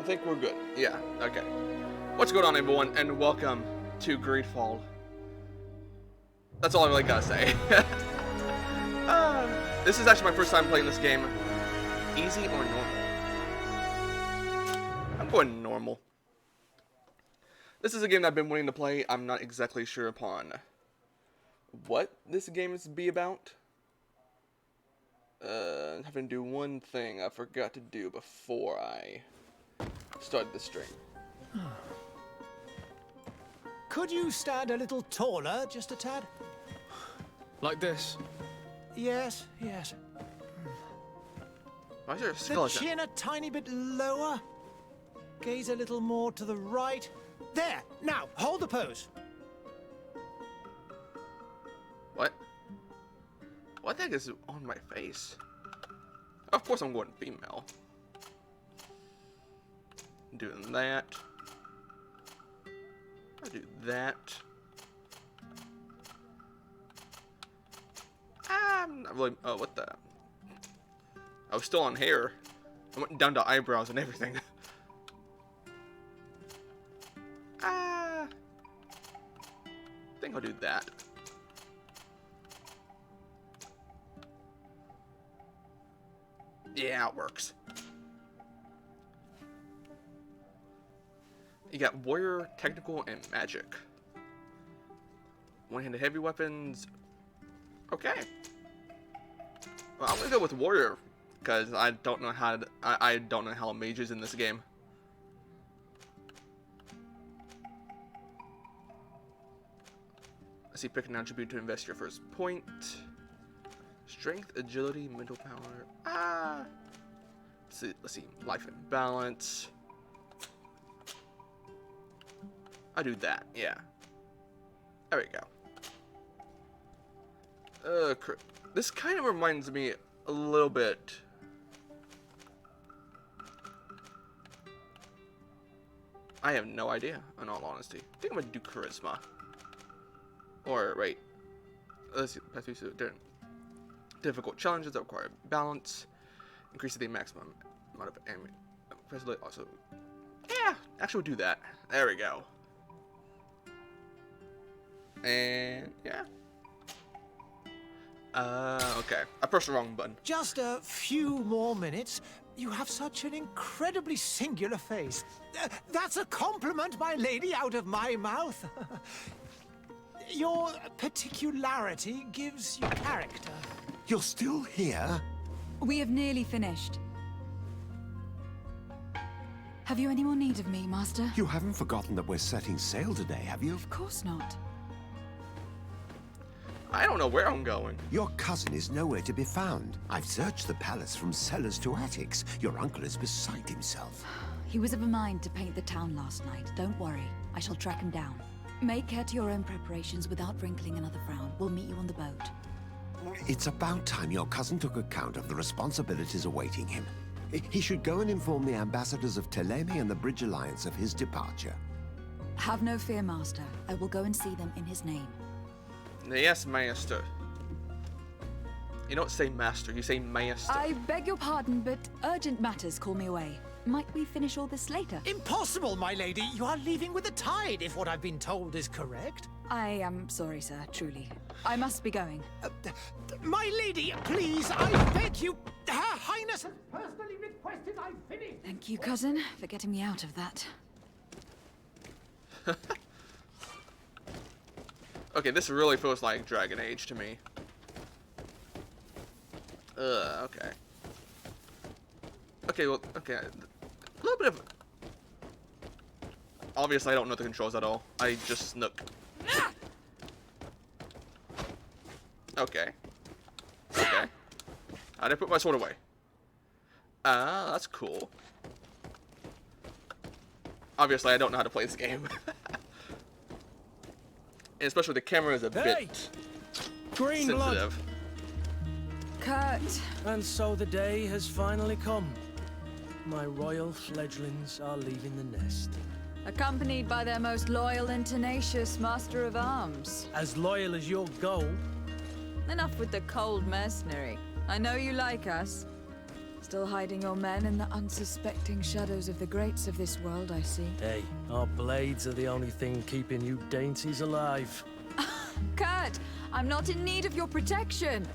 think we're good. Yeah, okay. What's going on, everyone, and welcome to GreedFall. That's all I really gotta say. This is actually my first time playing this game. Easy or normal? I'm going normal. This is a game that I've been wanting to play. I'm not exactly sure upon what this game is to be about. Having to do one thing I forgot to do before I started the stream. Could you stand a little taller, just a tad? Like this? Yes, yes. Why is there a The skeleton? chin a tiny bit lower. Gaze a little more to the right. There! Now, hold the pose. What? What the heck is on my face? Of course I'm going female. Doing that. I do that. I'm not really. Oh, what the? I was still on hair. I went down to eyebrows and everything. I think I'll do that. Yeah, it works. You got warrior, technical, and magic. One-handed heavy weapons. Okay. Well, I'm gonna go with warrior because I don't know how to, I don't know how mage is in this game. I see pick an attribute to invest your first point. Strength, agility, mental power. Let's see. Life and balance. I do that, yeah. There we go. This kind of reminds me a little bit. I have no idea, in all honesty. I think I'm gonna do charisma. Or, wait. Let's see. Difficult challenges that require balance. Increase the maximum amount of ammo. Also. Yeah, actually we'll do that. There we go. And yeah. Okay. I pressed the wrong button. Just a few more minutes. You have such an incredibly singular face. That's a compliment, my lady, out of my mouth. Your particularity gives you character. You're still here? We have nearly finished. Have you any more need of me, Master? You haven't forgotten that we're setting sail today, have you? Of course not. I don't know where I'm going. Your cousin is nowhere to be found. I've searched the palace from cellars to attics. Your uncle is beside himself. He was of a mind to paint the town last night. Don't worry. I shall track him down. Make care to your own preparations without wrinkling another frown. We'll meet you on the boat. It's about time your cousin took account of the responsibilities awaiting him. He should go and inform the ambassadors of Teleme and the Bridge Alliance of his departure. Have no fear, Master. I will go and see them in his name. Yes, Master. You don't say master, you say master. I beg your pardon, but urgent matters call me away. Might we finish all this later? Impossible, my lady. You are leaving with the tide, if what I've been told is correct. I am sorry, sir, truly. I must be going. My lady, please, I beg you. Her Highness has personally requested I finish. Thank you, cousin, for getting me out of that. Okay, this really feels like Dragon Age to me. Okay. Okay, well, okay. A little bit of... Obviously, I don't know the controls at all. I just snook. Okay. Okay. I didn't put my sword away. Ah, that's cool. Obviously, I don't know how to play this game. And especially the camera is a bit Green blood. sensitive. Kurt. And so the day has finally come. My royal fledglings are leaving the nest. Accompanied by their most loyal and tenacious master of arms. As loyal as your gold. Enough with the cold mercenary. I know you like us. Still hiding your men in the unsuspecting shadows of the greats of this world, I see. Hey, our blades are the only thing keeping you dainties alive. Kurt, I'm not in need of your protection.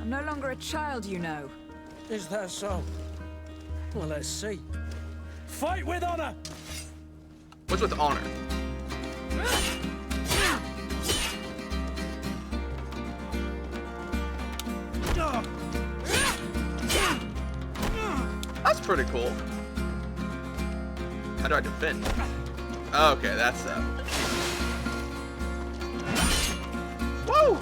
I'm no longer a child, you know. Is that so? Well, let's see. Fight with honor! What's with honor? That's pretty cool. How do I defend? Okay, that's Woo!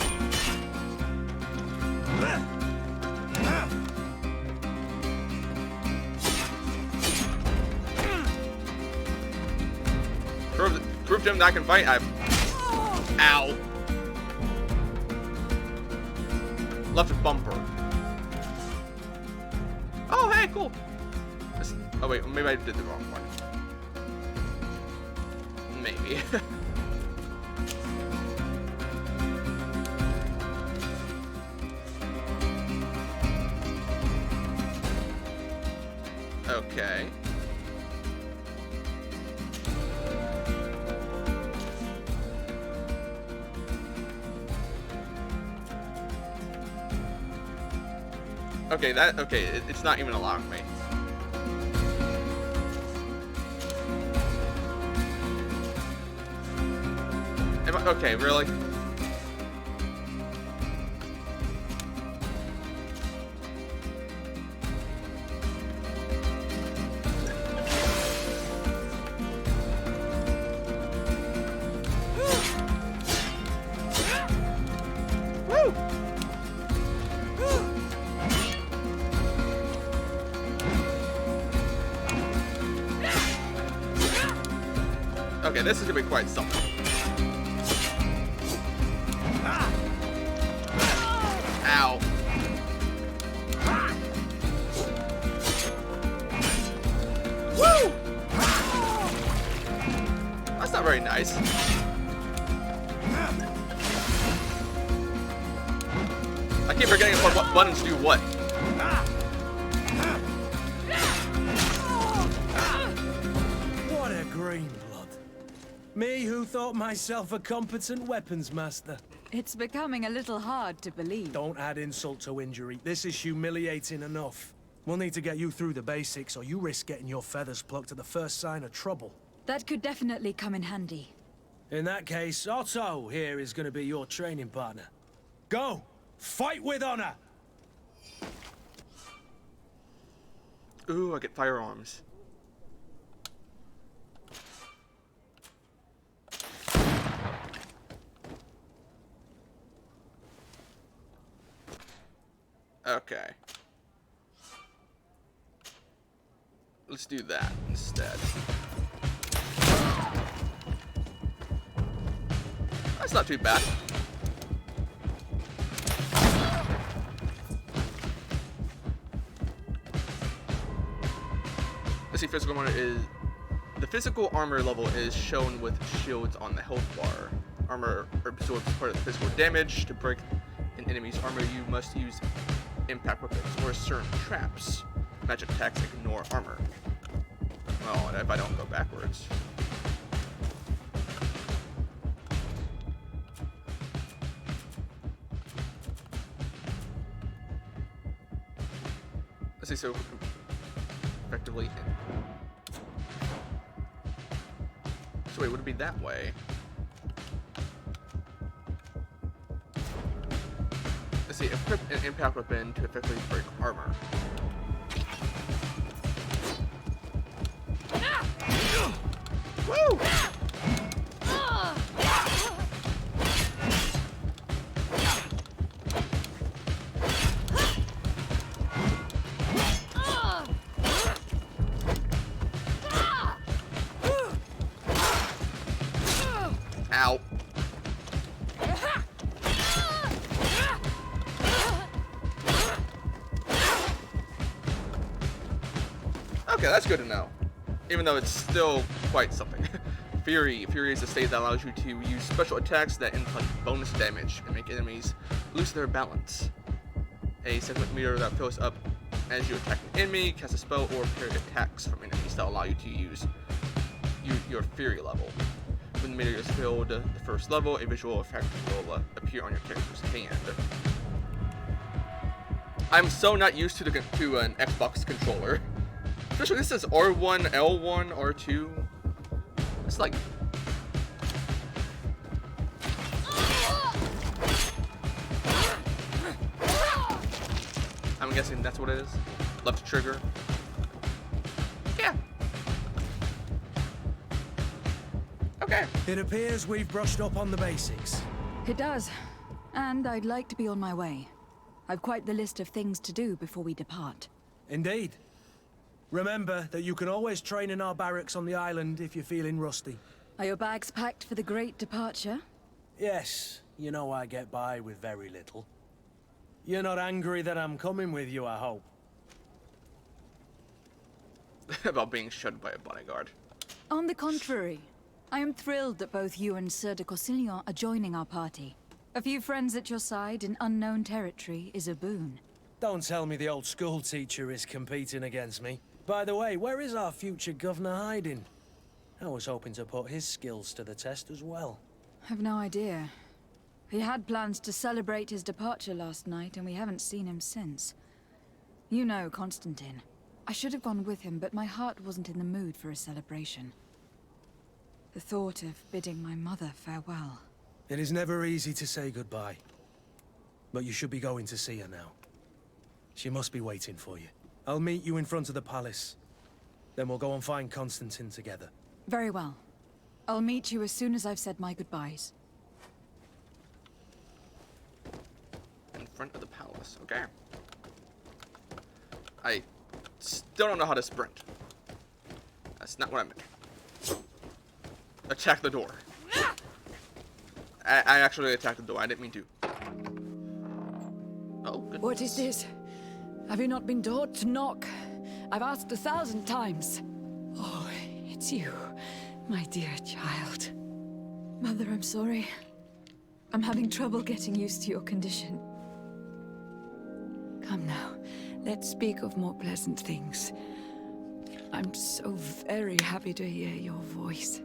Prove to him that I can fight. Ow. Left bumper. Oh, hey, cool. Oh, wait, maybe I did the wrong one. Maybe. Okay. Okay, it's not even allowing me. Okay, really? Woo! Okay, this is gonna be quite something. Ow. Woo! That's not very nice. I keep forgetting what buttons do what. What a green blood. Me who thought myself a competent weapons master. It's becoming a little hard to believe. Don't add insult to injury. This is humiliating enough. We'll need to get you through the basics, or you risk getting your feathers plucked at the first sign of trouble. That could definitely come in handy. In that case, Otto here is going to be your training partner. Go! Fight with honor! Ooh, I get firearms. Okay. Let's do that instead. That's not too bad. Let's see, physical armor is... The physical armor level is shown with shields on the health bar. Armor absorbs part of the physical damage. To break an enemy's armor, you must use impact weapons or certain traps. Magic attacks ignore armor. Well, if I don't go backwards. Let's see, so effectively. So wait, would it be that way? Let's see, equip an impact weapon to effectively break armor. Woo! Ow. Okay, that's good to know. Even though it's still quite something. Fury is a state that allows you to use special attacks that inflict bonus damage and make enemies lose their balance. A segment meter that fills up As you attack an enemy, cast a spell, or parry attacks from enemies that allow you to use your Fury level. When the meter is filled the first level, a visual effect will appear on your character's hand. I'm so not used to an Xbox controller. Especially this is R1, L1, R2. It's like... I'm guessing that's what it is. Left trigger. Yeah. Okay. It appears we've brushed up on the basics. It does. And I'd like to be on my way. I've quite the list of things to do before we depart. Indeed. Remember that you can always train in our barracks on the island if you're feeling rusty. Are your bags packed for the great departure? Yes, you know I get by with very little. You're not angry that I'm coming with you, I hope. About being shunned by a bodyguard. On the contrary, I am thrilled that both you and Sir de Corsillon are joining our party. A few friends at your side in unknown territory is a boon. Don't tell me the old school teacher is competing against me. By the way, where is our future governor hiding? I was hoping to put his skills to the test as well. I've no idea. He had plans to celebrate his departure last night, and we haven't seen him since. You know Constantine. I should have gone with him, but my heart wasn't in the mood for a celebration. The thought of bidding my mother farewell. It is never easy to say goodbye. But you should be going to see her now. She must be waiting for you. I'll meet you in front of the palace. Then we'll go and find Constantine together. Very well. I'll meet you as soon as I've said my goodbyes. In front of the palace. Okay. I still don't know how to sprint. That's not what I meant. Attack the door. I actually attacked the door. I didn't mean to. Oh, goodness. What is this? Have you not been taught to knock? I've asked 1,000 times. Oh, it's you, my dear child. Mother, I'm sorry. I'm having trouble getting used to your condition. Come now, let's speak of more pleasant things. I'm so very happy to hear your voice.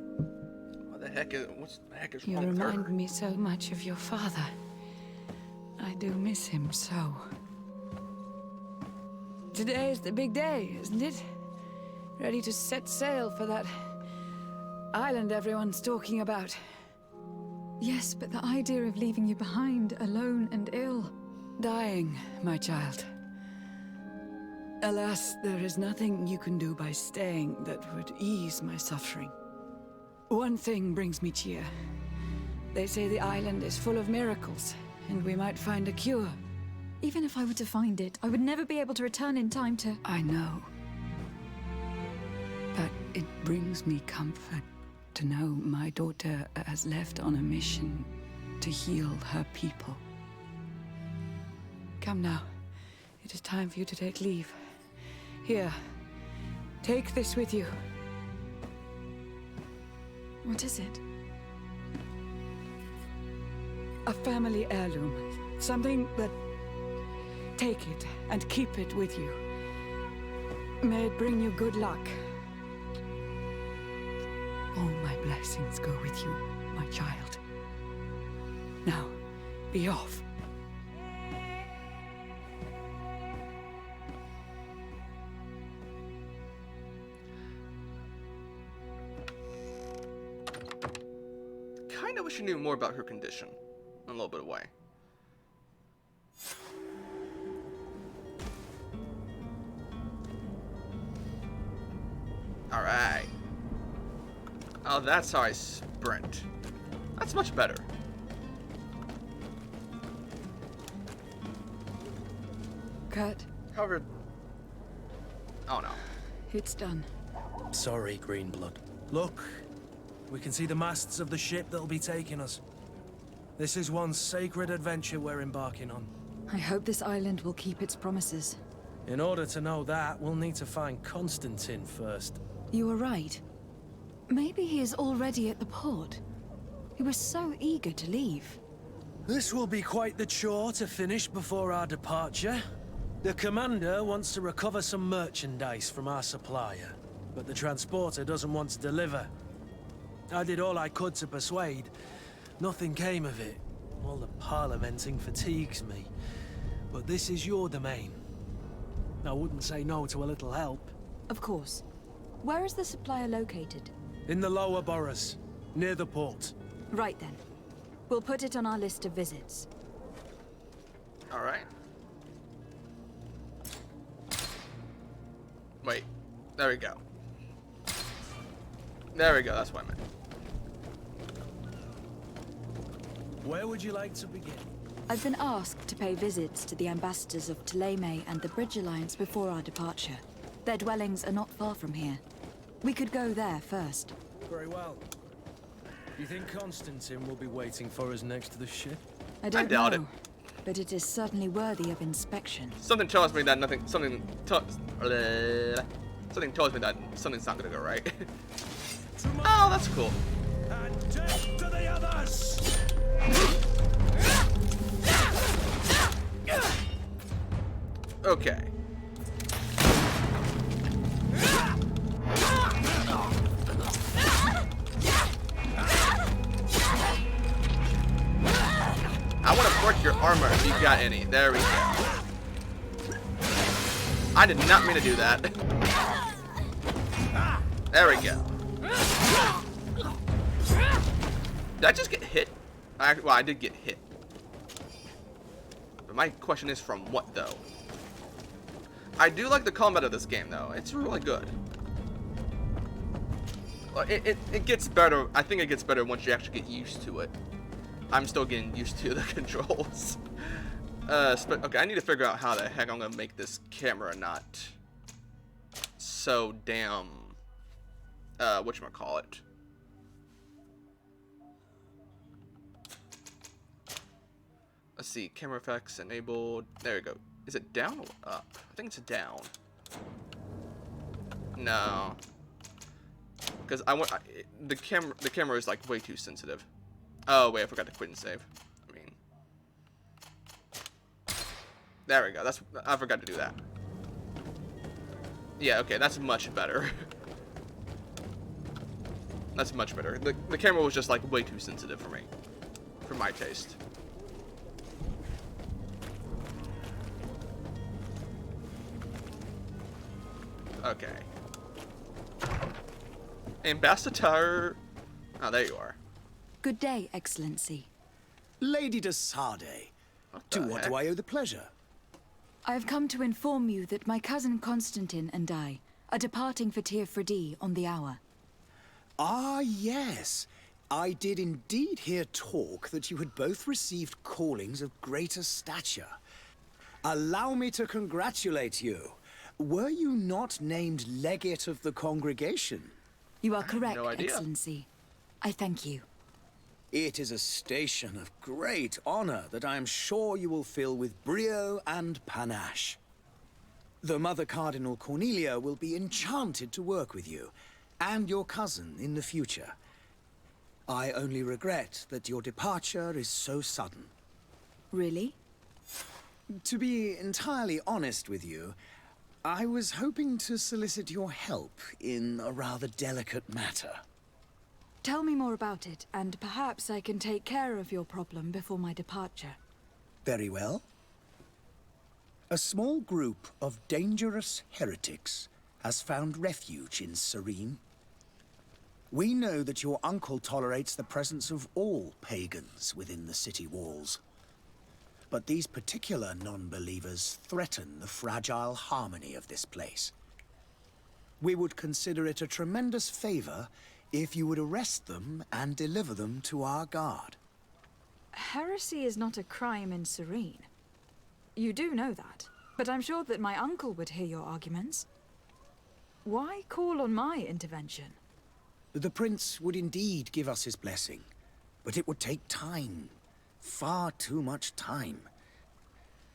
What the heck is You wrong with her? remind me so much of your father. I do miss him so. Today is the big day, isn't it? Ready to set sail for that island everyone's talking about. Yes, but the idea of leaving you behind, alone and ill. Dying, my child. Alas, there is nothing you can do by staying that would ease my suffering. One thing brings me cheer. They say the island is full of miracles, and we might find a cure. Even if I were to find it, I would never be able to return in time to... I know. But it brings me comfort to know my daughter has left on a mission to heal her people. Come now. It is time for you to take leave. Here, take this with you. What is it? A family heirloom. Something that... Take it and keep it with you. May it bring you good luck. All my blessings go with you, my child. Now, be off. Kinda wish you knew more about her condition. In a little bit of way. Alright. Oh, that's how I sprint. That's much better. Kurt, However... Oh no. it's done. Sorry, Greenblood. Look, we can see the masts of the ship that'll be taking us. This is one sacred adventure we're embarking on. I hope this island will keep its promises. In order to know that, we'll need to find Constantine first. You were right. Maybe he is already at the port. He was so eager to leave. This will be quite the chore to finish before our departure. The commander wants to recover some merchandise from our supplier, but the transporter doesn't want to deliver. I did all I could to persuade. Nothing came of it. All the parliamenting fatigues me. But this is your domain. I wouldn't say no to a little help. Of course. Where is the supplier located? In the lower boroughs, near the port. Right then. We'll put it on our list of visits. Alright. Wait. There we go. There we go, that's what I meant. Where would you like to begin? I've been asked to pay visits to the ambassadors of Thélème and the Bridge Alliance before our departure. Their dwellings are not far from here. We could go there first. Very well. You think Constantine will be waiting for us next to the ship? I don't doubt know, it. but it is certainly worthy of inspection. Something tells me that something tells me that something's not gonna go right. Oh, that's cool. And death to the others! Okay. I want to break your armor if you got any. There we go. I did not mean to do that. There we go. Did I just get hit? Well, I did get hit. But my question is from what, though? I do like the combat of this game, though. It's really good. Well, it gets better. I think it gets better once you actually get used to it. I'm still getting used to the controls. Okay, I need to figure out how the heck I'm gonna make this camera not so damn whatchamacallit. Let's see, camera effects enabled. There we go. Is it down or up? I think it's down. No, because the camera is like way too sensitive. Oh wait, I forgot to quit and save. I mean, there we go. I forgot to do that. Yeah, okay, that's much better. That's much better. The camera was just like way too sensitive for me, for my taste. Okay. Ambassador. Oh, there you are. Good day, Excellency. Lady de Sade, to what do I owe the pleasure? I have come to inform you that my cousin Constantine and I are departing for Teer-Fradee on the hour. Ah, yes. I did indeed hear talk that you had both received callings of greater stature. Allow me to congratulate you. Were you not named legate of the congregation? You are correct, no idea. Excellency. I thank you. It is a station of great honor that I am sure you will fill with brio and panache. The Mother Cardinal Cornelia will be enchanted to work with you, and your cousin in the future. I only regret that your departure is so sudden. Really? To be entirely honest with you, I was hoping to solicit your help in a rather delicate matter. Tell me more about it, and perhaps I can take care of your problem before my departure. Very well. A small group of dangerous heretics has found refuge in Serene. We know that your uncle tolerates the presence of all pagans within the city walls. But these particular non-believers threaten the fragile harmony of this place. We would consider it a tremendous favor if you would arrest them and deliver them to our guard. Heresy is not a crime in Serene. You do know that, but I'm sure that my uncle would hear your arguments. Why call on my intervention? The prince would indeed give us his blessing, but it would take time. Far too much time.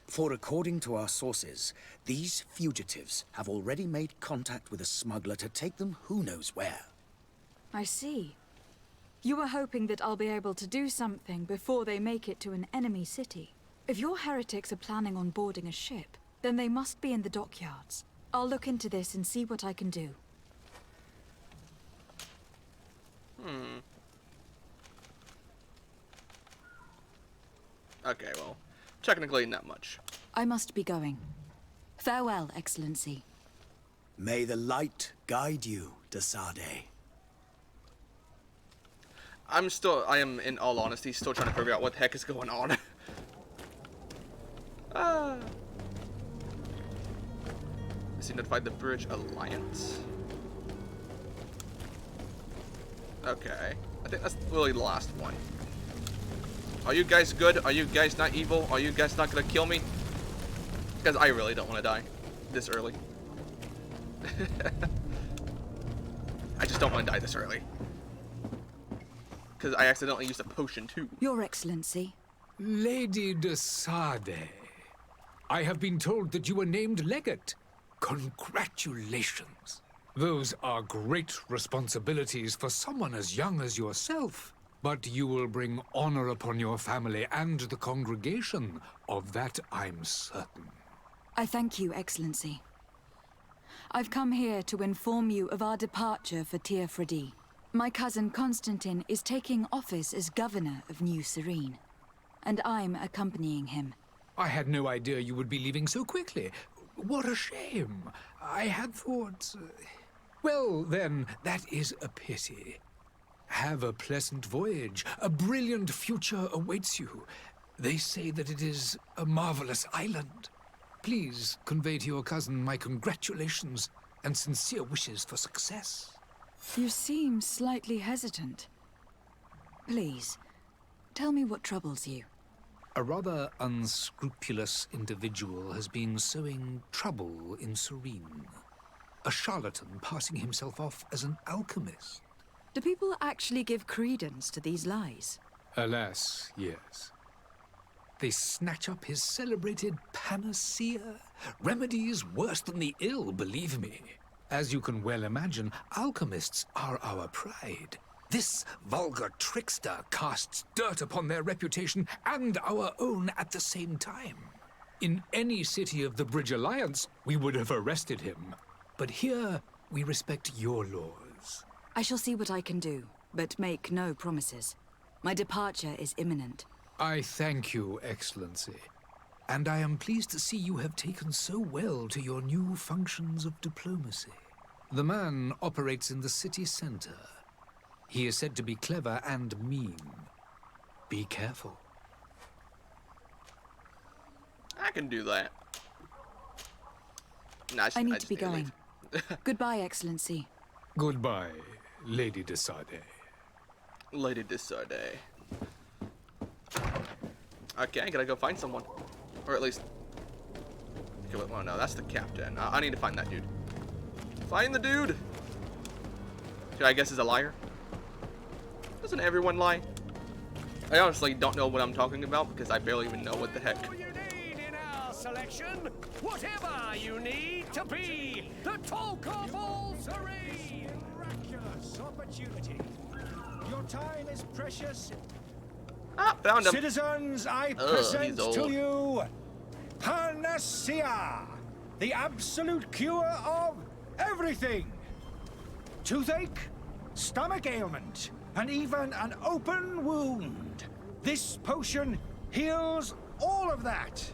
For according to our sources, these fugitives have already made contact with a smuggler to take them who knows where. I see. You were hoping that I'll be able to do something before they make it to an enemy city. If your heretics are planning on boarding a ship, Then they must be in the dockyards. I'll look into this and see what I can do. Okay, well, technically not much. I must be going. Farewell, Excellency. May the light guide you, Desade. I am, in all honesty, still trying to figure out what the heck is going on. I see notified the Bridge Alliance. Okay. I think that's really the last one. Are you guys good? Are you guys not evil? Are you guys not gonna kill me? Because I really don't want to die this early. I just don't want to die this early. Because I accidentally used a potion too. Your Excellency. Lady Desade, I have been told that you were named legate. Congratulations. Those are great responsibilities for someone as young as yourself. But you will bring honor upon your family and the congregation. Of that I'm certain. I thank you, Excellency. I've come here to inform you of our departure for Teer-Fradee. My cousin Constantine is taking office as governor of New Serene, and I'm accompanying him. I had no idea you would be leaving so quickly. What a shame. I had thought... Well, then, that is a pity. Have a pleasant voyage. A brilliant future awaits you. They say that it is a marvelous island. Please convey to your cousin my congratulations and sincere wishes for success. You seem slightly hesitant. Please, tell me what troubles you. A rather unscrupulous individual has been sowing trouble in Serene. A charlatan passing himself off as an alchemist. Do people actually give credence to these lies? Alas, yes. They snatch up his celebrated panacea. Remedies worse than the ill, believe me. As you can well imagine, alchemists are our pride. This vulgar trickster casts dirt upon their reputation and our own at the same time. In any city of the Bridge Alliance, we would have arrested him. But here, we respect your laws. I shall see what I can do, but make no promises. My departure is imminent. I thank you, Excellency. And I am pleased to see you have taken so well to your new functions of diplomacy. The man operates in the city center. He is said to be clever and mean. Be careful. I can do that. Nah, I need just to be going. Goodbye, Excellency. Goodbye, Lady Desade. Lady Desade. Okay, I gotta go find someone. Or at least... Okay, wait, well, no, that's the captain. I need to find that dude. Find the dude! Who I guess is a liar. Doesn't everyone lie? I honestly don't know what I'm talking about because I barely even know what the heck. All you need in our selection, whatever you need to be, the talk of all Serene. Miraculous opportunity. Your time is precious. Ah, found him. Citizens, I Ugh, present he's old. to you Panacea, the absolute cure of everything. Toothache, stomach ailment, and even an open wound. This potion heals all of that.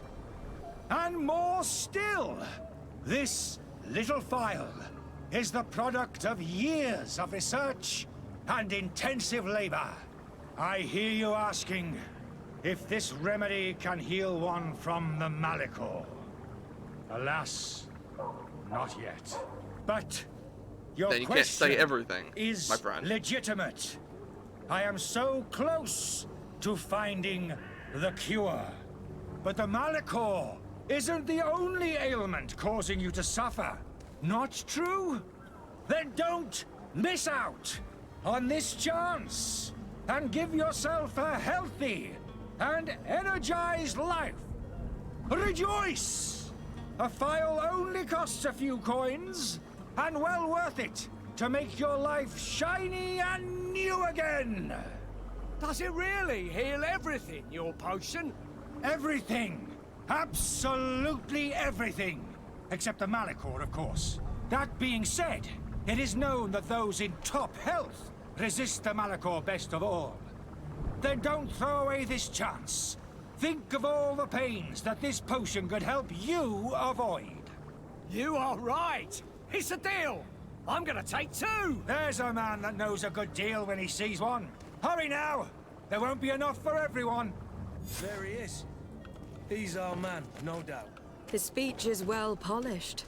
And more still, this little phial is the product of years of research and intensive labor. I hear you asking if this remedy can heal one from the Malichor. Alas, not yet. But your Then you can't say question everything, is my friend. legitimate. I am so close to finding the cure. But the Malichor isn't the only ailment causing you to suffer. Not true? Then don't miss out on this chance and give yourself a healthy and energized life. Rejoice! A phial only costs a few coins, and well worth it to make your life shiny and new again. Does it really heal everything, your potion? Everything. Absolutely everything, except the Malachor, of course. That being said, it is known that those in top health resist the Malachor best of all. Then don't throw away this chance. Think of all the pains that this potion could help you avoid. You are right. It's a deal. I'm gonna take 2. There's a man that knows a good deal when he sees one. Hurry now. There won't be enough for everyone. There he is. He's our man, no doubt. His speech is well polished.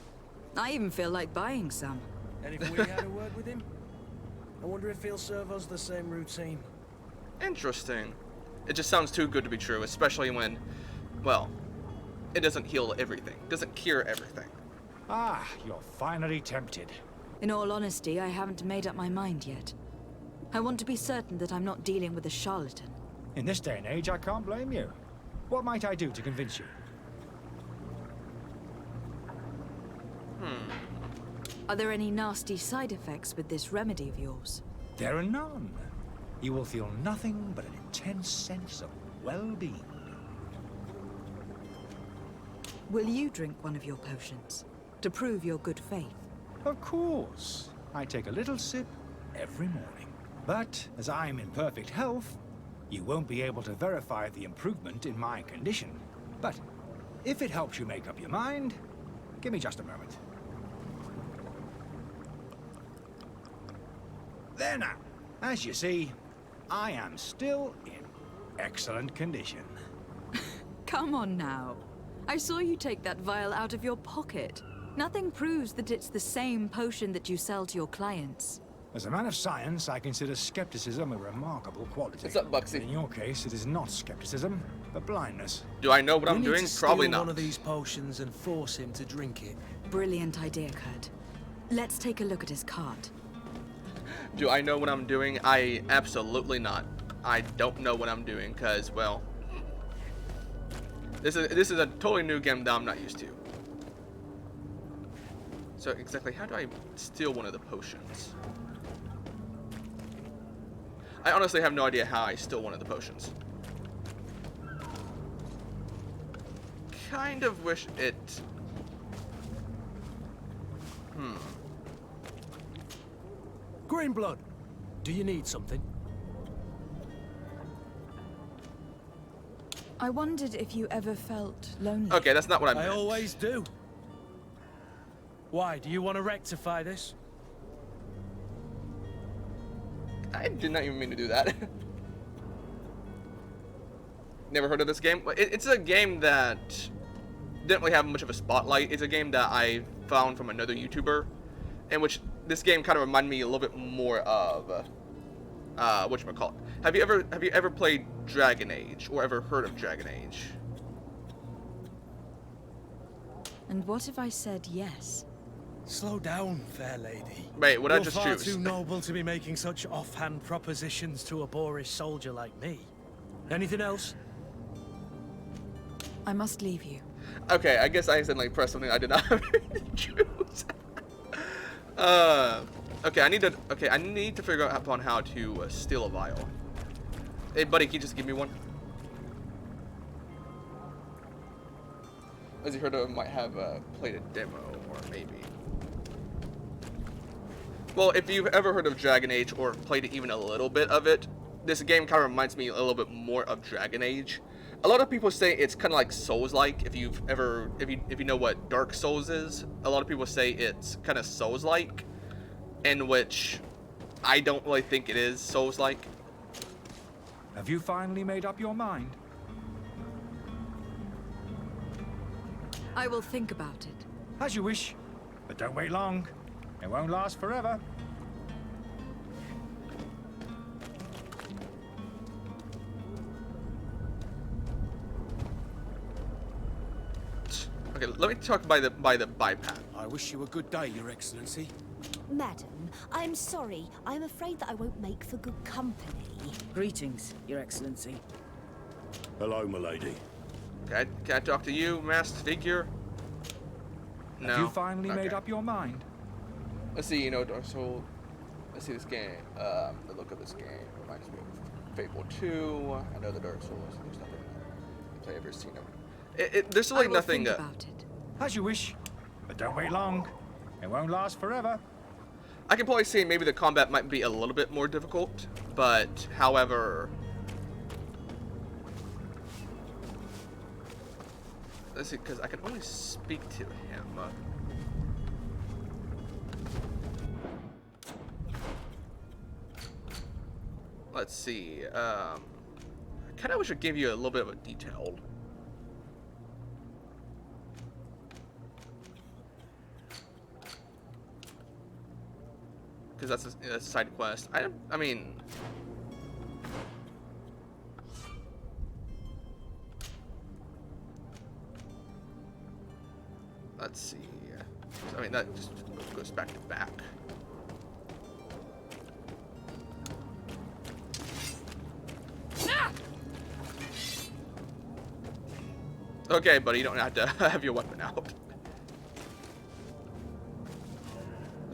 I even feel like buying some. And if we had a word with him, I wonder if he'll serve us the same routine. Interesting. It just sounds too good to be true, especially when, well, it doesn't heal everything. Doesn't cure everything. Ah, you're finally tempted. In all honesty, I haven't made up my mind yet. I want to be certain that I'm not dealing with a charlatan. In this day and age, I can't blame you. What might I do to convince you? Are there any nasty side effects with this remedy of yours? There are none. You will feel nothing but an intense sense of well-being. Will you drink one of your potions to prove your good faith? Of course. I take a little sip every morning. But as I'm in perfect health, you won't be able to verify the improvement in my condition. But if it helps you make up your mind, give me just a moment. There now. As you see, I am still in excellent condition. Come on now. I saw you take that vial out of your pocket. Nothing proves that it's the same potion that you sell to your clients. As a man of science, I consider skepticism a remarkable quality. What's up, Buxy? In your case, it is not skepticism, but blindness. Do I know what I'm We need doing? to steal Probably not. one of these potions and force him to drink it. Brilliant idea, Kurt. Let's take a look at his card. Do I know what I'm doing? I absolutely not. I don't know what I'm doing because, well, this is a totally new game that I'm not used to. So exactly how do I steal one of the potions? I honestly have no idea how I steal one of the potions. Kind of wish it... Greenblood, do you need something? I wondered if you ever felt lonely. Okay, that's not what I meant. I always do. Why, do you want to rectify this? I did not even mean to do that. Never heard of this game? It's a game that didn't really have much of a spotlight. It's a game that I found from another YouTuber, in which this game kind of reminded me a little bit more of whatchamacallit. Have you ever played Dragon Age or ever heard of Dragon Age? And what if I said yes? Slow down, fair lady. Wait, what did I You're just far choose? too noble to be making such offhand propositions to a boorish soldier like me. Anything else? I must leave you. Okay, I guess I accidentally pressed something I did not have to choose. Okay, I need to figure out upon how to steal a vial. Hey, buddy, can you just give me one? As you heard of, might have played a demo, or maybe. Well, if you've ever heard of Dragon Age or played even a little bit of it, this game kind of reminds me a little bit more of Dragon Age. A lot of people say it's kind of like Souls-like. If you know what Dark Souls is, a lot of people say it's kind of Souls-like, in which I don't really think it is Souls-like. Have you finally made up your mind? I will think about it. As you wish, but don't wait long. It won't last forever. Okay, let me talk by the bypass. I wish you a good day, Your Excellency. Madam, I'm sorry. I'm afraid that I won't make for good company. Greetings, Your Excellency. Hello, milady. Can I talk to you, masked figure? No. Have you finally made Okay. up your mind? Let's see, Dark Souls. Let's see this game. The look of this game reminds me of Fable 2. I know the Dark Souls. There's nothing if I ever seen them. There's really I will nothing. think about it. As you wish. But don't wait long. It won't last forever. I can probably say maybe the combat might be a little bit more difficult, but however, let's see, because I can only speak to him. Let's see. I kind of wish I'd give you a little bit of a detailed. Because that's a side quest. I mean, let's see. I mean, that just goes back to back. Okay, buddy, you don't have to have your weapon out. This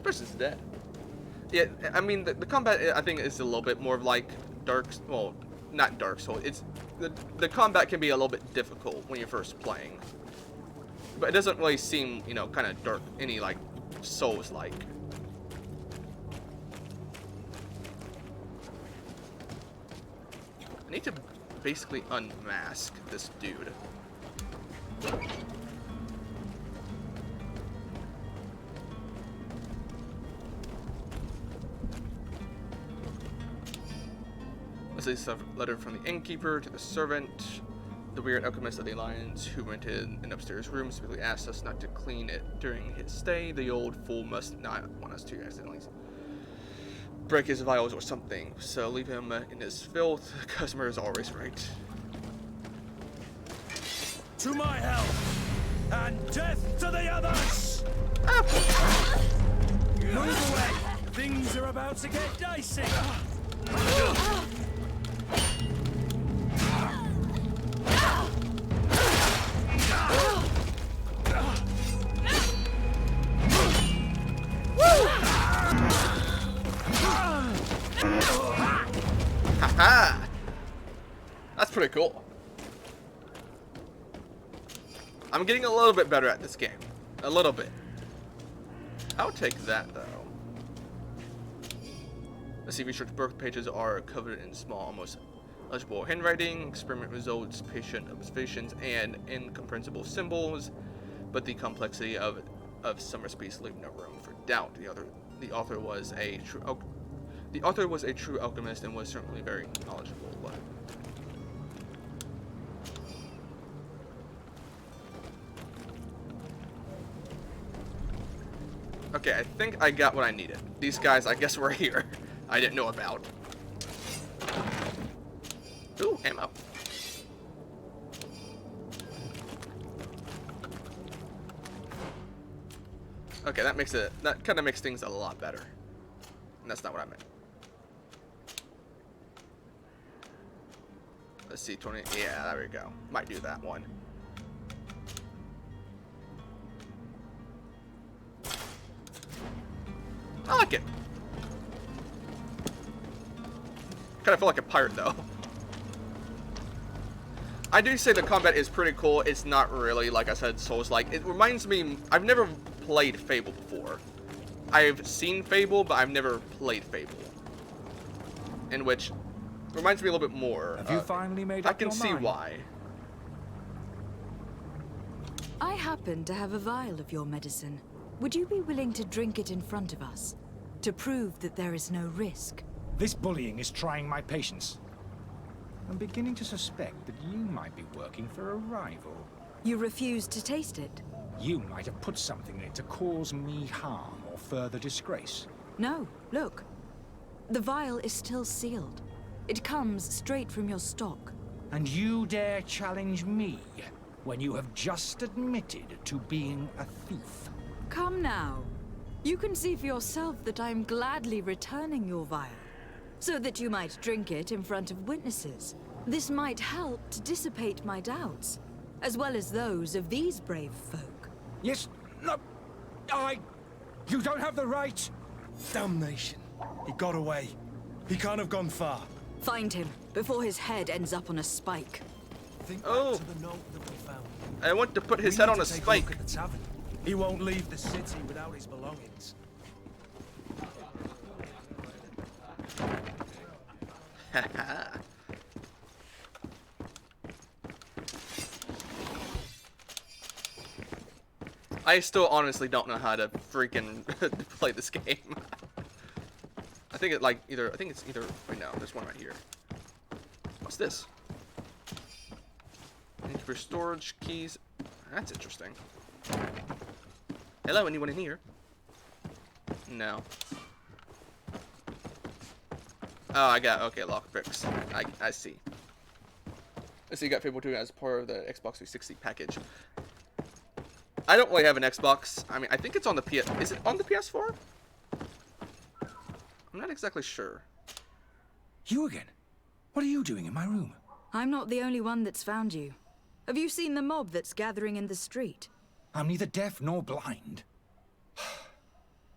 person's dead. Yeah, I mean, the combat, I think, is a little bit more like Dark... Well, not Dark Souls. It's... The combat can be a little bit difficult when you're first playing. But it doesn't really seem, you know, kind of dark, any, like, Souls-like. I need to basically unmask this dude. This is a letter from the innkeeper to the servant. The weird alchemist of the Alliance who rented an upstairs room specifically asked us not to clean it during his stay. The old fool must not want us to accidentally break his vials or something. So leave him in his filth. The customer is always right. To my help, and death to the others! Move away! Things are about to get dicey! Haha! That's pretty cool. I'm getting a little bit better at this game. A little bit. I'll take that, though. Let's see, research book pages are covered in small, almost legible handwriting, experiment results, patient observations, and incomprehensible symbols, but the complexity of some recipes leave no room for doubt. The author was a true alchemist and was certainly very knowledgeable. Okay, I think I got what I needed. These guys, I guess, were here. I didn't know about. Ooh, ammo. Okay, that kind of makes things a lot better. And that's not what I meant. Let's see, 20. Yeah, there we go. Might do that one. I like it. Kind of feel like a pirate, though. I do say the combat is pretty cool. It's not really, like I said, Souls-like. It reminds me... I've never played Fable before. I've seen Fable, but I've never played Fable. In which... reminds me a little bit more. Have you finally made up your mind? I can see why. I happen to have a vial of your medicine. Would you be willing to drink it in front of us? To prove that there is no risk? This bullying is trying my patience. I'm beginning to suspect that you might be working for a rival. You refuse to taste it? You might have put something in it to cause me harm or further disgrace. No, look. The vial is still sealed. It comes straight from your stock. And you dare challenge me when you have just admitted to being a thief? Come now. You can see for yourself that I'm gladly returning your vial, so that you might drink it in front of witnesses. This might help to dissipate my doubts, as well as those of these brave folk. Yes, no, you don't have the right. Damnation. He got away. He can't have gone far. Find him, before his head ends up on a spike. Think Oh. back to the note that we found. I want to put his head on a spike. At the tavern. He won't leave the city without his belongings. I still honestly don't know how to freaking play this game. I think it's either right now. There's one right here. What's this? Need for storage keys. That's interesting. Hello, anyone in here? No. Oh, I got lock bricks. I see. I see you got Fable 2 as part of the Xbox 360 package. I don't really have an Xbox. I mean, I think it's on the PS. Is it on the PS4? I'm not exactly sure. You again? What are you doing in my room? I'm not the only one that's found you. Have you seen the mob that's gathering in the street? I'm neither deaf nor blind.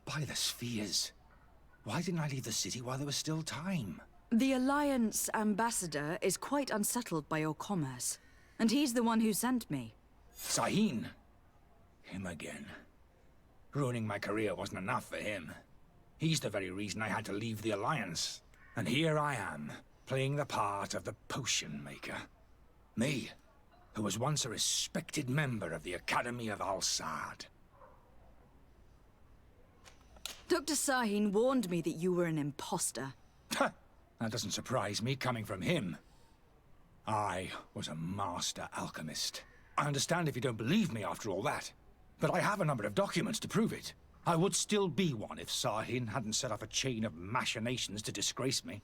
By the spheres. Why didn't I leave the city while there was still time? The Alliance ambassador is quite unsettled by your commerce, and he's the one who sent me. Sahin. Him again. Ruining my career wasn't enough for him. He's the very reason I had to leave the Alliance. And here I am, playing the part of the potion maker. Me, who was once a respected member of the Academy of Al-Sad. Dr. Sahin warned me that you were an imposter. That doesn't surprise me, coming from him. I was a master alchemist. I understand if you don't believe me after all that, but I have a number of documents to prove it. I would still be one if Sahin hadn't set off a chain of machinations to disgrace me.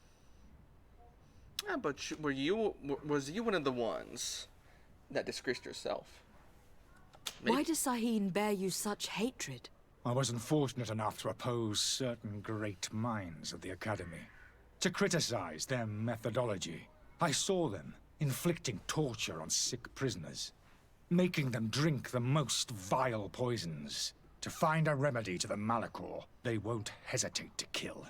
Yeah, but was you one of the ones that disgraced yourself? Maybe. Why does Sahin bear you such hatred? I wasn't fortunate enough to oppose certain great minds of the Academy, to criticize their methodology. I saw them inflicting torture on sick prisoners, making them drink the most vile poisons. To find a remedy to the Malachor, they won't hesitate to kill.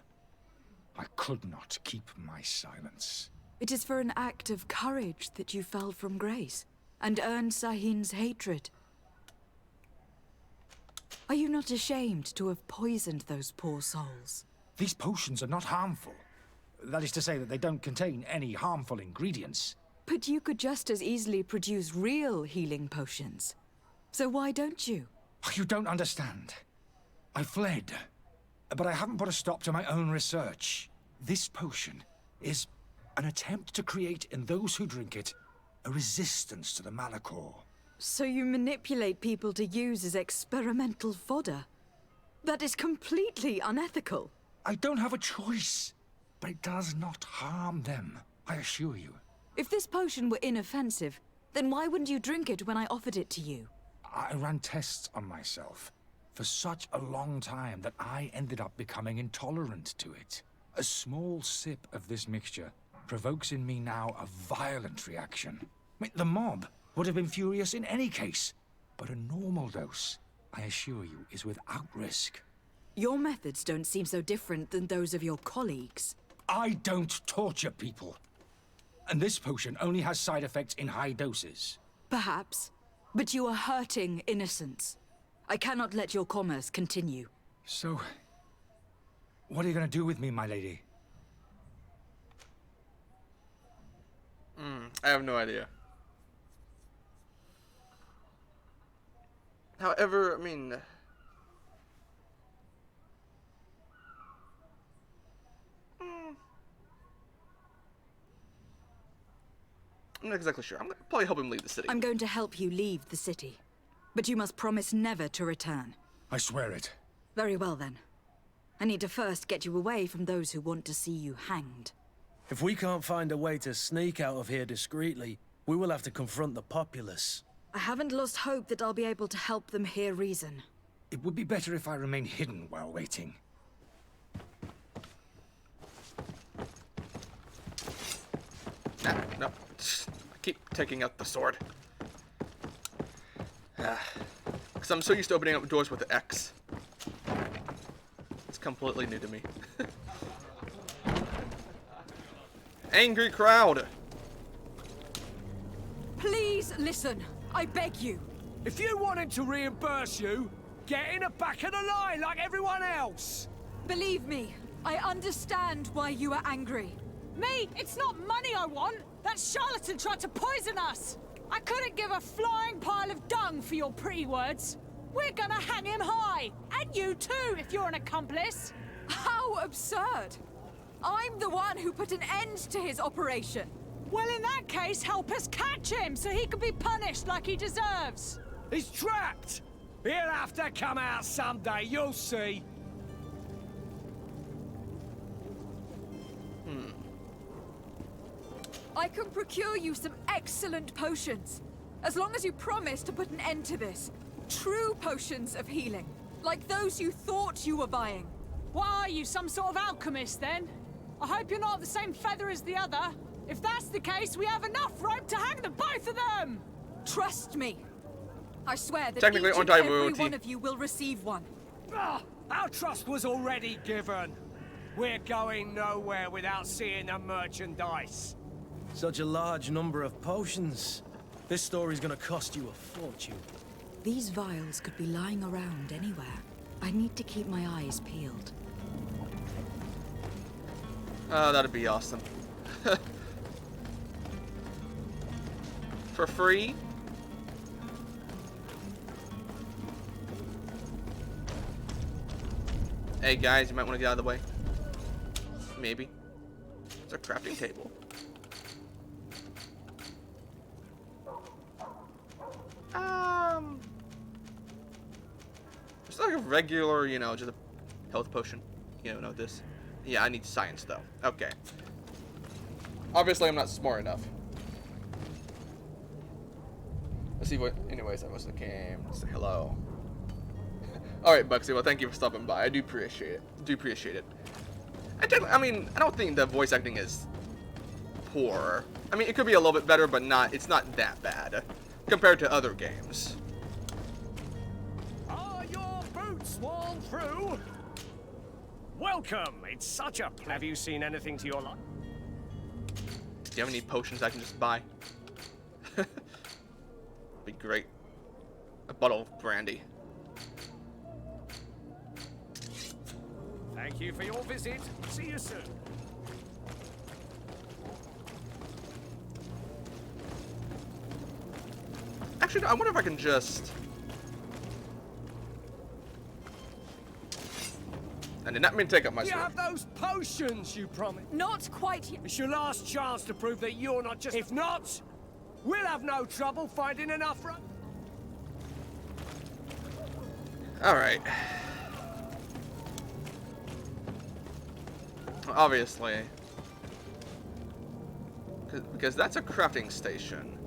I could not keep my silence. It is for an act of courage that you fell from grace, and earned Sahin's hatred. Are you not ashamed to have poisoned those poor souls? These potions are not harmful. That is to say that they don't contain any harmful ingredients. But you could just as easily produce real healing potions. So why don't you? You don't understand. I fled, but I haven't put a stop to my own research. This potion is an attempt to create in those who drink it a resistance to the Malachor. So you manipulate people to use as experimental fodder? That is completely unethical. I don't have a choice, but it does not harm them, I assure you. If this potion were inoffensive, then why wouldn't you drink it when I offered it to you? I ran tests on myself for such a long time that I ended up becoming intolerant to it. A small sip of this mixture provokes in me now a violent reaction. I mean, the mob would have been furious in any case, but a normal dose, I assure you, is without risk. Your methods don't seem so different than those of your colleagues. I don't torture people. And this potion only has side effects in high doses. Perhaps, but you are hurting innocents. I cannot let your commerce continue. So, what are you going to do with me, my lady? I have no idea. However, I mean... I'm not exactly sure. I'm gonna probably help him leave the city. I'm going to help you leave the city. But you must promise never to return. I swear it. Very well, then. I need to first get you away from those who want to see you hanged. If we can't find a way to sneak out of here discreetly, we will have to confront the populace. I haven't lost hope that I'll be able to help them hear reason. It would be better if I remain hidden while waiting. No. I keep taking out the sword. Because I'm so used to opening up doors with the X. It's completely new to me. Angry crowd. Please listen. I beg you. If you want him to reimburse you, get in the back of the line like everyone else. Believe me, I understand why you are angry. Me? It's not money I want. That charlatan tried to poison us. I couldn't give a flying pile of dung for your pretty words. We're gonna hang him high. And you too, if you're an accomplice. How absurd! I'm the one who put an end to his operation. Well, in that case, help us catch him so he can be punished like he deserves. He's trapped. He'll have to come out someday, you'll see. I can procure you some excellent potions. As long as you promise to put an end to this. True potions of healing. Like those you thought you were buying. What are you, some sort of alchemist then? I hope you're not the same feather as the other. If that's the case, we have enough rope to hang the both of them! Trust me. I swear that Technically, each and Untitled every one of you will receive one. Our trust was already given. We're going nowhere without seeing the merchandise. Such a large number of potions. This story's gonna cost you a fortune. These vials could be lying around anywhere. I need to keep my eyes peeled. Oh, that'd be awesome. For free? Hey guys, you might want to get out of the way. Maybe. It's a crafting table. It's like a regular, you know, just a health potion. You know this. Yeah, I need science though. Okay. Obviously, I'm not smart enough. Let's see what. Anyways, I must have came. Say hello. All right, Bugsy. Well, thank you for stopping by. I do appreciate it. I mean, I don't think the voice acting is poor. I mean, it could be a little bit better, but not. It's not that bad compared to other games. Are your boots worn through? Welcome. It's such a pleasure. Have you seen anything to your life? Do you have any potions I can just buy? Be great. A bottle of brandy. Thank you for your visit. See you soon. Actually, I wonder if I can just... I did not mean to take up my You sword. have those potions you promised. Not quite yet. It's your last chance to prove that you're not just... If not, we'll have no trouble finding enough... Alright. Obviously. Because that's a crafting station.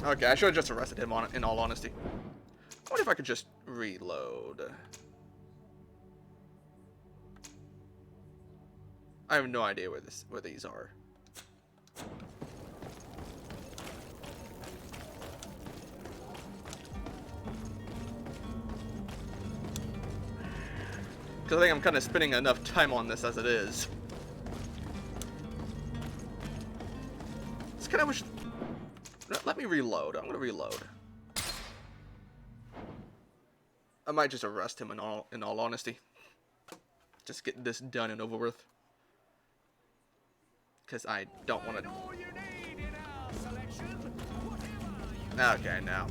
Okay, I should have just arrested him on it, in all honesty. I wonder if I could just reload. I have no idea where these are. Because I think I'm kind of spending enough time on this as it is. It's kind of wish... Let me reload. I'm going to reload. I might just arrest him in all honesty. Just get this done and over with. Because I don't want to... Okay, now.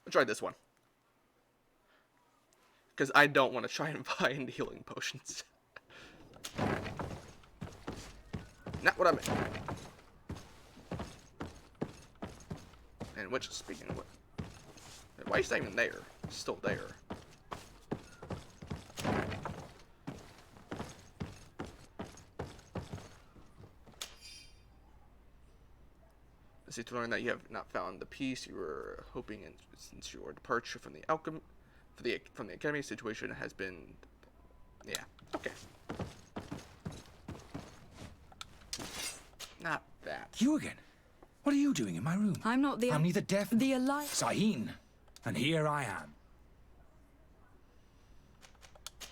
I'll try this one. Because I don't want to try and find healing potions. Not what I meant. And which, speaking of what... Why is that even there? It's still there. To learn that you have not found the peace you were hoping in since your departure from the from the academy situation has been, yeah, okay. Not that. You again? What are you doing in my room? I'm not the... I'm neither deaf... The Alliance... Sahin. And here I am.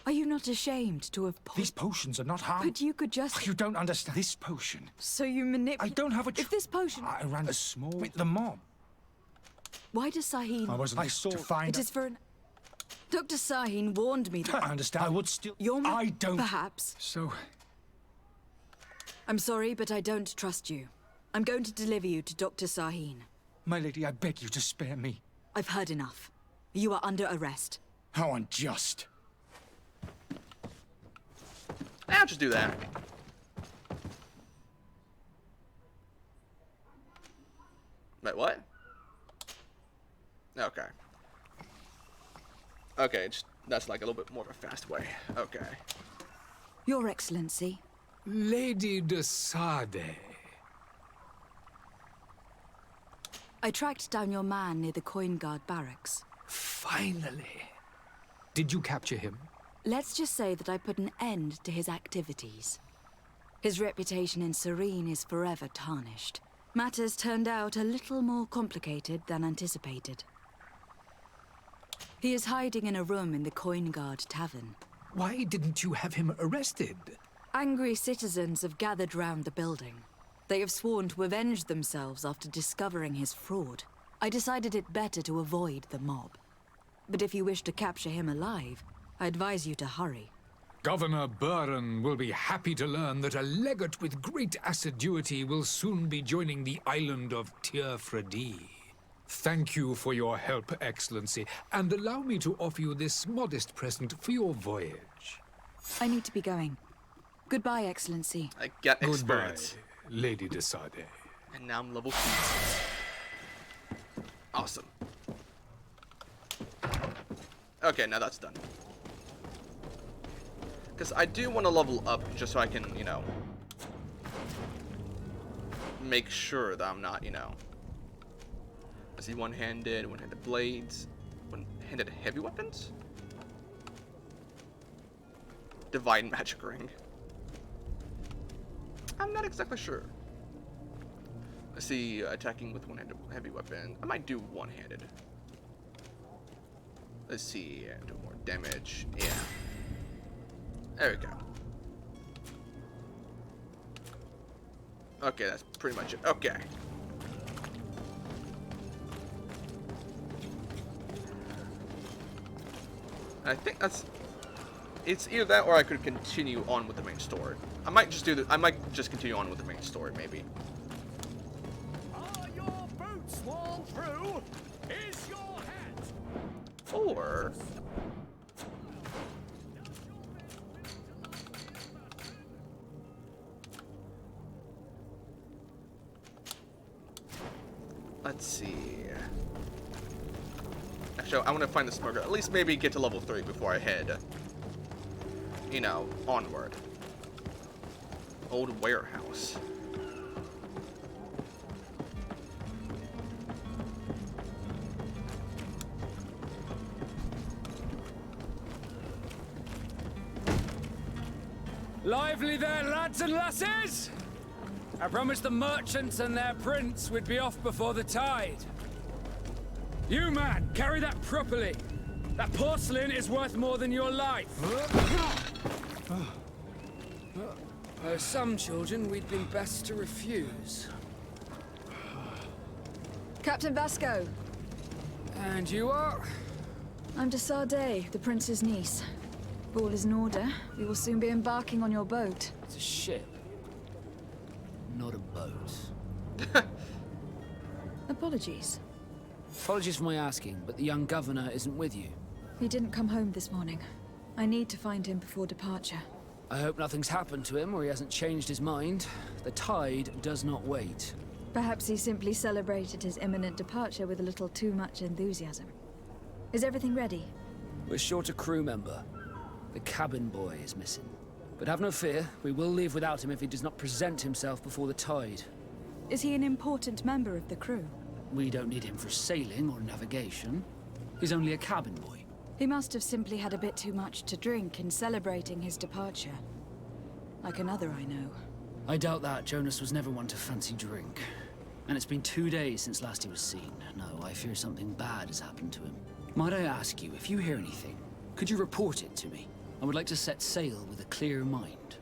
Are you not ashamed to have These potions are not harmful. But you could just... You don't understand. This potion... So you manipulate... I don't have a... If this potion... I ran a small... with the mob. Why does Sahin... I saw... to find... It is for an... Dr. Sahin warned me that... I understand. I would still... I don't... Perhaps. So... I'm sorry, but I don't trust you. I'm going to deliver you to Dr. Sahin. My lady, I beg you to spare me. I've heard enough. You are under arrest. How unjust. I'll just do that. Wait, what? Okay. Okay, that's like a little bit more of a fast way. Okay. Your Excellency. Lady de Sade. I tracked down your man near the Coin Guard barracks. Finally. Did you capture him? Let's just say that I put an end to his activities. His reputation in Serene is forever tarnished. Matters turned out a little more complicated than anticipated. He is hiding in a room in the Coin Guard Tavern. Why didn't you have him arrested? Angry citizens have gathered round the building. They have sworn to avenge themselves after discovering his fraud. I decided it better to avoid the mob. But if you wish to capture him alive, I advise you to hurry. Governor Buren will be happy to learn that a legate with great assiduity will soon be joining the island of Tir-Fredi. Thank you for your help, Excellency, and allow me to offer you this modest present for your voyage. I need to be going. Goodbye, Excellency. I get experience. Goodbye, Lady de Sade. And now I'm level 2. Awesome. Okay, now that's done. Because I do want to level up just so I can, you know, make sure that I'm not, you know. I see one-handed blades, one-handed heavy weapons? Divine magic ring. I'm not exactly sure. Let's see, attacking with one-handed heavy weapon. I might do one-handed. Let's see, do more damage. Yeah. There we go. Okay, that's pretty much it. Okay. I think that's... It's either that or I could continue on with the main story. I might just do I might just continue on with the main story, maybe. Are your boots worn through? Is your hat? Or... Let's see. Actually, I want to find the smuggler. At least maybe get to level 3 before I head, you know, onward. Old warehouse. Lively there, lads and lasses! I promised the merchants and their prince we'd be off before the tide. You, man, carry that properly. That porcelain is worth more than your life. Some children we'd been best to refuse. Captain Vasco. And you are? I'm de Sade, the prince's niece. If all is in order, we will soon be embarking on your boat. It's a ship. Not a boat. Apologies. Apologies for my asking, but the young governor isn't with you. He didn't come home this morning. I need to find him before departure. I hope nothing's happened to him or he hasn't changed his mind. The tide does not wait. Perhaps he simply celebrated his imminent departure with a little too much enthusiasm. Is everything ready? We're short a crew member. The cabin boy is missing. But have no fear, we will leave without him if he does not present himself before the tide. Is he an important member of the crew? We don't need him for sailing or navigation. He's only a cabin boy. He must have simply had a bit too much to drink in celebrating his departure. Like another I know. I doubt that. Jonas was never one to fancy drink. And it's been 2 days since last he was seen. No, I fear something bad has happened to him. Might I ask you, if you hear anything, could you report it to me? I would like to set sail with a clear mind.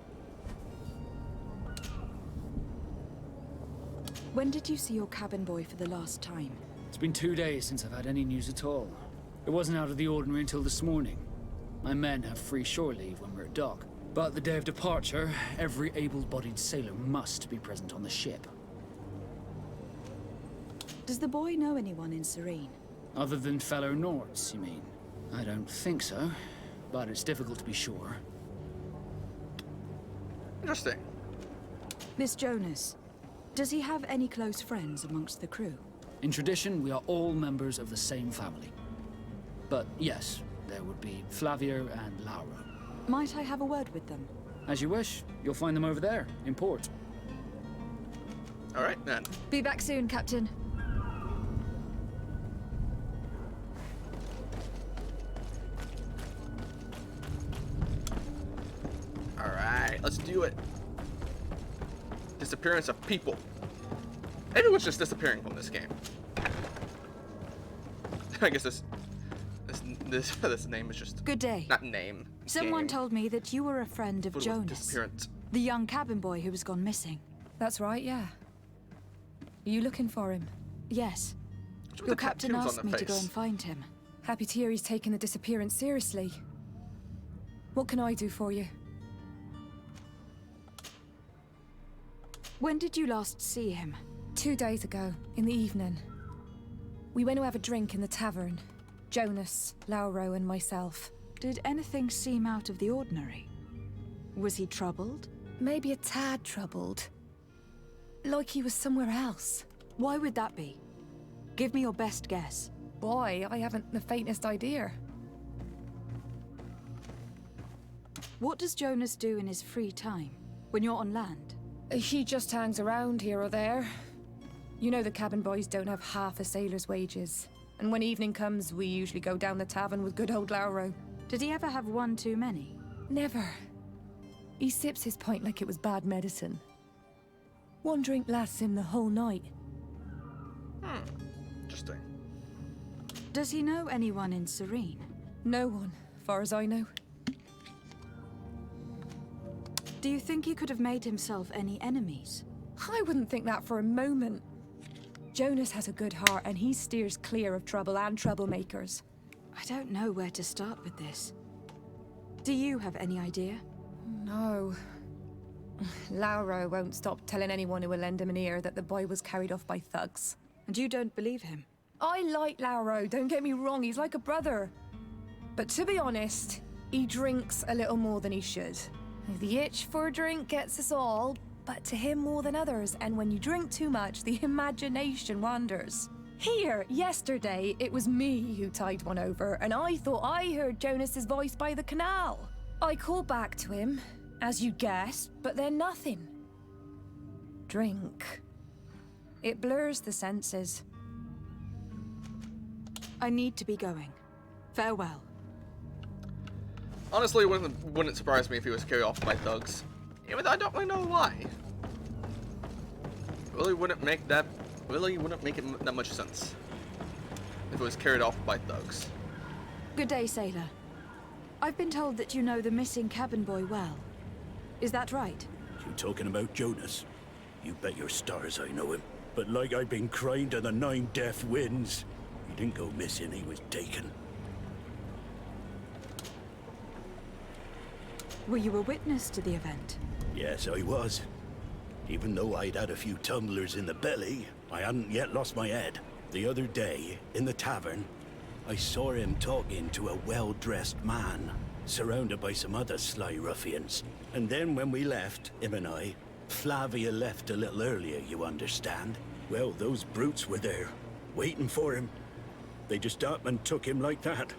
When did you see your cabin boy for the last time? It's been 2 days since I've had any news at all. It wasn't out of the ordinary until this morning. My men have free shore leave when we're at dock. But the day of departure, every able-bodied sailor must be present on the ship. Does the boy know anyone in Serene? Other than fellow Nords, you mean? I don't think so, but it's difficult to be sure. Interesting. Miss Jonas, does he have any close friends amongst the crew? In tradition, we are all members of the same family. But yes, there would be Flavia and Laura. Might I have a word with them? As you wish. You'll find them over there, in port. All right, then. Be back soon, Captain. All right, let's do it. Disappearance of people. Everyone's just disappearing from this game. I guess this name is just Good day. not name. Someone game. told me that you were a friend of Full Jonas, disappearance. the young cabin boy who was gone missing. That's right, yeah. Are you looking for him? Yes. What's with Your the captain tattoos on asked the me to go face? and find him. Happy to hear he's taken the disappearance seriously. What can I do for you? When did you last see him? 2 days ago, in the evening. We went to have a drink in the tavern. Jonas, Lauro, and myself. Did anything seem out of the ordinary? Was he troubled? Maybe a tad troubled. Like he was somewhere else. Why would that be? Give me your best guess. Boy, I haven't the faintest idea. What does Jonas do in his free time, when you're on land? He just hangs around here or there. You know the cabin boys don't have half a sailor's wages. And when evening comes, we usually go down the tavern with good old Lauro. Did he ever have one too many? Never. He sips his pint like it was bad medicine. One drink lasts him the whole night. Interesting. Does he know anyone in Serene? No one, far as I know. Do you think he could have made himself any enemies? I wouldn't think that for a moment. Jonas has a good heart and he steers clear of trouble and troublemakers. I don't know where to start with this. Do you have any idea? No. Lauro won't stop telling anyone who will lend him an ear that the boy was carried off by thugs. And you don't believe him? I like Lauro, don't get me wrong, he's like a brother. But to be honest, he drinks a little more than he should. The itch for a drink gets us all, but to him more than others, and when you drink too much, the imagination wanders. Here, yesterday, it was me who tied one over, and I thought I heard Jonas's voice by the canal. I called back to him, as you guessed, but then nothing. Drink. It blurs the senses. I need to be going. Farewell. Honestly, it wouldn't surprise me if he was carried off by thugs. Even though I don't really know why. Really wouldn't make it that much sense if it was carried off by thugs. Good day, sailor. I've been told that you know the missing cabin boy well. Is that right? You talking about Jonas? You bet your stars I know him. But like I've been crying to the 9 deaf winds, he didn't go missing, he was taken. Were you a witness to the event? Yes, I was. Even though I'd had a few tumblers in the belly, I hadn't yet lost my head. The other day, in the tavern, I saw him talking to a well-dressed man, surrounded by some other sly ruffians. And then when we left, him and I, Flavia left a little earlier, you understand? Well, those brutes were there, waiting for him. They just up and took him like that.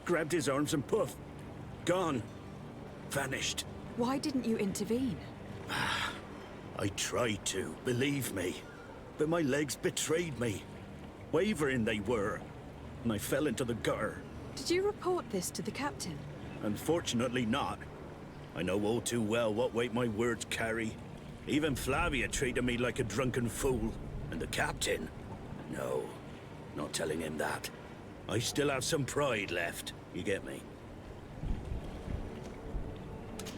Grabbed his arms and poof, gone. Vanished. Why didn't you intervene? I tried to, believe me. But my legs betrayed me. Wavering they were. And I fell into the gutter. Did you report this to the captain? Unfortunately not. I know all too well what weight my words carry. Even Flavia treated me like a drunken fool. And the captain? No, not telling him that. I still have some pride left. You get me?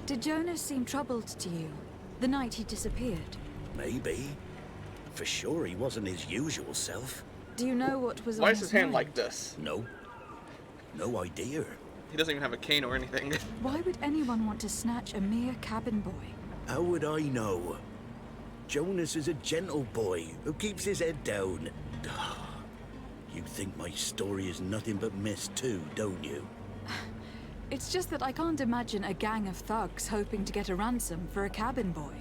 Did Jonas seem troubled to you the night he disappeared? Maybe. For sure he wasn't his usual self. Do you know what was Why on is his hand like this? No. No idea. He doesn't even have a cane or anything. Why would anyone want to snatch a mere cabin boy? How would I know? Jonas is a gentle boy who keeps his head down. You think my story is nothing but mess too, don't you? It's just that I can't imagine a gang of thugs hoping to get a ransom for a cabin boy.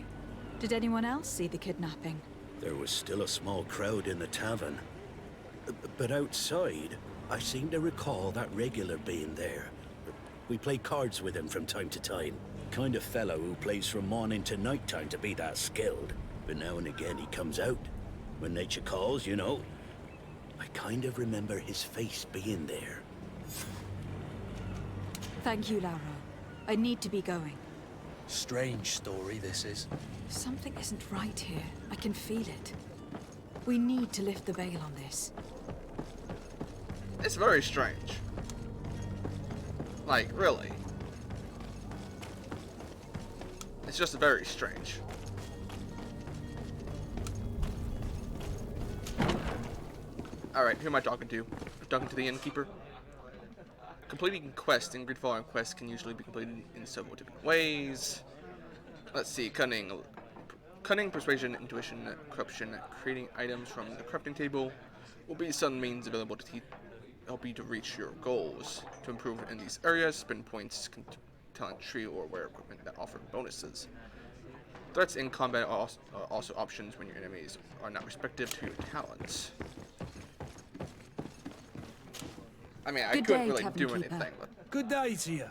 Did anyone else see the kidnapping? There was still a small crowd in the tavern. But outside, I seem to recall that regular being there. We play cards with him from time to time. Kind of fellow who plays from morning to night time to be that skilled. But now and again he comes out. When nature calls, you know. I kind of remember his face being there. Thank you, Lauro. I need to be going. Strange story, this is. Something isn't right here. I can feel it. We need to lift the veil on this. It's very strange. Like, really. It's just very strange. Alright, who am I talking to? I'm talking to the innkeeper. Completing quests in GreedFall and quests can usually be completed in several different ways. Let's see, cunning, persuasion, intuition, corruption, creating items from the crafting table will be some means available to help you to reach your goals. To improve in these areas, spend points, talent tree, or wear equipment that offer bonuses. Threats in combat are also options when your enemies are not respective to your talents. I mean, I couldn't really do anything, but... Good day to you.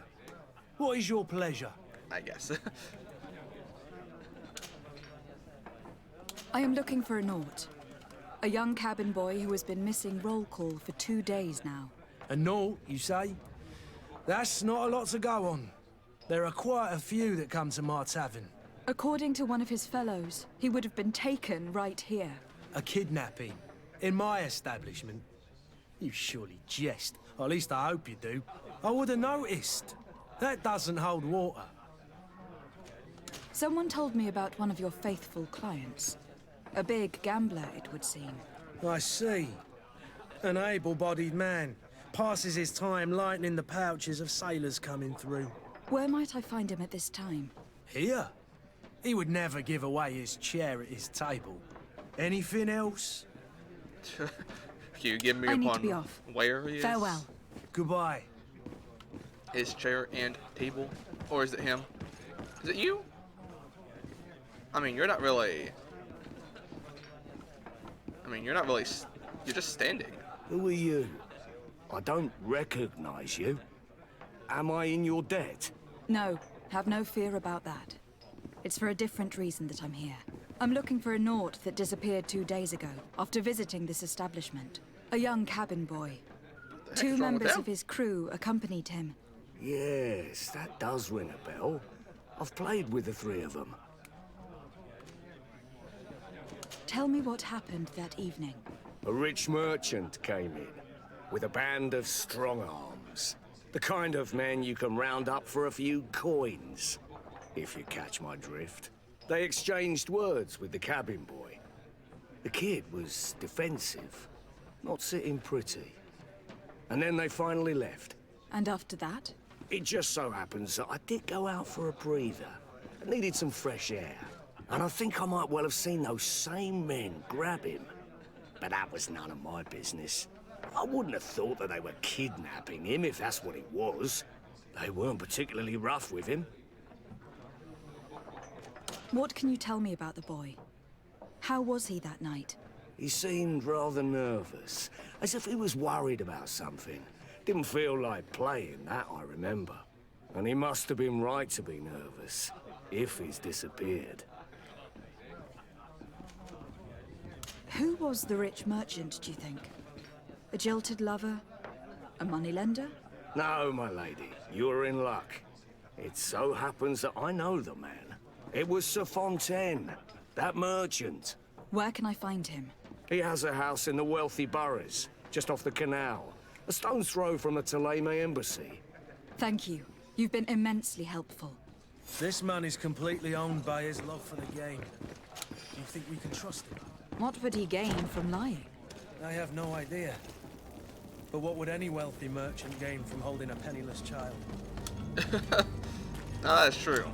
What is your pleasure? I guess. I am looking for a Naut. A young cabin boy who has been missing roll call for 2 days now. A Naut, you say? That's not a lot to go on. There are quite a few that come to my tavern. According to one of his fellows, he would have been taken right here. A kidnapping? In my establishment? You surely jest. Or at least I hope you do. I would have noticed. That doesn't hold water. Someone told me about one of your faithful clients. A big gambler, it would seem. I see. An able-bodied man. Passes his time lightening the pouches of sailors coming through. Where might I find him at this time? Here? He would never give away his chair at his table. Anything else? Can you give me I need upon to be off. where he is? Farewell. Goodbye. His chair and table? Or is it him? Is it you? I mean, you're not really... You're just standing. Who are you? I don't recognize you. Am I in your debt? No, have no fear about that. It's for a different reason that I'm here. I'm looking for a Naut that disappeared 2 days ago, after visiting this establishment. A young cabin boy. 2 members of his crew accompanied him. Yes, that does ring a bell. I've played with the 3 of them. Tell me what happened that evening. A rich merchant came in, with a band of strong arms. The kind of men you can round up for a few coins, if you catch my drift. They exchanged words with the cabin boy. The kid was defensive, not sitting pretty. And then they finally left. And after that? It just so happens that I did go out for a breather. I needed some fresh air. And I think I might well have seen those same men grab him. But that was none of my business. I wouldn't have thought that they were kidnapping him if that's what it was. They weren't particularly rough with him. What can you tell me about the boy? How was he that night? He seemed rather nervous, as if he was worried about something. Didn't feel like playing, that I remember. And he must have been right to be nervous, if he's disappeared. Who was the rich merchant, do you think? A jilted lover? A moneylender? No, my lady, you're in luck. It so happens that I know the man. It was Sir Fontaine, that merchant. Where can I find him? He has a house in the wealthy boroughs, just off the canal. A stone's throw from the Thélème embassy. Thank you. You've been immensely helpful. This man is completely owned by his love for the game. Do you think we can trust him? What would he gain from lying? I have no idea. But what would any wealthy merchant gain from holding a penniless child? That's true.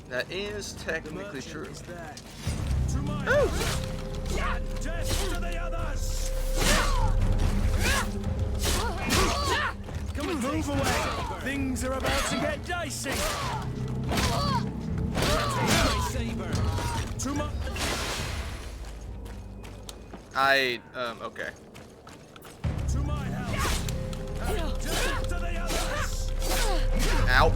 That is technically true. Is there. To my house. Death to the others! Come and move away! Things are about to get dicey! To my... Okay. To my house! Death to the others! Ow.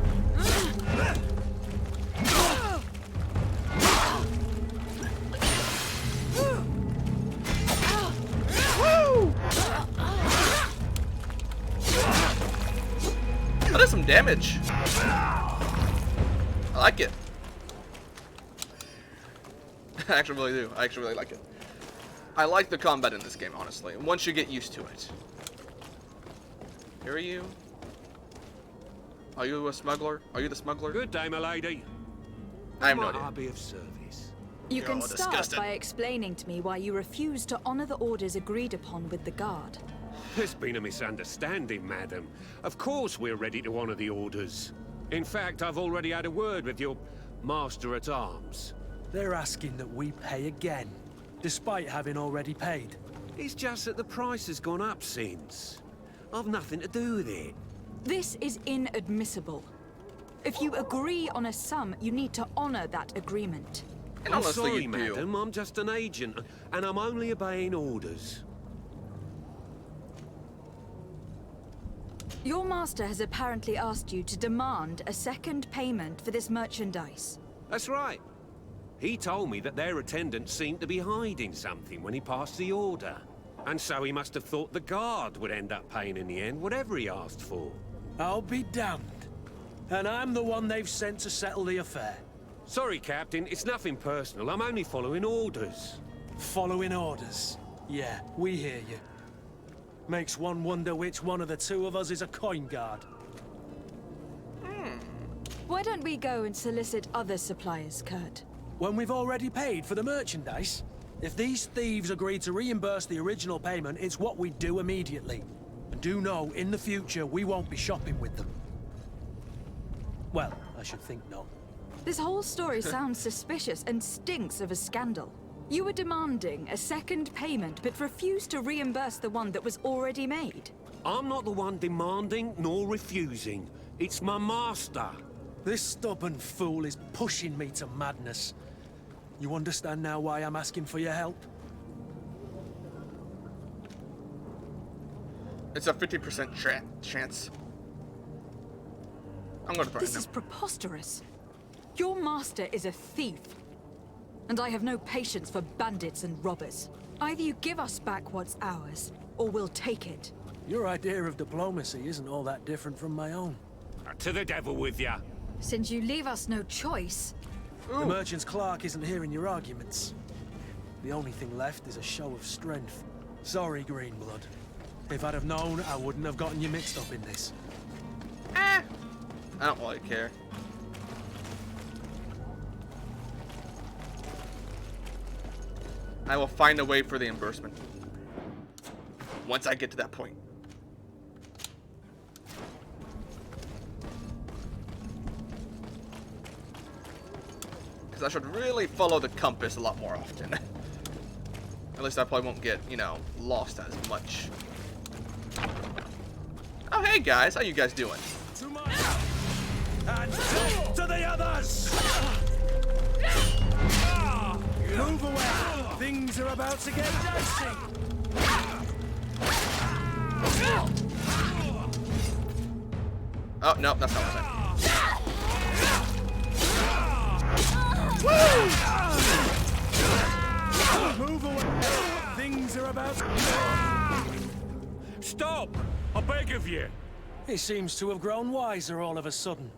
Woo! That does some damage. I like it. I actually really do. I actually really like it. I like the combat in this game, honestly. Once you get used to it. Here are you. Are you a smuggler? Are you the smuggler? Good day, my lady. I have no Might idea. I be of service? You can start by explaining to me why you refuse to honor the orders agreed upon with the guard. There's been a misunderstanding, madam. Of course we're ready to honor the orders. In fact, I've already had a word with your master-at-arms. They're asking that we pay again, despite having already paid. It's just that the price has gone up since. I've nothing to do with it. This is inadmissible. If you agree on a sum, you need to honor that agreement. And I'm honestly, sorry, you do. madam. I'm just an agent, and I'm only obeying orders. Your master has apparently asked you to demand a second payment for this merchandise. That's right. He told me that their attendant seemed to be hiding something when he passed the order. And so he must have thought the guard would end up paying in the end, whatever he asked for. I'll be damned. And I'm the one they've sent to settle the affair. Sorry, Captain. It's nothing personal. I'm only following orders. Following orders? Yeah, we hear you. Makes one wonder which one of the two of us is a coin guard. Why don't we go and solicit other suppliers, Kurt? When we've already paid for the merchandise? If these thieves agree to reimburse the original payment, it's what we do immediately. And do know, in the future, we won't be shopping with them. Well, I should think not. This whole story sounds suspicious and stinks of a scandal. You were demanding a second payment, but refused to reimburse the one that was already made. I'm not the one demanding nor refusing. It's my master. This stubborn fool is pushing me to madness. You understand now why I'm asking for your help? It's a 50% chance. I'm gonna threaten This him. is preposterous. Your master is a thief. And I have no patience for bandits and robbers. Either you give us back what's ours, or we'll take it. Your idea of diplomacy isn't all that different from my own. To the devil with ya. Since you leave us no choice... The merchant's clerk isn't hearing your arguments. The only thing left is a show of strength. Sorry, Greenblood. If I'd have known, I wouldn't have gotten you mixed up in this. I don't really care. I will find a way for the reimbursement. Once I get to that point. Because I should really follow the compass a lot more often. At least I probably won't get, you know, lost as much. Oh, hey guys, how you guys doing? To my and to the others! Move away! Things are about to get dicey! Oh, no, that's not what I meant. Move away! Things are about to... Stop! I beg of you! He seems to have grown wiser all of a sudden.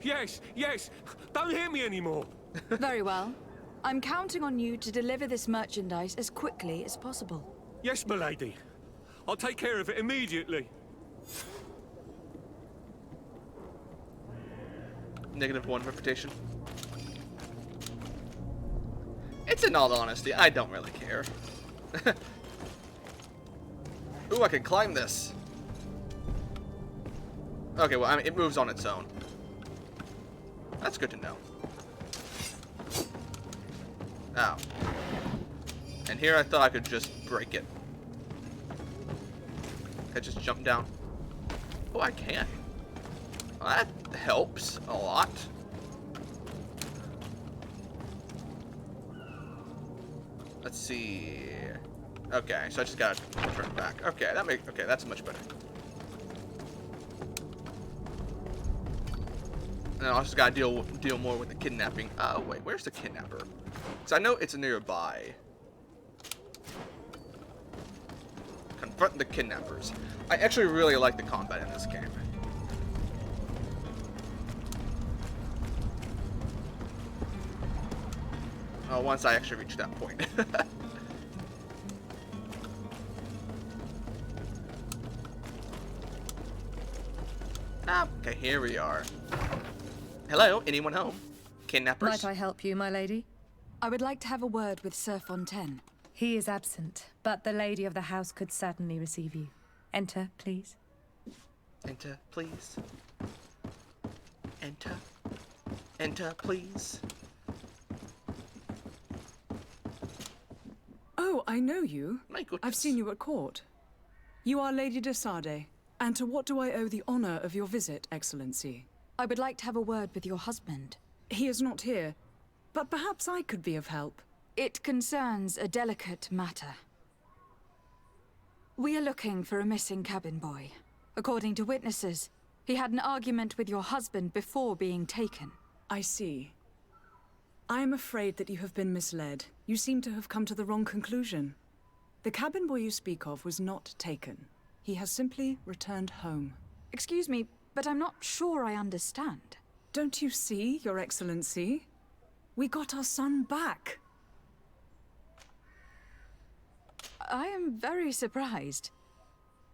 Yes, yes! Don't hit me anymore! Very well. I'm counting on you to deliver this merchandise as quickly as possible. Yes, milady. I'll take care of it immediately. -1 reputation. It's in all honesty, I don't really care. Ooh, I can climb this. Okay, well, I mean, it moves on its own. That's good to know. Ow. And here I thought I could just break it. I just jump down. Oh, I can. Well, that helps a lot. Let's see. Okay, so I just gotta turn back. Okay, okay, that's much better. And I also gotta deal more with the kidnapping. Oh wait, where's the kidnapper? Because I know it's nearby. Confront the kidnappers. I actually really like the combat in this game. Oh, once I actually reach that point. Okay, here we are. Hello, anyone home? Kidnappers? Might I help you, my lady? I would like to have a word with Sir Fontaine. He is absent, but the lady of the house could certainly receive you. Enter, please. Enter, please. Enter. Enter, please. Oh, I know you. My goodness. I've seen you at court. You are Lady de Sade. And to what do I owe the honor of your visit, Excellency? I would like to have a word with your husband. He is not here, but perhaps I could be of help. It concerns a delicate matter. We are looking for a missing cabin boy. According to witnesses, he had an argument with your husband before being taken. I see. I am afraid that you have been misled. You seem to have come to the wrong conclusion. The cabin boy you speak of was not taken. He has simply returned home. Excuse me, but I'm not sure I understand. Don't you see, Your Excellency? We got our son back. I am very surprised.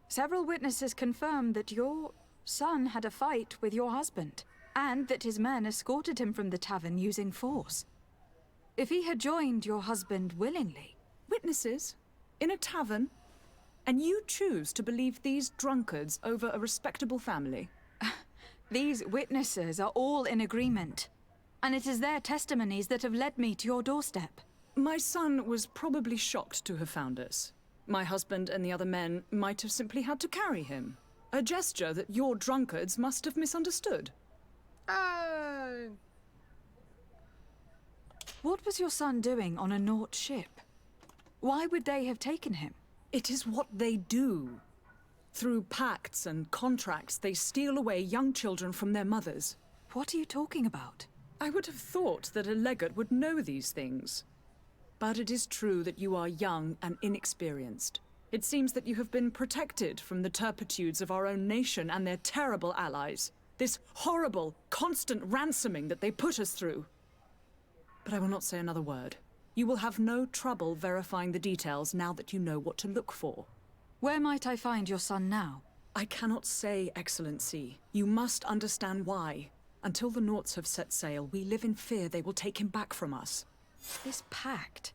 Several witnesses confirmed that your son had a fight with your husband, and that his men escorted him from the tavern using force. If he had joined your husband willingly... Witnesses? In a tavern? And you choose to believe these drunkards over a respectable family? These witnesses are all in agreement, and it is their testimonies that have led me to your doorstep. My son was probably shocked to have found us. My husband and the other men might have simply had to carry him. A gesture that your drunkards must have misunderstood. What was your son doing on a Naut ship? Why would they have taken him? It is what they do. Through pacts and contracts, they steal away young children from their mothers. What are you talking about? I would have thought that a legate would know these things. But it is true that you are young and inexperienced. It seems that you have been protected from the turpitudes of our own nation and their terrible allies. This horrible, constant ransoming that they put us through. But I will not say another word. You will have no trouble verifying the details now that you know what to look for. Where might I find your son now? I cannot say, Excellency. You must understand why. Until the Nauts have set sail, we live in fear they will take him back from us. This pact...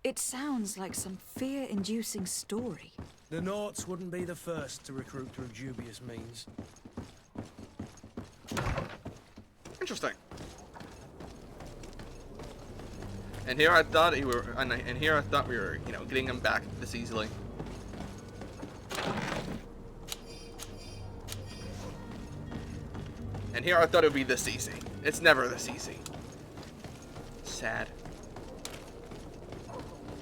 It sounds like some fear-inducing story. The Nauts wouldn't be the first to recruit through dubious means. Interesting. And here I thought we were, you know, getting him back this easily. And here I thought it would be this easy. It's never this easy. Sad.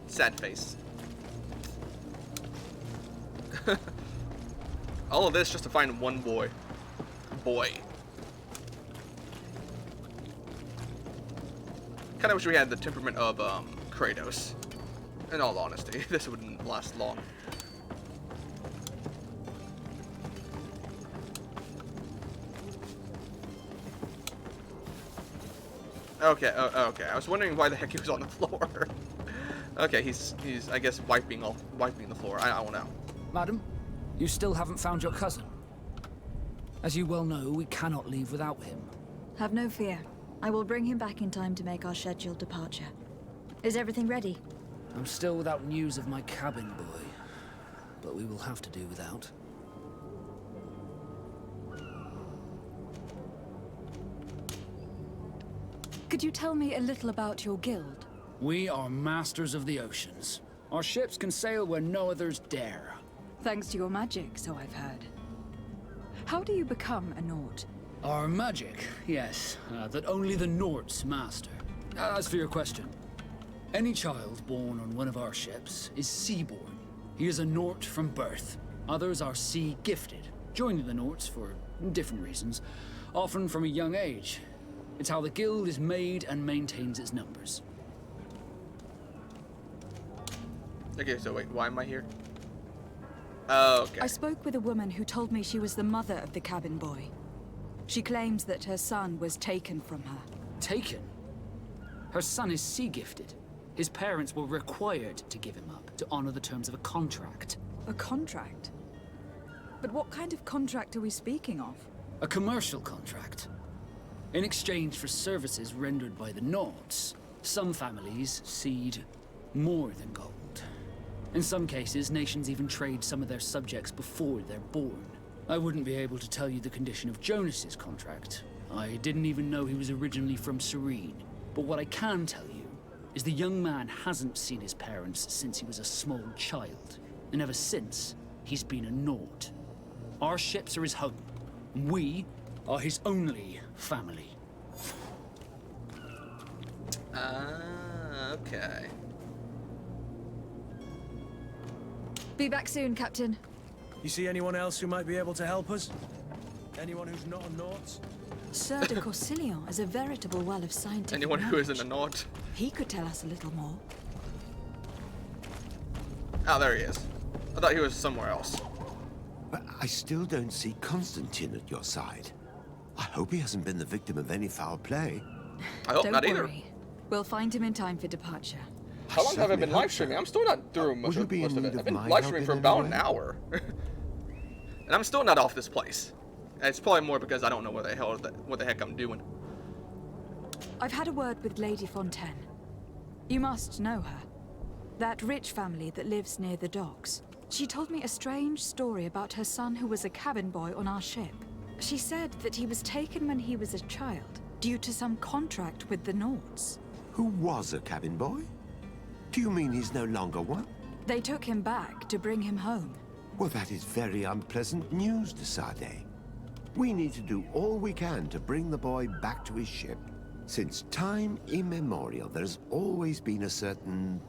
Sad face. All of this just to find one boy. Kinda wish we had the temperament of, Kratos. In all honesty, this wouldn't last long. Okay, okay. I was wondering why the heck he was on the floor. Okay, he's I guess wiping the floor. I don't know. Madam, you still haven't found your cousin. As you well know, we cannot leave without him. Have no fear. I will bring him back in time to make our scheduled departure. Is everything ready? I'm still without news of my cabin boy, but we will have to do without. Could you tell me a little about your guild? We are masters of the oceans. Our ships can sail where no others dare. Thanks to your magic, so I've heard. How do you become a Nord? Our magic, yes, that only the Nords master. As for your question, any child born on one of our ships is seaborn. He is a Nord from birth. Others are sea-gifted, joining the Nords for different reasons, often from a young age. It's how the guild is made and maintains its numbers. Okay, so wait, why am I here? Oh, okay. I spoke with a woman who told me she was the mother of the cabin boy. She claims that her son was taken from her. Taken? Her son is sea-gifted. His parents were required to give him up to honor the terms of a contract. A contract? But what kind of contract are we speaking of? A commercial contract. In exchange for services rendered by the Nords, some families cede more than gold. In some cases, nations even trade some of their subjects before they're born. I wouldn't be able to tell you the condition of Jonas's contract. I didn't even know he was originally from Serene. But what I can tell you is the young man hasn't seen his parents since he was a small child. And ever since, he's been a Nord. Our ships are his home. And we are his only family. Okay. Be back soon, Captain. You see anyone else who might be able to help us? Anyone who's not a Nort? Sir de Corsilion is a veritable well of scientific Anyone who knowledge. isn't a Nord. He could tell us a little more. Oh, there he is. I thought he was somewhere else. But I still don't see Constantine at your side. I hope he hasn't been the victim of any foul play. I hope Don't not worry. either. We'll find him in time for departure. How long have I been live streaming? I'm still not through most of it. I've been live streaming for about an hour. And I'm still not off this place. And it's probably more because I don't know what the heck I'm doing. I've had a word with Lady Fontaine. You must know her. That rich family that lives near the docks. She told me a strange story about her son who was a cabin boy on our ship. She said that he was taken when he was a child, due to some contract with the Nords. Who was a cabin boy? Do you mean he's no longer one? They took him back to bring him home. Well, that is very unpleasant news, de Sade. We need to do all we can to bring the boy back to his ship. Since time immemorial, there's always been a certain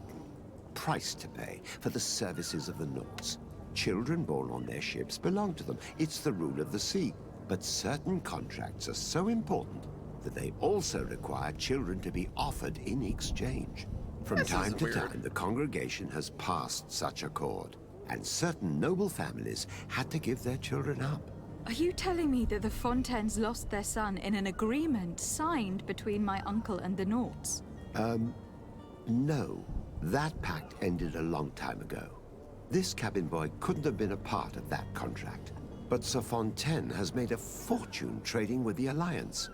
price to pay for the services of the Nords. Children born on their ships belong to them. It's the rule of the sea. But certain contracts are so important that they also require children to be offered in exchange. From time to time, the congregation has passed such accord, and certain noble families had to give their children up. Are you telling me that the Fontaines lost their son in an agreement signed between my uncle and the Nords? No. That pact ended a long time ago. This cabin boy couldn't have been a part of that contract. But Sir Fontaine has made a fortune trading with the Alliance,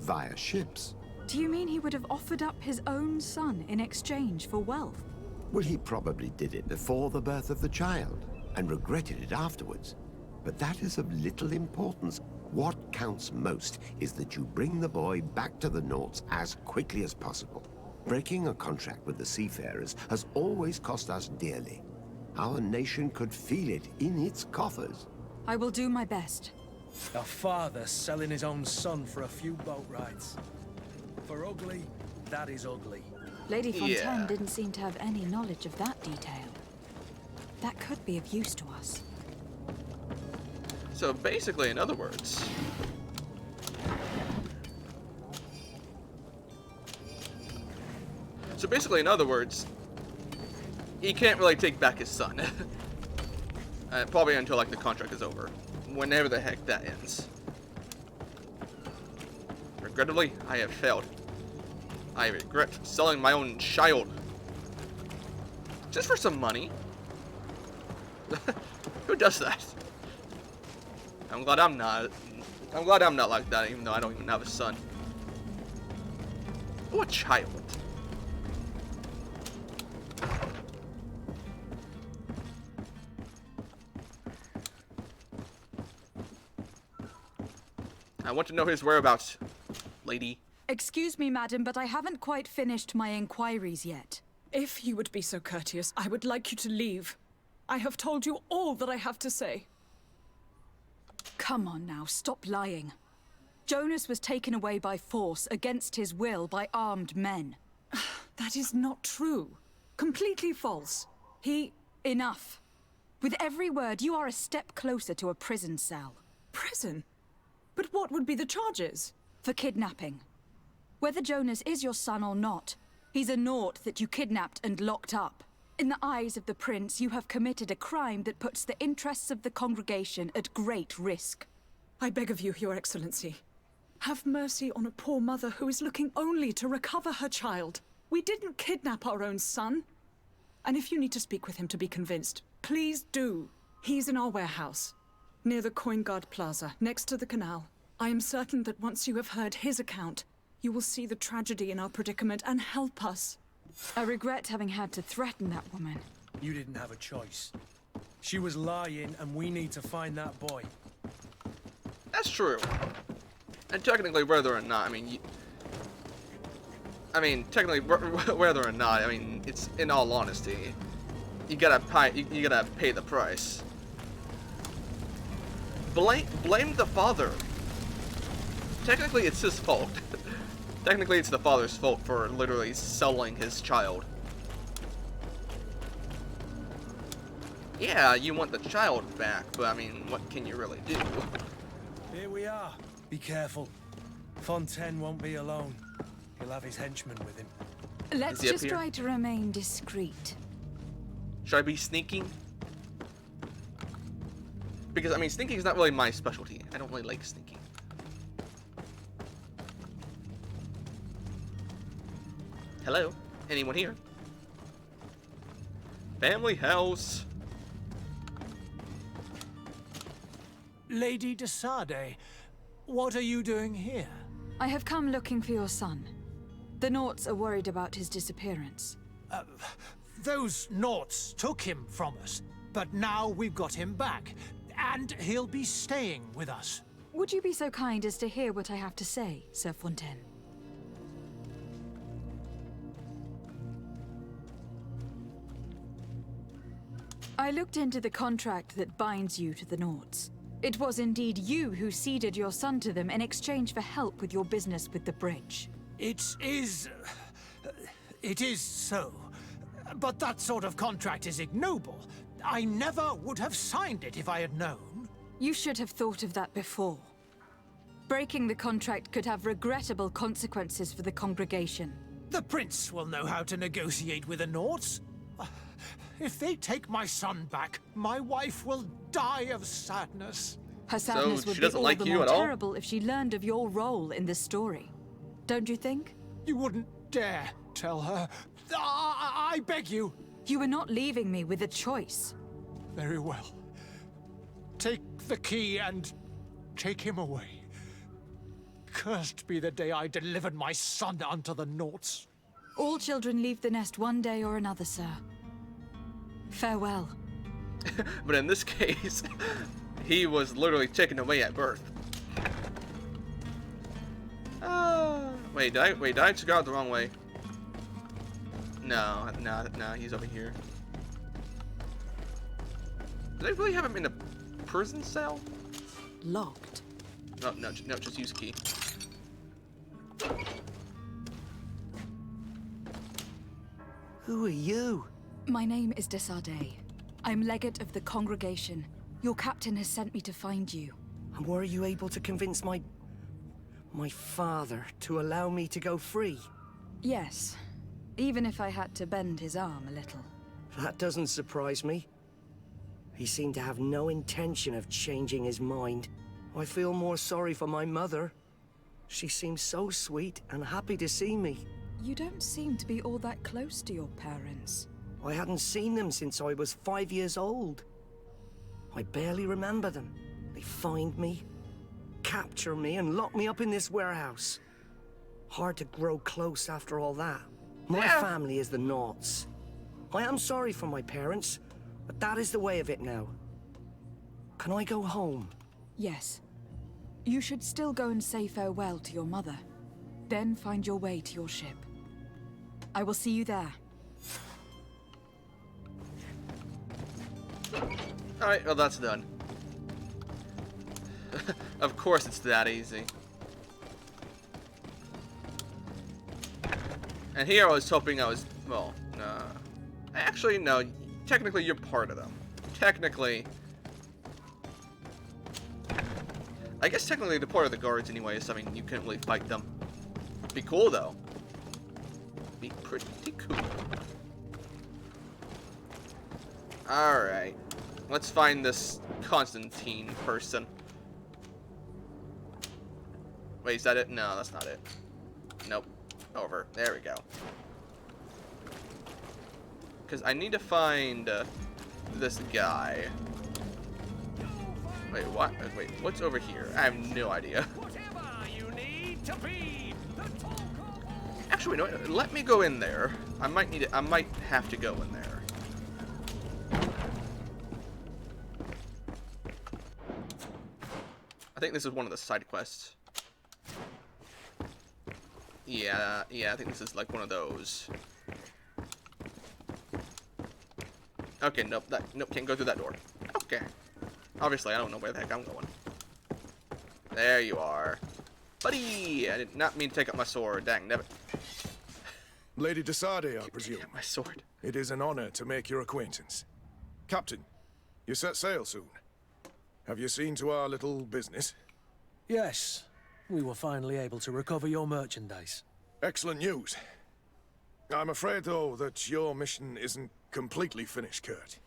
via ships. Do you mean he would have offered up his own son in exchange for wealth? Well, he probably did it before the birth of the child, and regretted it afterwards. But that is of little importance. What counts most is that you bring the boy back to the Nords as quickly as possible. Breaking a contract with the seafarers has always cost us dearly. Our nation could feel it in its coffers. I will do my best. A father selling his own son for a few boat rides. For ugly, that is ugly. Lady Fontaine didn't seem to have any knowledge of that detail. That could be of use to us. So basically, in other words... he can't really take back his son. Probably until, like, the contract is over. Whenever the heck that ends. Regrettably, I have failed. I regret selling my own child. Just for some money. Who does that? I'm glad I'm not I'm glad I'm not like that, even though I don't even have a son. Oh, a child. I want to know his whereabouts, lady. Excuse me, madam, but I haven't quite finished my inquiries yet. If you would be so courteous, I would like you to leave. I have told you all that I have to say. Come on now, stop lying. Jonas was taken away by force, against his will, by armed men. That is not true. Completely false. Enough. With every word, you are a step closer to a prison cell. Prison? But what would be the charges? For kidnapping. Whether Jonas is your son or not, he's a naught that you kidnapped and locked up. In the eyes of the prince, you have committed a crime that puts the interests of the congregation at great risk. I beg of you, Your Excellency. Have mercy on a poor mother who is looking only to recover her child. We didn't kidnap our own son. And if you need to speak with him to be convinced, please do. He's in our warehouse, near the Coin Guard Plaza, next to the canal. I am certain that once you have heard his account, you will see the tragedy in our predicament and help us. I regret having had to threaten that woman. You didn't have a choice. She was lying, and we need to find that boy. That's true. And technically, whether or not, technically, whether or not, it's in all honesty, you gotta pay the price. Blame the father. Technically, it's his fault. Technically, it's the father's fault for literally selling his child. Yeah, you want the child back, but what can you really do? Here we are. Be careful. Fontaine won't be alone. He'll have his henchmen with him. Let's just try to remain discreet. Should I be sneaking? Because, sneaking is not really my specialty. I don't really like sneaking. Hello? Anyone here? Family house. Lady de Sade, what are you doing here? I have come looking for your son. The Naughts are worried about his disappearance. Those Naughts took him from us, but now we've got him back, and he'll be staying with us. Would you be so kind as to hear what I have to say, Sir Fontaine? I looked into the contract that binds you to the Naughts. It was indeed you who ceded your son to them in exchange for help with your business with the bridge. It is so. But that sort of contract is ignoble. I never would have signed it if I had known. You should have thought of that before. Breaking the contract could have regrettable consequences for the congregation. The prince will know how to negotiate with the Naughts. If they take my son back, my wife will die of sadness. Her sadness would be all the more terrible if she learned of your role in this story. Don't you think? You wouldn't dare tell her. I beg you. You are not leaving me with a choice. Very well. Take the key and take him away. Cursed be the day I delivered my son unto the Naughts. All children leave the nest one day or another, sir. Farewell. But in this case, he was literally taken away at birth. Wait, did I just go out the wrong way? No, he's over here. Do they really have him in a prison cell? Locked. No, just use key. Who are you? My name is de Sade. I'm legate of the congregation. Your captain has sent me to find you. And were you able to convince my father to allow me to go free? Yes. Even if I had to bend his arm a little. That doesn't surprise me. He seemed to have no intention of changing his mind. I feel more sorry for my mother. She seems so sweet and happy to see me. You don't seem to be all that close to your parents. I hadn't seen them since I was 5 years old. I barely remember them. They find me, capture me and lock me up in this warehouse. Hard to grow close after all that. My family is the Naughts. I am sorry for my parents, but that is the way of it now. Can I go home? Yes. You should still go and say farewell to your mother. Then find your way to your ship. I will see you there. Alright, well that's done. Of course it's that easy. And here I was hoping I was, well, actually no, technically you're part of them. Technically. I guess technically they're part of the guards anyway, so I mean you couldn't really fight them. Be cool though. Be pretty cool. Alright. Let's find this Constantine person. Wait, is that it? No, that's not it. Nope. Over. There we go. Because I need to find this guy. Wait, what? Wait, what's over here? I have no idea. Actually, no, let me go in there. I might need it. I might have to go in there. I think this is one of the side quests. Yeah, I think this is like one of those. Okay, nope, can't go through that door. Okay. Obviously, I don't know where the heck I'm going. There you are. Buddy! I did not mean to take up my sword. Dang, never. Lady Desade, I presume. My sword. It is an honor to make your acquaintance. Captain, you set sail soon. Have you seen to our little business? Yes. We were finally able to recover your merchandise. Excellent news. I'm afraid, though, that your mission isn't completely finished, Kurt.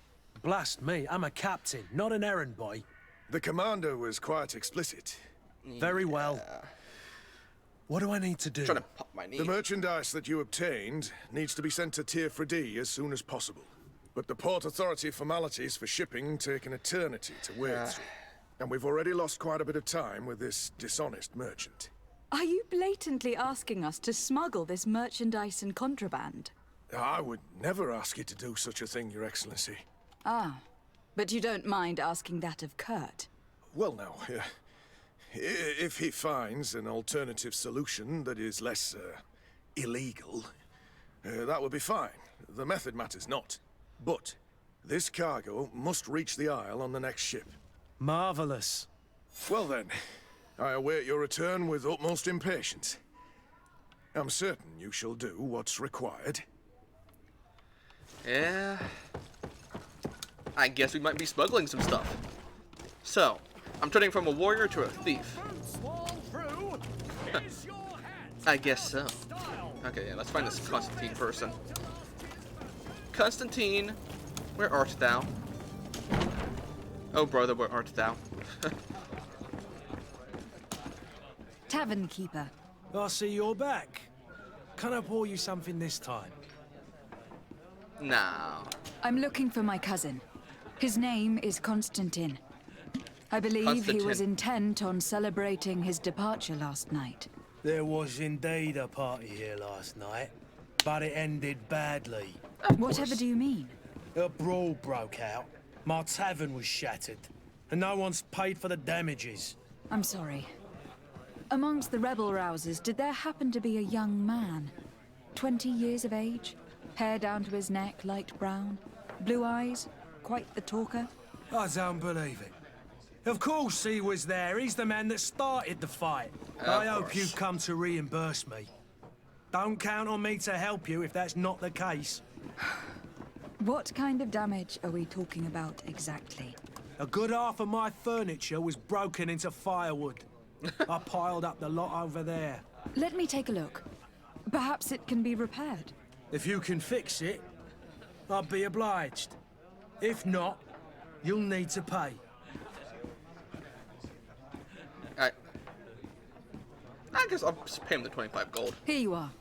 Blast me, I'm a captain, not an errand boy. The commander was quite explicit. Very well. What do I need to do? Trying to pop my knee. The merchandise that you obtained needs to be sent to Tier 4D as soon as possible. But the Port Authority formalities for shipping take an eternity to wade through. And we've already lost quite a bit of time with this dishonest merchant. Are you blatantly asking us to smuggle this merchandise and contraband? I would never ask you to do such a thing, Your Excellency. Ah, but you don't mind asking that of Kurt? Well, no. If he finds an alternative solution that is less, illegal, that would be fine. The method matters not. But this cargo must reach the Isle on the next ship. Marvelous. Well then, I await your return with utmost impatience. I'm certain you shall do what's required. Yeah. I guess we might be smuggling some stuff. So, I'm turning from a warrior to a thief. I guess so. Okay, yeah, let's find this Constantine person. Constantine, where art thou? Oh brother, where art thou? Tavern keeper. I see you're back. Can I pour you something this time? No. I'm looking for my cousin. His name is Constantine. I believe he was intent on celebrating his departure last night. There was indeed a party here last night, but it ended badly. Whatever do you mean? A brawl broke out. My tavern was shattered, and no one's paid for the damages. I'm sorry. Amongst the rebel rousers, did there happen to be a young man? 20 years of age? Hair down to his neck, light brown? Blue eyes? Quite the talker? I don't believe it. Of course he was there. He's the man that started the fight. I hope you come to reimburse me. Don't count on me to help you if that's not the case. What kind of damage are we talking about exactly? A good half of my furniture was broken into firewood. I piled up the lot over there. Let me take a look. Perhaps it can be repaired. If you can fix it, I'd be obliged. If not, you'll need to pay. I guess I'll just pay him the 25 gold. Here you are,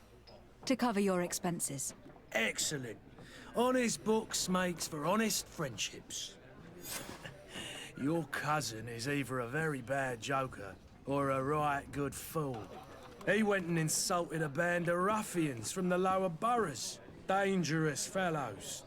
to cover your expenses. Excellent. Honest books makes for honest friendships. Your cousin is either a very bad joker, or a right good fool. He went and insulted a band of ruffians from the lower boroughs. Dangerous fellows.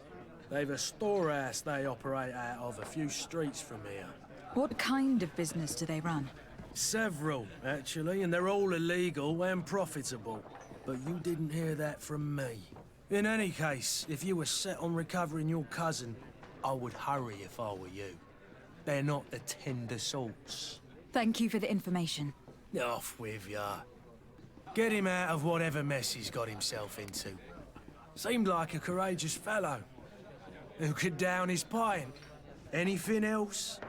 They've a storehouse they operate out of a few streets from here. What kind of business do they run? Several, actually, and they're all illegal and profitable. But you didn't hear that from me. In any case, if you were set on recovering your cousin, I would hurry if I were you. They're not the tender sorts. Thank you for the information. Off with ya. Get him out of whatever mess he's got himself into. Seemed like a courageous fellow. Who could down his pint. Anything else?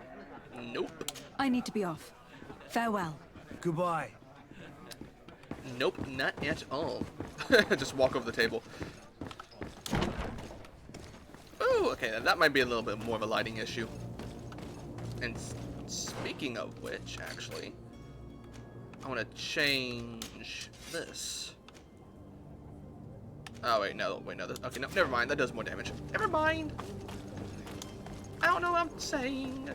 Nope. I need to be off. Farewell. Goodbye. Nope, not at all. Just walk over the table. Oh, okay, that might be a little bit more of a lighting issue. And speaking of which, actually, I want to change this. Oh, wait, no, okay, no, never mind, that does more damage. Never mind. I don't know what I'm saying.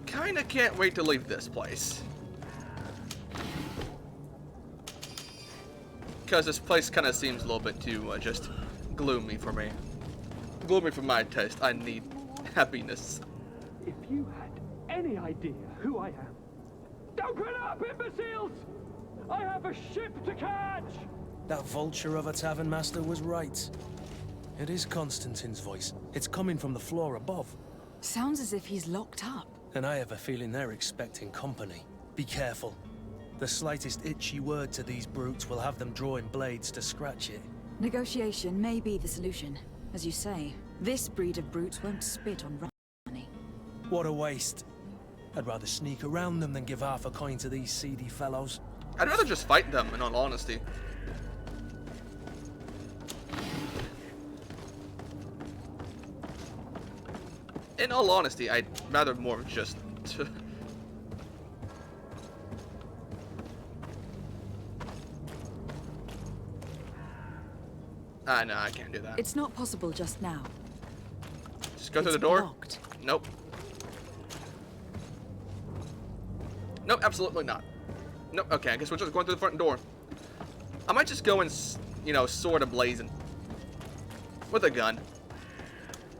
Kinda can't wait to leave this place. Because this place kind of seems a little bit too just gloomy for me. Gloomy for my taste. I need happiness. If you had any idea who I am. Open up, imbeciles! I have a ship to catch! That vulture of a tavern master was right. It is Constantine's voice. It's coming from the floor above. Sounds as if he's locked up. And I have a feeling they're expecting company. Be careful. The slightest itchy word to these brutes will have them drawing blades to scratch it. Negotiation may be the solution. As you say, this breed of brutes won't spit on money. What a waste. I'd rather sneak around them than give half a coin to these seedy fellows. I'd rather just fight them, in all honesty. In all honesty, I'd rather more just... no, I can't do that. It's not possible just now. Just go through the door? Locked. Nope. Nope, absolutely not. Nope, okay, I guess we're just going through the front door. I might just go and, you know, sword ablazing. With a gun.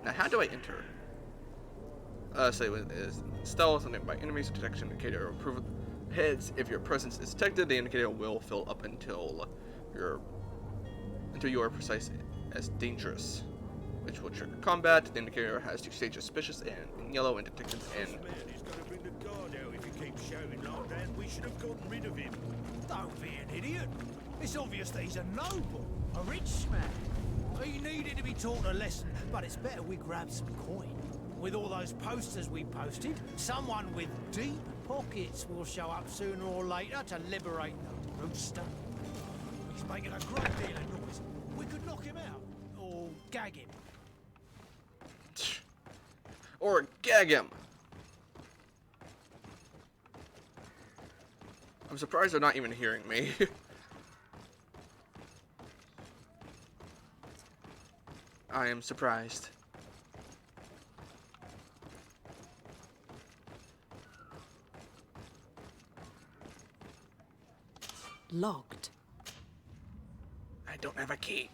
Now, how do I enter? Say is stealth and by enemies, detection indicator will improve heads. If your presence is detected, the indicator will fill up until you are precise as dangerous, which will trigger combat. The indicator has to stay suspicious and in yellow and detected and. He's got to bring the guard out if he keeps shouting like that. We should have gotten rid of him. Don't be an idiot. It's obvious that he's a noble, a rich man. He needed to be taught a lesson, but it's better we grab some coin. With all those posters we posted, someone with deep pockets will show up sooner or later to liberate the rooster. He's making a great deal of noise. We could knock him out, or gag him. Or gag him. I'm surprised they're not even hearing me. I am surprised. Locked. I don't have a key.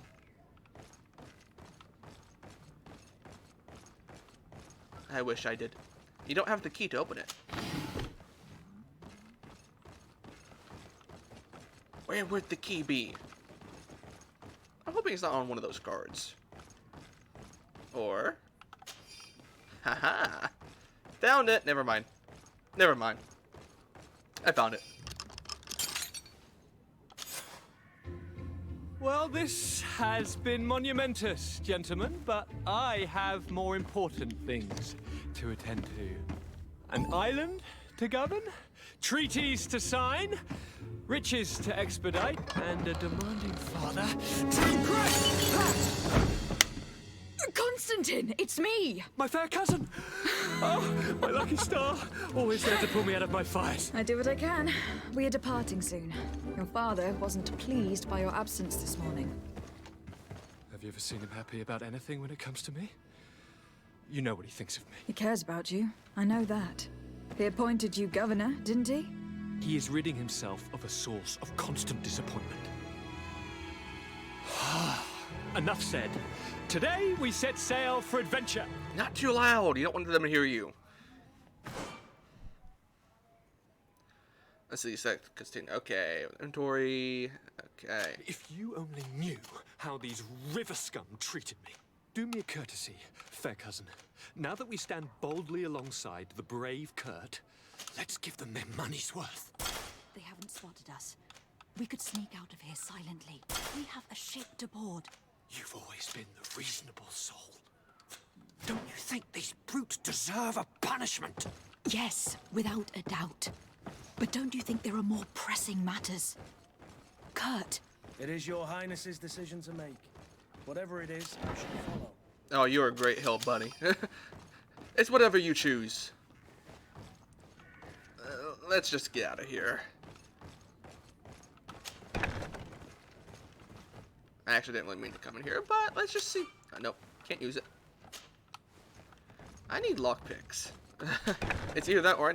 I wish I did. You don't have the key to open it. Where would the key be? I'm hoping it's not on one of those cards. Or... Haha! Found it! Never mind. Never mind. I found it. Well, this has been monumentous, gentlemen, but I have more important things to attend to. An island to govern, treaties to sign, riches to expedite, and a demanding father to impress. Constantine, it's me! My fair cousin! Oh, my lucky star! Always there to pull me out of my fight. I do what I can. We are departing soon. Your father wasn't pleased by your absence this morning. Have you ever seen him happy about anything when it comes to me? You know what he thinks of me. He cares about you. I know that. He appointed you governor, didn't he? He is ridding himself of a source of constant disappointment. Enough said. Today we set sail for adventure. Not too loud. You don't want them to hear you. Let's see. Continue. Okay. Inventory. Okay. If you only knew how these river scum treated me. Do me a courtesy, fair cousin. Now that we stand boldly alongside the brave Kurt, let's give them their money's worth. They haven't spotted us. We could sneak out of here silently. We have a ship to board. You've always been the reasonable soul. Don't you think these brutes deserve a punishment? Yes, without a doubt. But don't you think there are more pressing matters? Kurt. It is your highness's decision to make. Whatever it is, I shall follow. Oh, you're a great help, buddy. It's whatever you choose. Let's just get out of here. I actually didn't really mean to come in here, but let's just see. Nope, can't use it. I need lockpicks. It's either that or I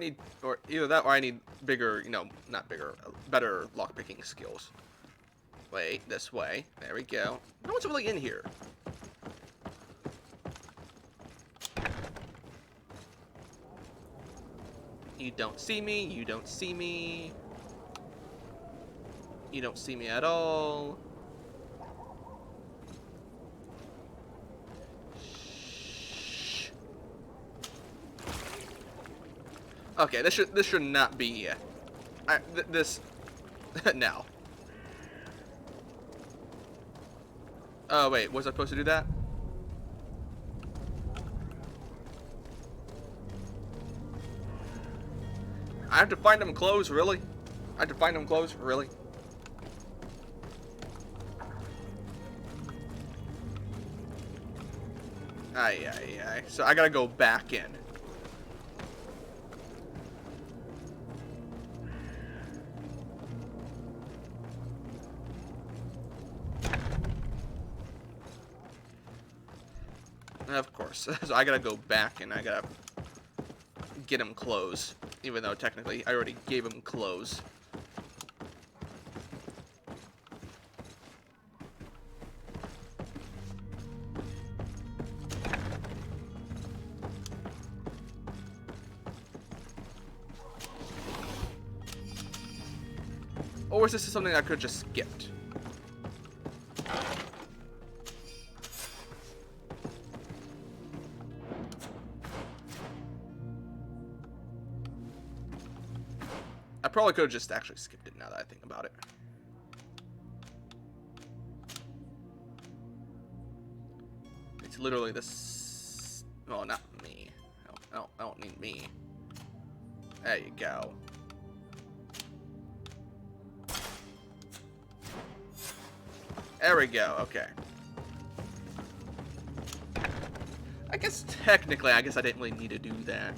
need bigger, you know, not bigger, better lockpicking skills. Wait, this way. There we go. No one's really in here. You don't see me. You don't see me. You don't see me at all. Shh. Okay, this should not be. This no. Oh wait, was I supposed to do that? I have to find them clothes, really? I have to find them clothes, really? Aye. So I gotta go back in. Of course. So I gotta go back and I gotta get him clothes. Even though technically I already gave him clothes. Or is this something I could have just skipped? I probably could have just actually skipped it now that I think about it. It's literally this. Oh, not me. I don't need me. There you go. There we go. Okay. I guess technically, I didn't really need to do that.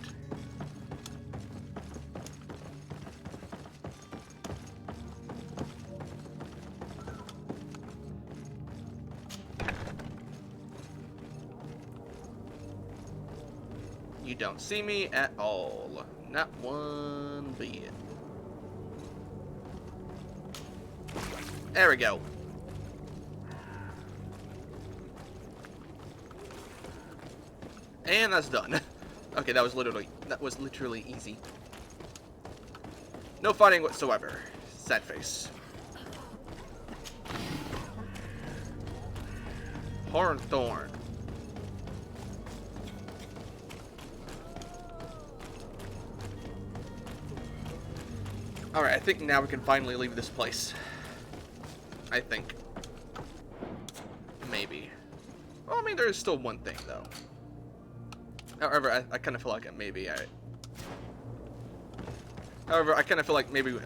You don't see me at all. Not one bit. There we go. And that's done. Okay, that was literally easy. No fighting whatsoever. Sad face. Hornthorn. Alright, I think now we can finally leave this place. I think. Maybe. Well, I mean, there is still one thing, though. However, I kind of feel like maybe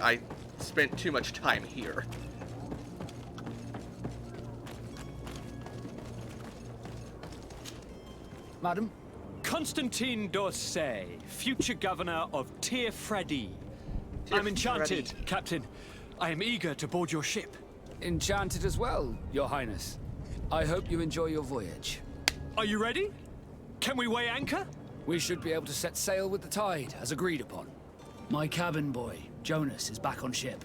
I spent too much time here. Madam? Constantine d'Orsay, future governor of Fear-Inducing. I'm enchanted, Captain. I am eager to board your ship. Enchanted as well, Your Highness. I hope you enjoy your voyage. Are you ready? Can we weigh anchor? We should be able to set sail with the tide, as agreed upon. My cabin boy, Jonas, is back on ship.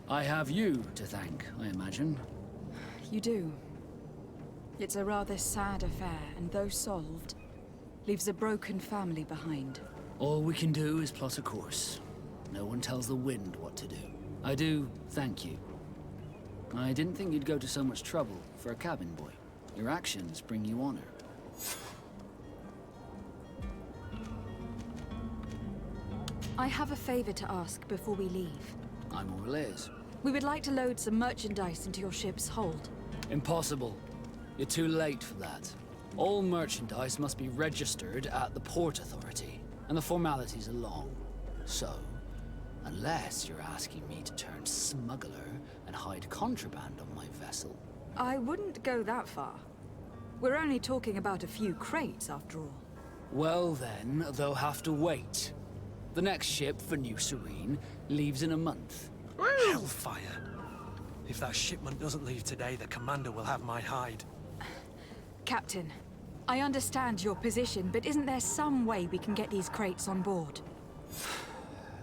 I have you to thank, I imagine. You do. It's a rather sad affair, and though solved, leaves a broken family behind. All we can do is plot a course. No one tells the wind what to do. I do thank you. I didn't think you'd go to so much trouble for a cabin boy. Your actions bring you honor. I have a favor to ask before we leave. I'm all ears. We would like to load some merchandise into your ship's hold. Impossible. You're too late for that. All merchandise must be registered at the Port Authority, and the formalities are long. So, unless you're asking me to turn smuggler and hide contraband on my vessel. I wouldn't go that far. We're only talking about a few crates, after all. Well then, they'll have to wait. The next ship for New Serene leaves in a month. Hellfire! If that shipment doesn't leave today, the commander will have my hide. Captain, I understand your position, but isn't there some way we can get these crates on board?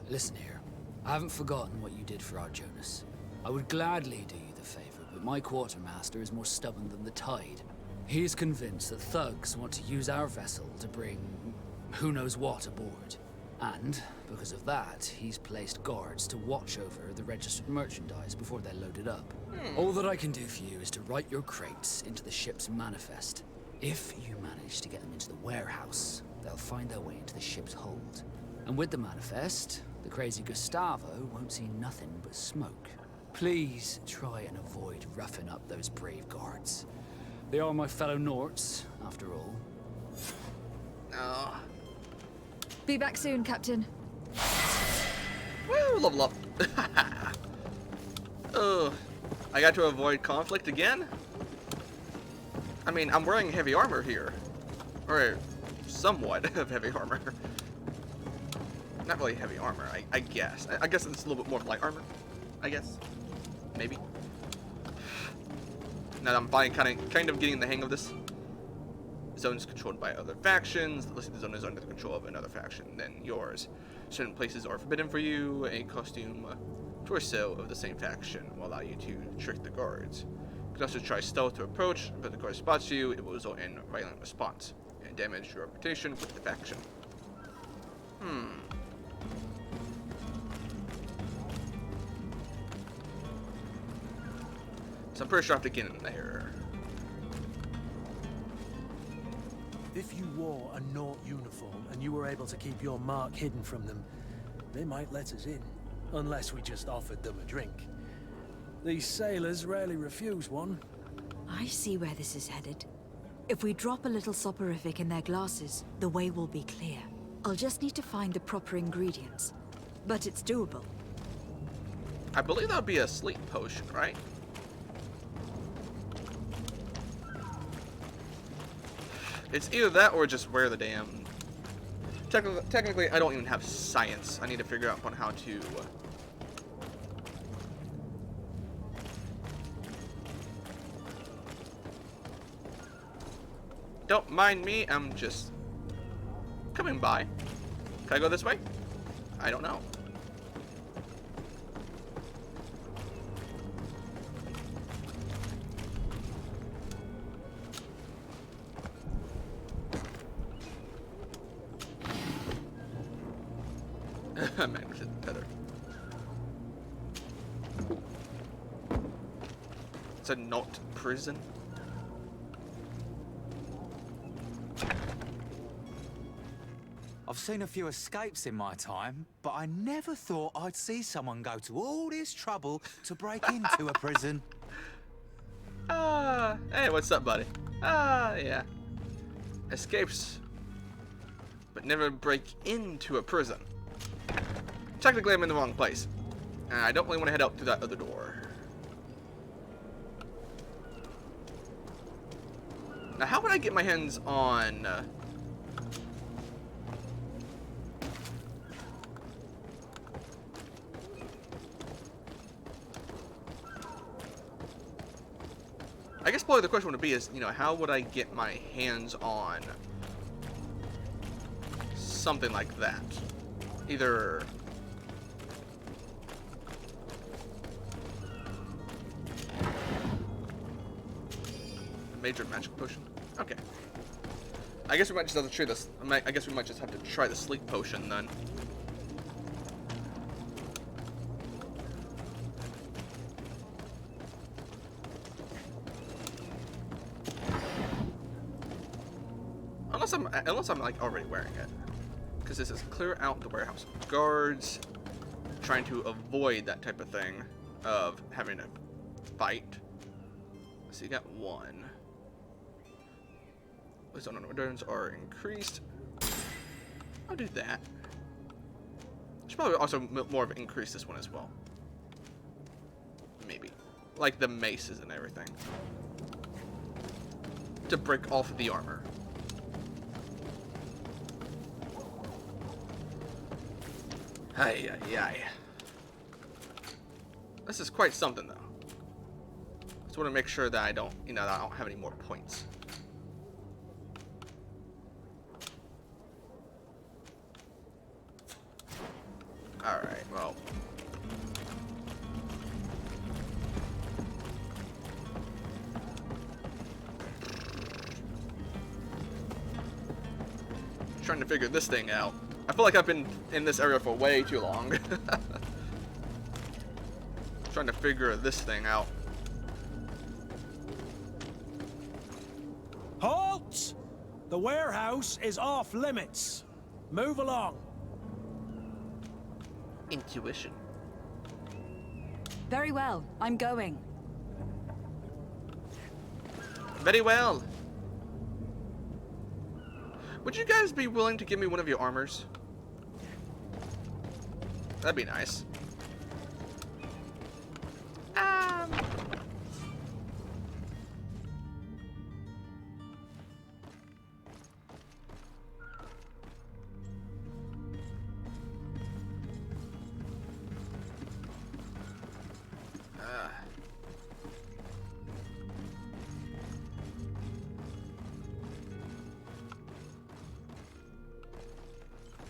Listen here. I haven't forgotten what you did for our Jonas. I would gladly do you the favor, but my quartermaster is more stubborn than the tide. He is convinced that thugs want to use our vessel to bring who knows what aboard. And, because of that, he's placed guards to watch over the registered merchandise before they're loaded up. All that I can do for you is to write your crates into the ship's manifest. If you manage to get them into the warehouse, they'll find their way into the ship's hold. And with the manifest, the crazy Gustavo won't see nothing but smoke. Please try and avoid roughing up those brave guards. They are my fellow Norts, after all. Be back soon, Captain. Woo, level up. Oh, I got to avoid conflict again? I mean, I'm wearing heavy armor here. Or somewhat of heavy armor. Not really heavy armor, I guess. I guess it's a little bit more light armor. I guess. Maybe. Now that I'm finally kind of getting the hang of this. The zone is controlled by other factions. The zone is under the control of another faction than yours. Certain places are forbidden for you. A costume torso of the same faction will allow you to trick the guards. You can also try stealth to approach, but if the guard spots you, it will result in violent response and damage your reputation with the faction. So I'm pretty sure I have to get in there. If you wore a Nort uniform and you were able to keep your mark hidden from them, they might let us in, unless we just offered them a drink. These sailors rarely refuse one. I see where this is headed. If we drop a little soporific in their glasses, the way will be clear. I'll just need to find the proper ingredients. But it's doable. I believe that would be a sleep potion, right? It's either that or just wear the damn... Technically, I don't even have science. I need to figure out on how to... Don't mind me, I'm just coming by. Can I go this way? I don't know. Magnificent tether. It's a not prison. I've seen a few escapes in my time, but I never thought I'd see someone go to all this trouble to break into a prison. Hey, what's up, buddy? Yeah. Escapes, but never break into a prison. Technically, I'm in the wrong place. And I don't really want to head out through that other door. Now, how would I get my hands on... I guess probably the question would be is, you know, how would I get my hands on something like that. Either... Major magic potion. Okay. I guess we might just have to try this. I guess we might just have to try the sleep potion then. Unless I'm like already wearing it, because this is clear out the warehouse guards, trying to avoid that type of thing of having to fight. So you got one. Those on orders are increased. I'll do that. Should probably also more of increase this one as well. Maybe, like the maces and everything, to break off the armor. Ay, ay, ay. This is quite something, though. Just want to make sure that I don't, that I don't have any more points. All right, well. Trying to figure this thing out. I feel like I've been in this area for way too long. Trying to figure this thing out. Halt! The warehouse is off limits. Move along. Intuition. Very well, I'm going. Very well. Would you guys be willing to give me one of your armors? That'd be nice.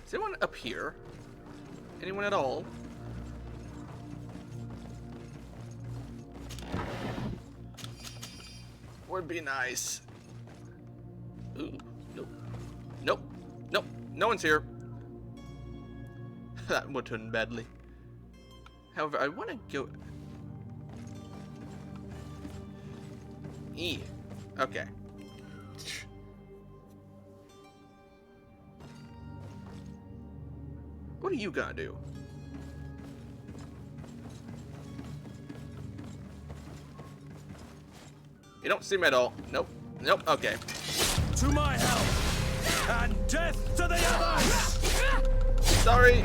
Is anyone up here? Anyone at all? Would be nice. Ooh, nope. Nope. Nope. No one's here. That would turn badly. However, I want to go... E. Okay. What are you gonna do? You don't see me at all. Nope. Nope. Okay. To my help and death to the others. Sorry.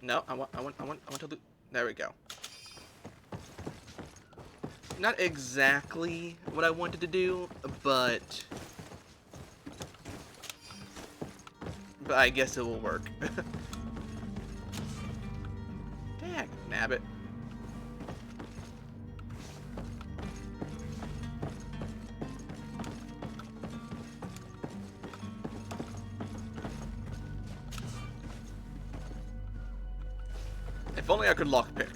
No, I want to do. There we go. Not exactly what I wanted to do, but I guess it will work. Dag nabbit. If only I could lockpick.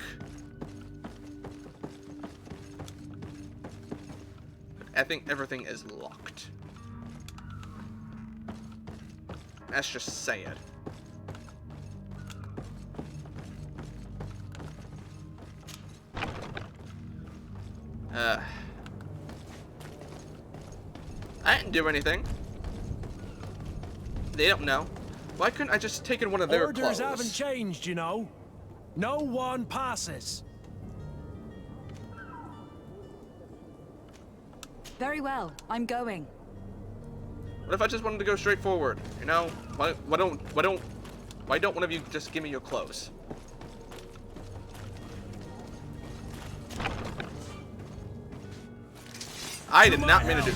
I think everything is locked. Let's just say it. I didn't do anything. They don't know. Why couldn't I just take in one of their Orders clothes? haven't changed, you know. No one passes. Very well, I'm going. What if I just wanted to go straight forward? You know, why don't one of you just give me your clothes? I did not mean to do.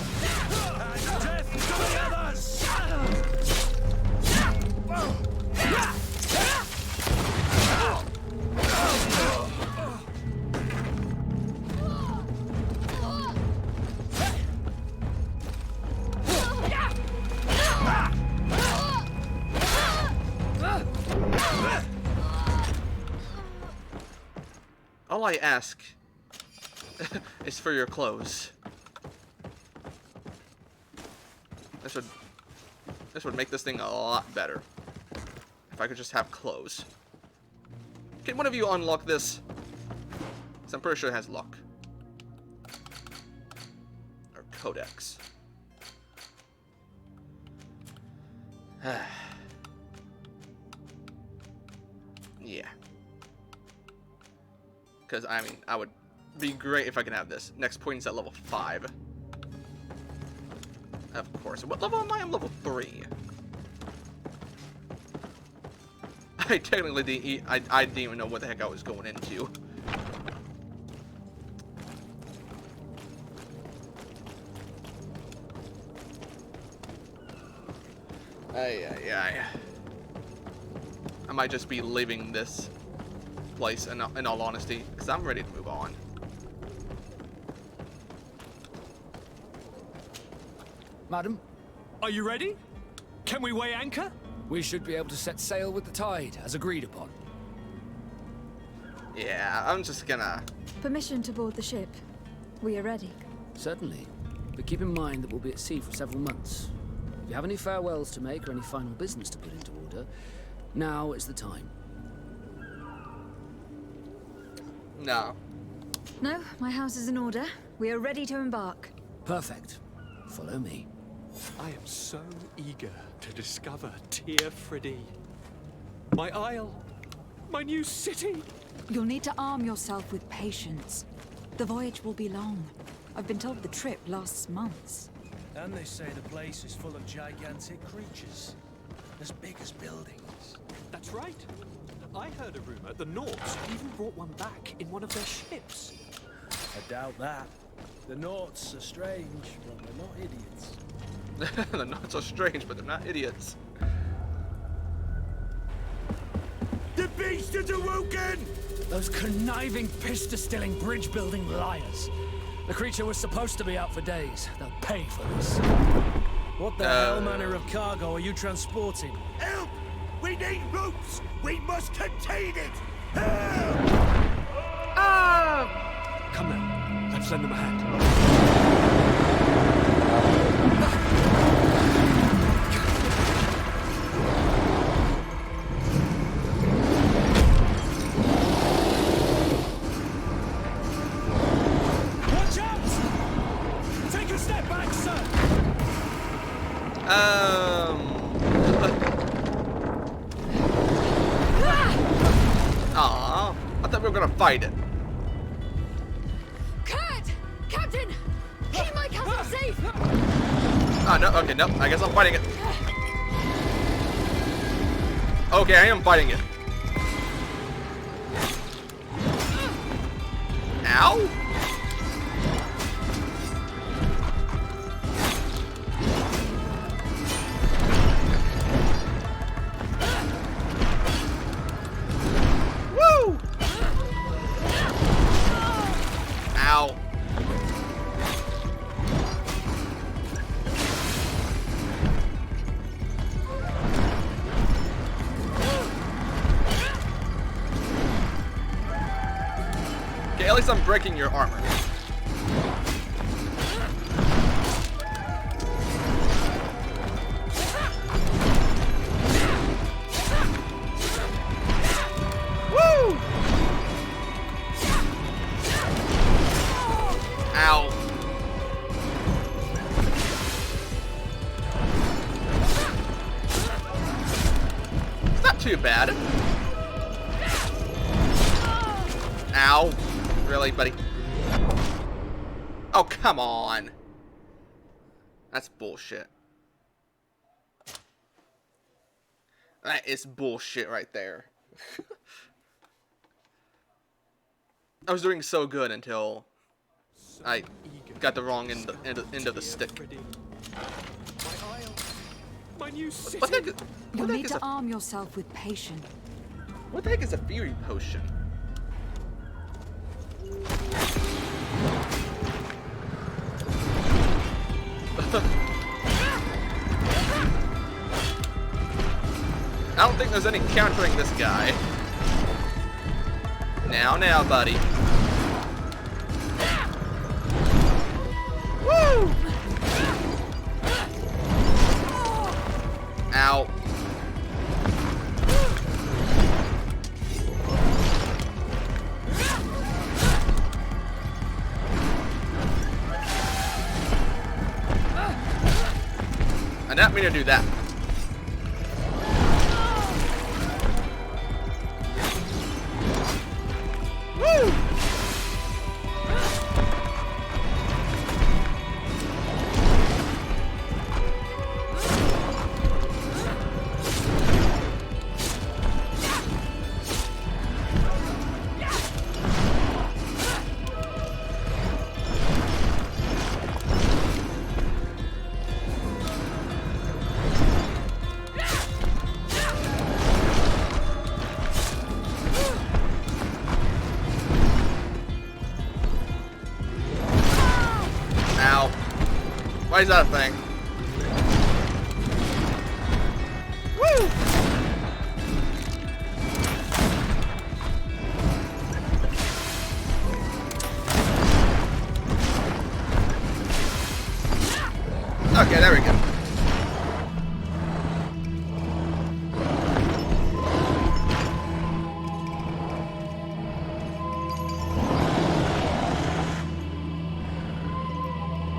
all I ask is for your clothes. This would make this thing a lot better. If I could just have clothes. Can one of you unlock this? Because I'm pretty sure it has luck. Or codex. Yeah. Because, I mean, I would be great if I can have this. Next point's at level 5. Of course. What level am I? I'm level 3. I technically didn't, I didn't even know what the heck I was going into. Ay. I might just be leaving this place in all honesty, because I'm ready to move on. Madam? Are you ready? Can we weigh anchor? We should be able to set sail with the tide, as agreed upon. Yeah, I'm just gonna... Permission to board the ship. We are ready. Certainly. But keep in mind that we'll be at sea for several months. If you have any farewells to make or any final business to put into order, now is the time. No. No, my house is in order. We are ready to embark. Perfect. Follow me. I am so eager to discover Tear Friddy. My isle. My new city. You'll need to arm yourself with patience. The voyage will be long. I've been told the trip lasts months. And they say the place is full of gigantic creatures. As big as buildings. That's right. I heard a rumor the Nords even brought one back in one of their ships. I doubt that. The Nords are strange, but they're not idiots. They're not so strange, but they're not idiots. The beast is awoken! Those conniving, pista-stilling, bridge-building liars. The creature was supposed to be out for days. They'll pay for this. What the hell manner of cargo are you transporting? Help! We need ropes! We must contain it! Help! Ah! Come now, let's lend them a hand. Watch out! Take a step back, sir! Aww, I thought we were gonna fight it. Kurt! Captain! Keep my castle safe! Ah, no, okay, no, I guess I'm fighting it. Okay, I am fighting it. Ow! Woo! Ow. Okay, at least I'm breaking your armor. Woo! Ow. It's not too bad. Ow. Really, buddy? Oh, come on. That's bullshit. That is bullshit right there. I was doing so good until I got the wrong end of the stick. My new city. What the heck is, You'll need to arm yourself with patience. what the heck is a fury potion? I don't think there's any countering this guy. Now, buddy. not mean to do that. Woo! Why is that a thing? Woo! Okay, there we go.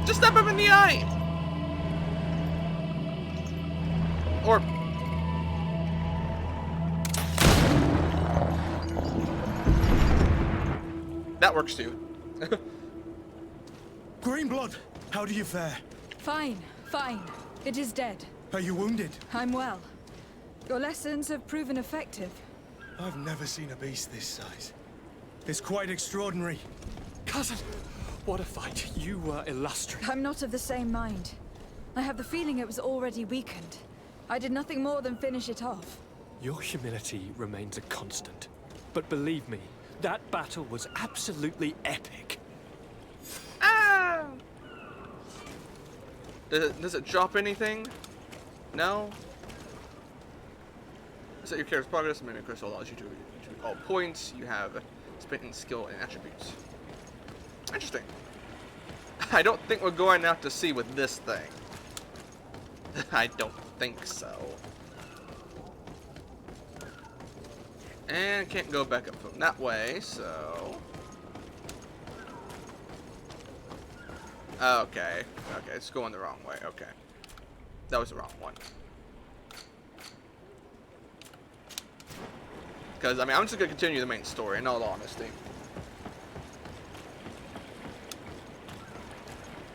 Just stab him in the eye! Or... that works too. Greenblood, how do you fare? Fine, fine. It is dead. Are you wounded? I'm well. Your lessons have proven effective. I've never seen a beast this size. It's quite extraordinary. Cousin, what a fight. You were illustrious. I'm not of the same mind. I have the feeling it was already weakened. I did nothing more than finish it off. Your humility remains a constant. But believe me, that battle was absolutely epic. Ah! Does it drop anything? No? Set your character's progress. Mimic crystal allows you to all points. You have spent in skill and attributes. Interesting. I don't think we're going out to sea with this thing. I don't think so. And can't go back up from that way, so... Okay. Okay, it's going the wrong way. Okay. That was the wrong one. Because, I mean, I'm just going to continue the main story, in all honesty.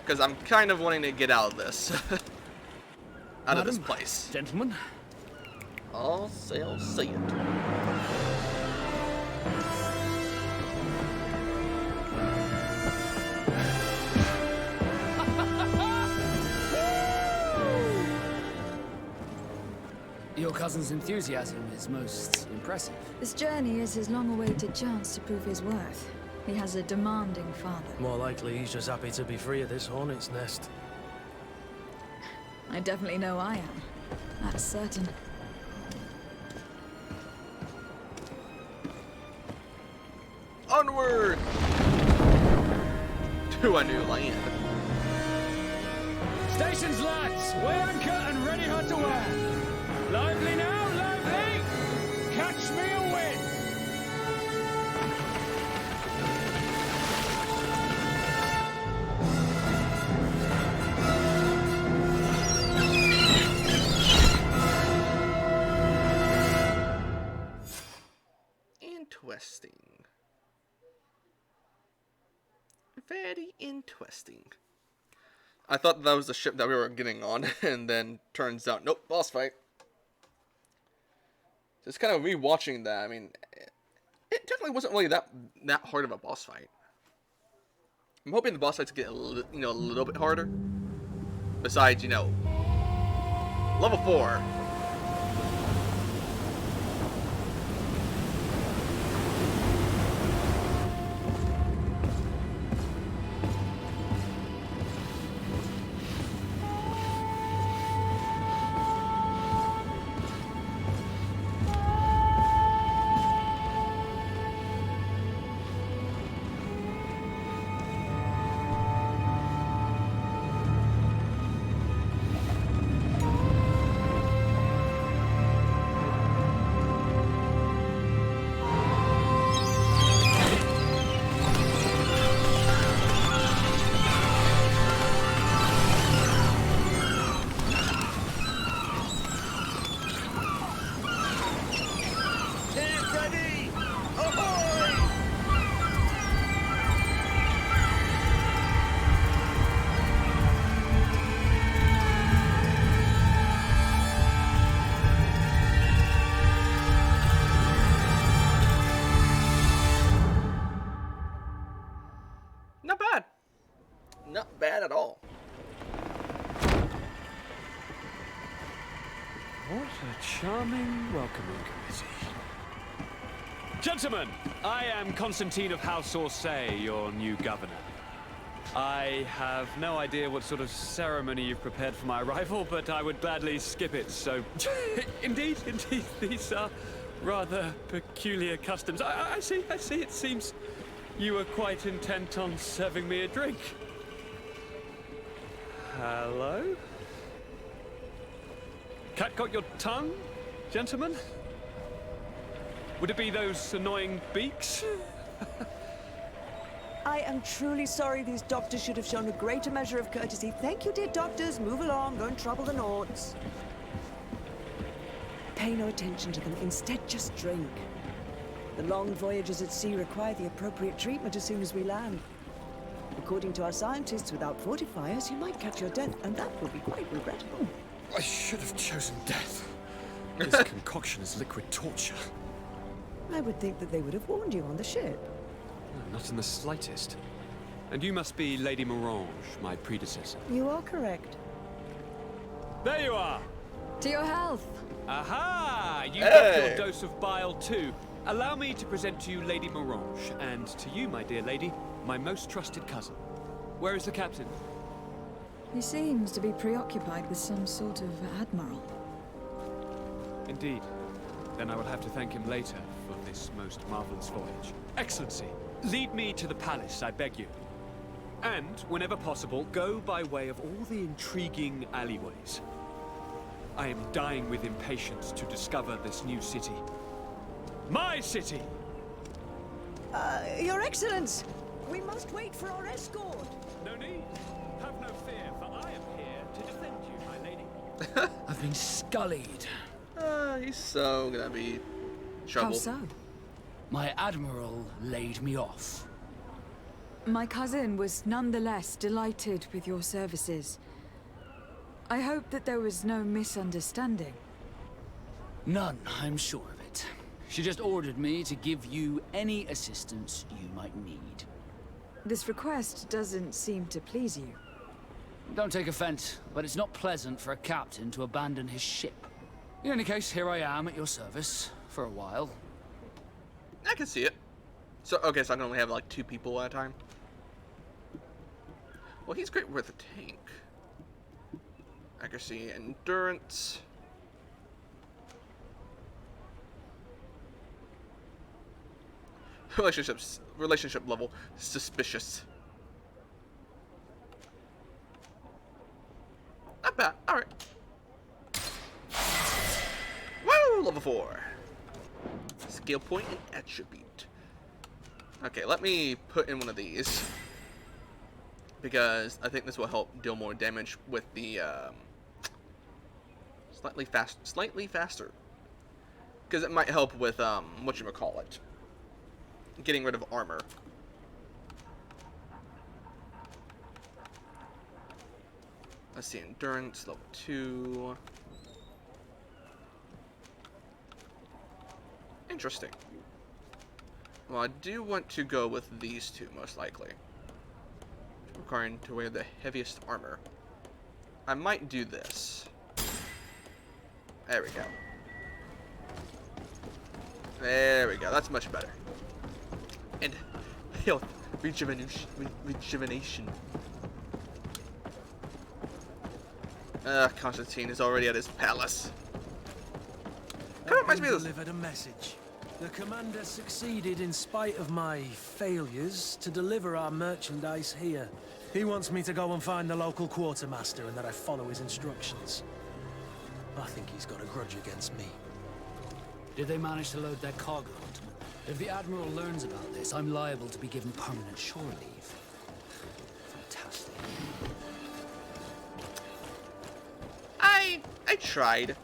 Because I'm kind of wanting to get out of this. Out of this place. Gentlemen. All sail see it. Your cousin's enthusiasm is most impressive. This journey is his long-awaited chance to prove his worth. He has a demanding father. More likely he's just happy to be free of this hornet's nest. I definitely know I am. That's certain. Onward! To a new land. Stations, lads! Weigh anchor and ready hot to wear. Lively now, lively! Catch me a wind! Interesting. Very interesting. I thought that was the ship that we were getting on, and then turns out, nope, boss fight. Just kind of rewatching that. I mean, it technically wasn't really that hard of a boss fight. I'm hoping the boss fights get a little bit harder. Besides, level 4. What a charming welcoming committee. Gentlemen, I am Constantine of House Orsay, your new governor. I have no idea what sort of ceremony you've prepared for my arrival, but I would gladly skip it, so... indeed, these are rather peculiar customs. I see, it seems you were quite intent on serving me a drink. Hello? Cat got your tongue, gentlemen? Would it be those annoying beaks? I am truly sorry. These doctors should have shown a greater measure of courtesy. Thank you, dear doctors. Move along. Don't trouble the Nords. Pay no attention to them. Instead, just drink. The long voyages at sea require the appropriate treatment as soon as we land. According to our scientists, without fortifiers, you might catch your death, and that would be quite regrettable. I should have chosen death. This concoction is liquid torture. I would think that they would have warned you on the ship. No, not in the slightest. And you must be Lady Morange, my predecessor. You are correct. There you are! To your health! Aha! You got your dose of bile too. Allow me to present to you Lady Morange, and to you, my dear lady, my most trusted cousin. Where is the captain? He seems to be preoccupied with some sort of admiral. Indeed. Then I will have to thank him later for this most marvelous voyage. Excellency, lead me to the palace, I beg you. And, whenever possible, go by way of all the intriguing alleyways. I am dying with impatience to discover this new city. My city! Your Excellence! We must wait for our escort! No need. Have no fear, for I am here to defend you, my lady. I've been scullied. He's so gonna be trouble. How so? My admiral laid me off. My cousin was nonetheless delighted with your services. I hope that there was no misunderstanding. None, I'm sure of it. She just ordered me to give you any assistance you might need. This request doesn't seem to please you. Don't take offense, but it's not pleasant for a captain to abandon his ship. In any case, here I am at your service, for a while. I can see it. So, okay, so I can only have like 2 people at a time. Well, he's great with a tank. Accuracy, endurance. Relationship level, suspicious. Not bad. All right. Woo! Level 4. Skill point and attribute. Okay, let me put in one of these because I think this will help deal more damage with the slightly faster. Because it might help with whatchamacallit, getting rid of armor. Let's see, endurance level 2. Interesting. Well, I do want to go with these 2 most likely, requiring to wear the heaviest armor. I might do this. There we go. There we go. That's much better. And health rejuvenation. Constantine is already at his palace. Kind of reminds me of this. Delivered a message. The commander succeeded in spite of my failures to deliver our merchandise here. He wants me to go and find the local quartermaster and that I follow his instructions. I think he's got a grudge against me. Did they manage to load their cargo onto me? If the Admiral learns about this, I'm liable to be given permanent shore leave. Fantastic. I tried.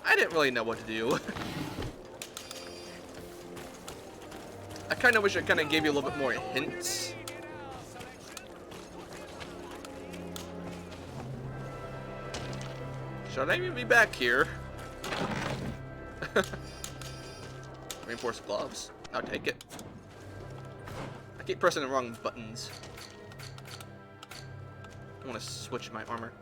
I didn't really know what to do. I kind of wish I kind of gave you a little bit more hints. Should I even be back here? Reinforced gloves. I'll take it. I keep pressing the wrong buttons. I want to switch my armor.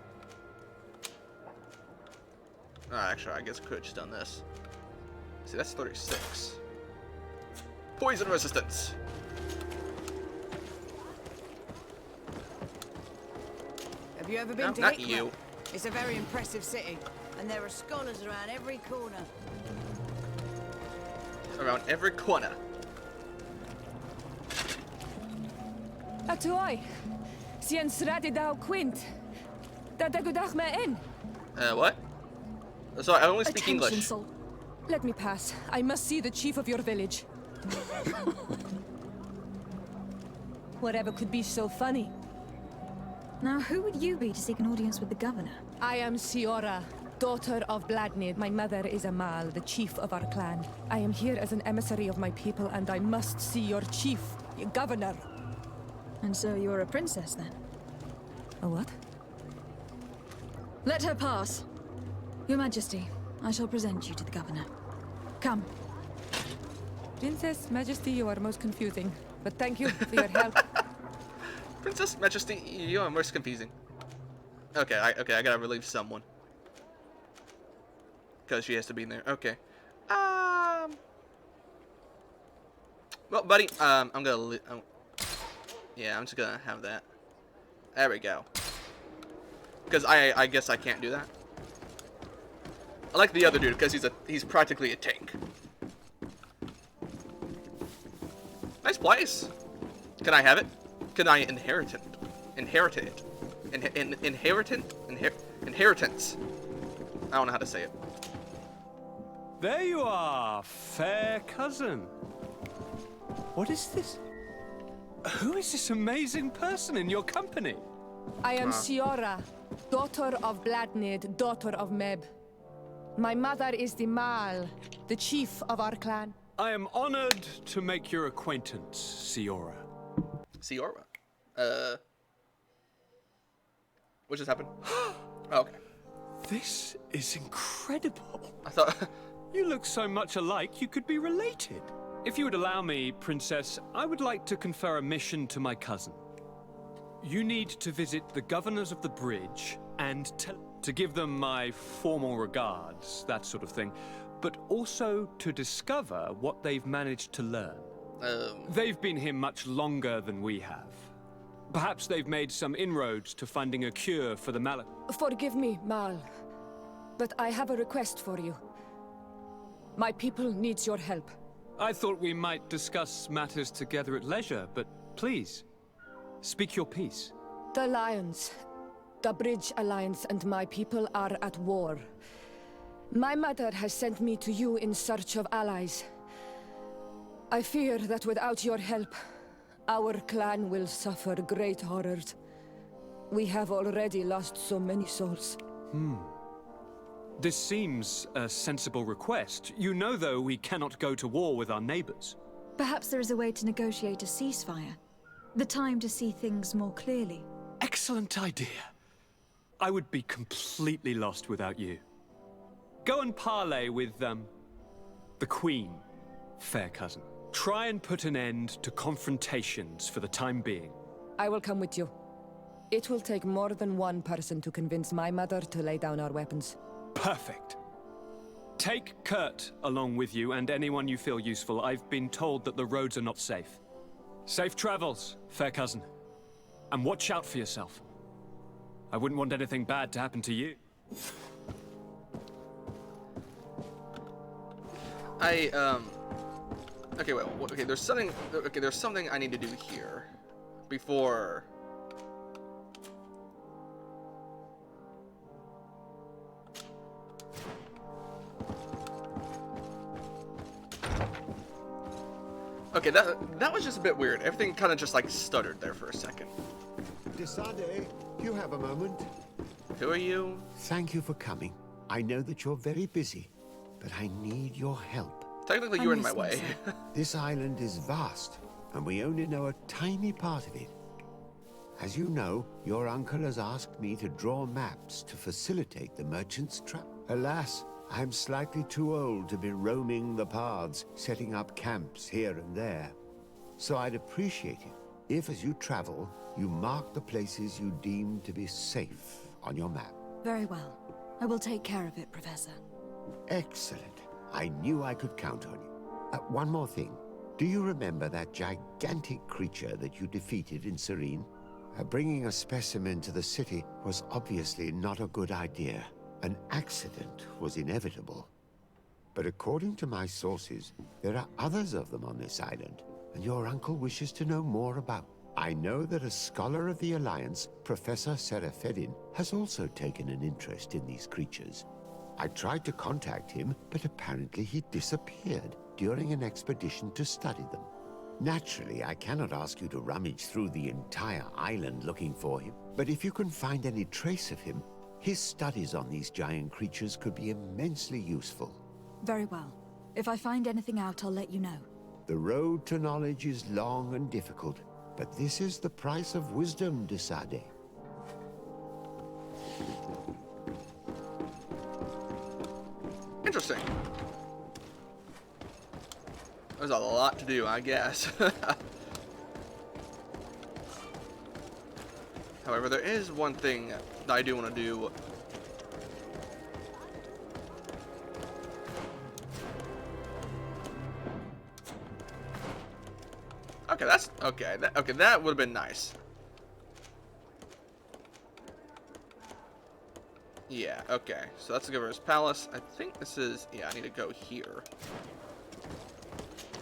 Actually, I guess I could have just done this. See, that's 36. Poison resistance. Have you ever been No, to not Hickman? you. It's a very impressive city, and there are scholars around every corner. Around every corner. Atuai. Sien sradi dau quint. Da dagudach me in. What? Sorry, I only speak Attention, English. Sol. Let me pass. I must see the chief of your village. Whatever could be so funny. Now, who would you be to seek an audience with the governor? I am Siora, daughter of Bladnid. My mother is Amal, the chief of our clan. I am here as an emissary of my people, and I must see your chief, your governor. And so you're a princess, then? A what? Let her pass. Your Majesty, I shall present you to the governor. Come. Princess, Majesty, you are most confusing. But thank you for your help. Princess, Majesty, you are most confusing. Okay, I gotta relieve someone. Because she has to be in there. Okay. Well, buddy, I'm gonna... yeah, I'm just gonna have that. There we go. Because I guess I can't do that. I like the other dude because he's practically a tank. Nice place. Can I have it? Can I inherit it? Inherit it? Inheritance. I don't know how to say it. There you are, fair cousin. What is this? Who is this amazing person in your company? I am Siora, daughter of Bladnid, daughter of Meb. My mother is the Mal, the chief of our clan. I am honored to make your acquaintance, Siora. Siora? What just happened? Oh, okay. This is incredible. I thought... You look so much alike, you could be related. If you would allow me, Princess, I would like to confer a mission to my cousin. You need to visit the governors of the bridge and to give them my formal regards, that sort of thing, but also to discover what they've managed to learn. They've been here much longer than we have. Perhaps they've made some inroads to finding a cure for the malady. Forgive me, Mal, but I have a request for you. My people needs your help. I thought we might discuss matters together at leisure, but please, speak your piece. The Lions, the Bridge Alliance and my people are at war. My mother has sent me to you in search of allies. I fear that without your help, our clan will suffer great horrors. We have already lost so many souls. This seems a sensible request. You know, though, we cannot go to war with our neighbors. Perhaps there is a way to negotiate a ceasefire. The time to see things more clearly. Excellent idea. I would be completely lost without you. Go and parley with, the Queen, fair cousin. Try and put an end to confrontations for the time being. I will come with you. It will take more than one person to convince my mother to lay down our weapons. Perfect. Take Kurt along with you and anyone you feel useful. I've been told that the roads are not safe. Safe travels, fair cousin. And watch out for yourself. I wouldn't want anything bad to happen to you. Okay, wait, okay, there's something I need to do here before... Okay, that was just a bit weird. Everything kind of just like stuttered there for a second. Desade, you have a moment? Who are you? Thank you for coming. I know that you're very busy, but I need your help. Technically, you're in my way. This island is vast, and we only know a tiny part of it. As you know, your uncle has asked me to draw maps to facilitate the merchant's trap. Alas, I'm slightly too old to be roaming the paths, setting up camps here and there. So I'd appreciate it if, as you travel, you mark the places you deem to be safe on your map. Very well. I will take care of it, Professor. Excellent. I knew I could count on you. One more thing. Do you remember that gigantic creature that you defeated in Serene? Bringing a specimen to the city was obviously not a good idea. An accident was inevitable. But according to my sources, there are others of them on this island, and your uncle wishes to know more about. I know that a scholar of the Alliance, Professor Serafedin, has also taken an interest in these creatures. I tried to contact him, but apparently he disappeared during an expedition to study them. Naturally, I cannot ask you to rummage through the entire island looking for him, but if you can find any trace of him, his studies on these giant creatures could be immensely useful. Very well. If I find anything out, I'll let you know. The road to knowledge is long and difficult, but this is the price of wisdom, de Sade. Interesting. There's a lot to do, I guess. However, there is one thing that I do want to do. Okay, that's okay. That would have been nice. Yeah, okay. So that's the Governor's Palace. I think this is... Yeah, I need to go here.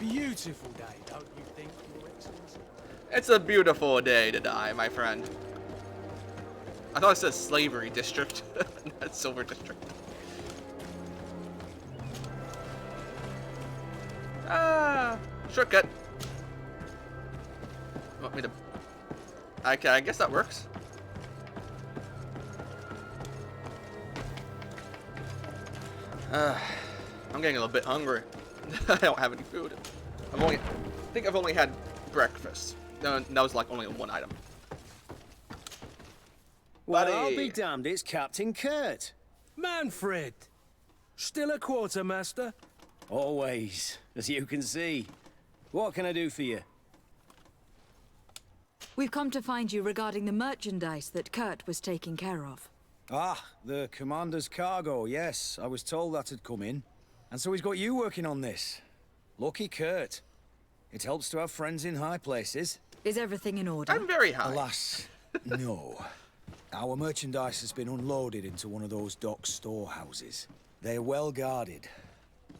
Beautiful day, don't you think, Your Excellency? It's a beautiful day to die, my friend. I thought it said Slavery District, not Silver District. Ah, shortcut. Want me to... Okay, I guess that works. I'm getting a little bit hungry. I don't have any food. I think I've only had breakfast. No, that was like only one item. Well, Buddy. I'll be damned, it's Captain Kurt. Manfred! Still a quartermaster? Always, as you can see. What can I do for you? We've come to find you regarding the merchandise that Kurt was taking care of. Ah, the commander's cargo, yes. I was told that had come in. And so he's got you working on this. Lucky Kurt. It helps to have friends in high places. Is everything in order? I'm very high. Alas, no. Our merchandise has been unloaded into one of those dock storehouses. They're well guarded.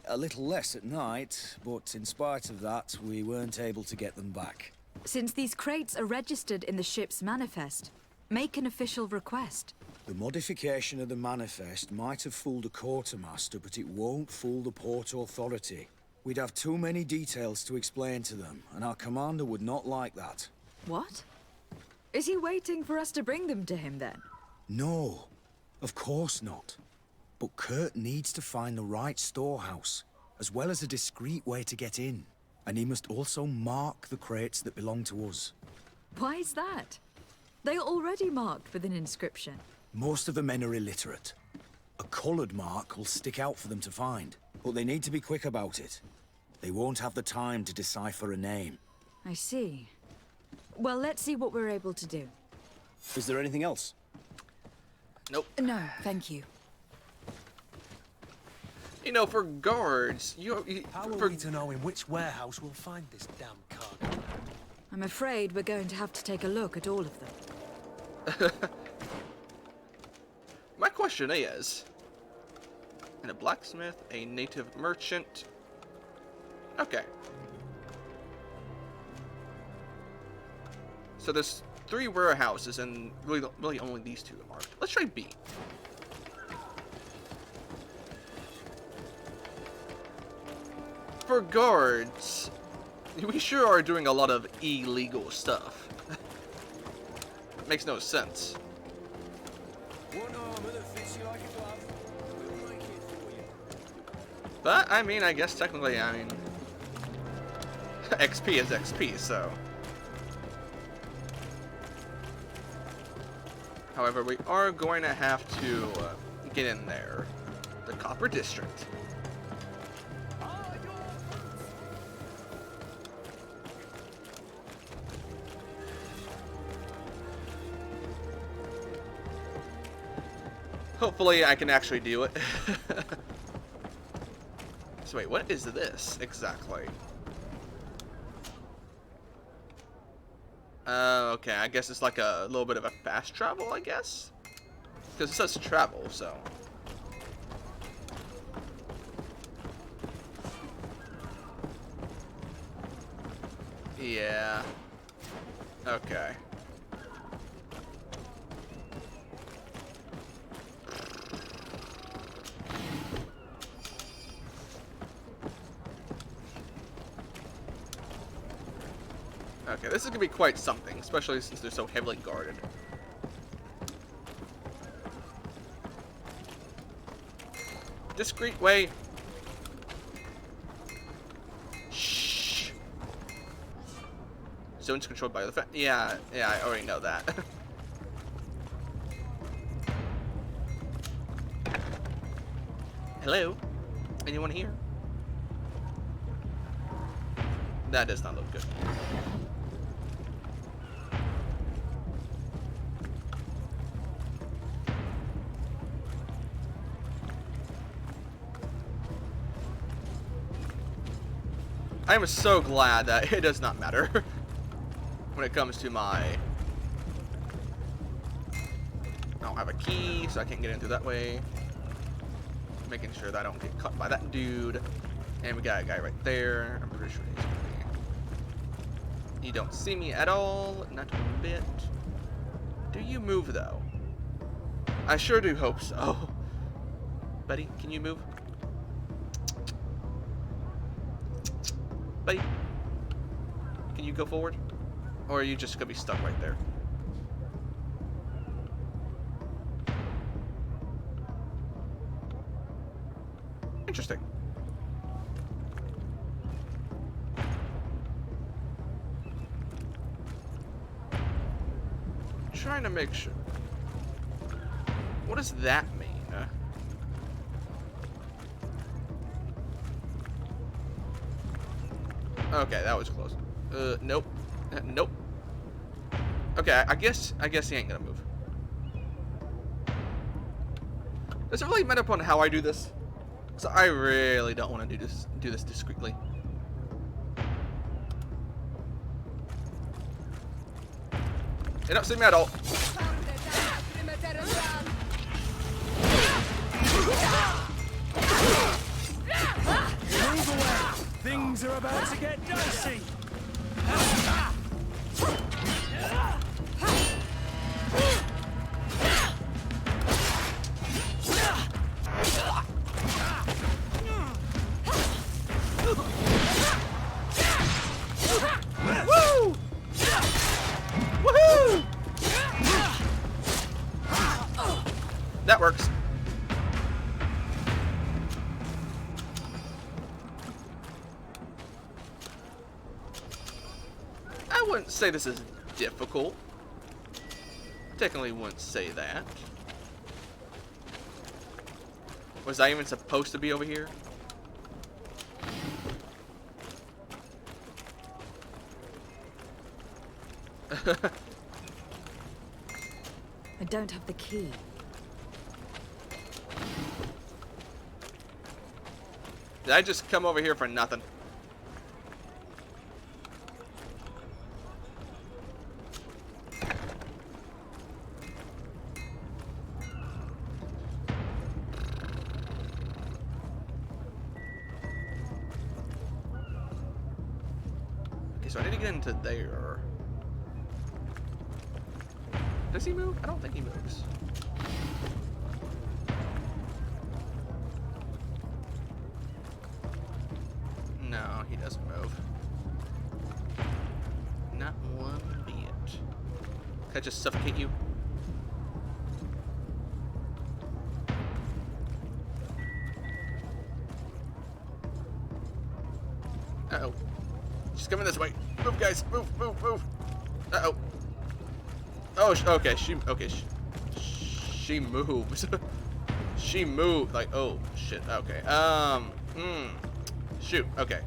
A little less at night, but in spite of that, we weren't able to get them back. Since these crates are registered in the ship's manifest, make an official request. The modification of the manifest might have fooled a quartermaster, but it won't fool the Port Authority. We'd have too many details to explain to them, and our commander would not like that. What? Is he waiting for us to bring them to him, then? No, of course not. But Kurt needs to find the right storehouse, as well as a discreet way to get in. And he must also mark the crates that belong to us. Why is that? They are already marked with an inscription. Most of the men are illiterate. A colored mark will stick out for them to find, but they need to be quick about it. They won't have the time to decipher a name. I see. Well, let's see what we're able to do. Is there anything else? Nope. No, thank you. You know, for guards, How are we to know in which warehouse we'll find this damn cargo? I'm afraid we're going to have to take a look at all of them. My question is, and a blacksmith, a native merchant. Okay. So there's 3 warehouses, and really only these 2 are marked. Let's try B. For guards, we sure are doing a lot of illegal stuff. Makes no sense. But, I mean, I guess technically, XP is XP, so. However, we are going to have to get in there. The Copper District. Hopefully I can actually do it. So wait, what is this exactly? Okay, I guess it's like a little bit of a fast travel, I guess? Because it says travel, so. Yeah. Okay. Okay, this is gonna be quite something, especially since they're so heavily guarded. Discreet way. Shh. Zone's controlled by the yeah, I already know that. Hello? Anyone here? That does not look good. I am so glad that it does not matter when it comes to my... I don't have a key, so I can't get in through that way. Making sure that I don't get caught by that dude. And we got a guy right there. I'm pretty sure he's gonna be... You don't see me at all, not one bit. Do you move though? I sure do hope so. Buddy, can you move? Buddy, can you go forward? Or are you just gonna be stuck right there? Interesting. Trying to make sure. What does that mean? Okay, that was close. Nope. Nope. Okay, I guess he ain't gonna move. Does it really matter upon how I do this? So I really don't want to do this discreetly. They don't see me at all. Move away! Things are about to get dicey! Woo! Woohoo! That works. I wouldn't say this is difficult. Technically wouldn't say that. Was I even supposed to be over here? I don't have the key. Did I just come over here for nothing? Okay, so I need to get into there. Does he move? I don't think he moves. No, he doesn't move. Not one bit. Can I just suffocate you? Uh-oh. She's coming this way. Move, guys. Move, move, move. Uh-oh. Oh, okay. She moves. She moved. Like, oh, shit. Okay. Shoot. Okay.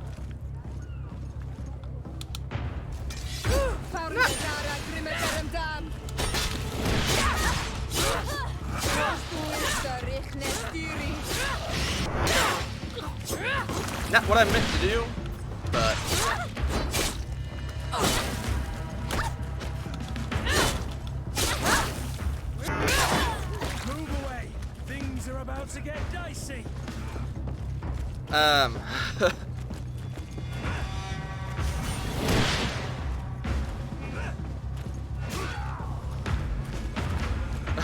Not what I meant to do, but... Move away! Things are about to get dicey!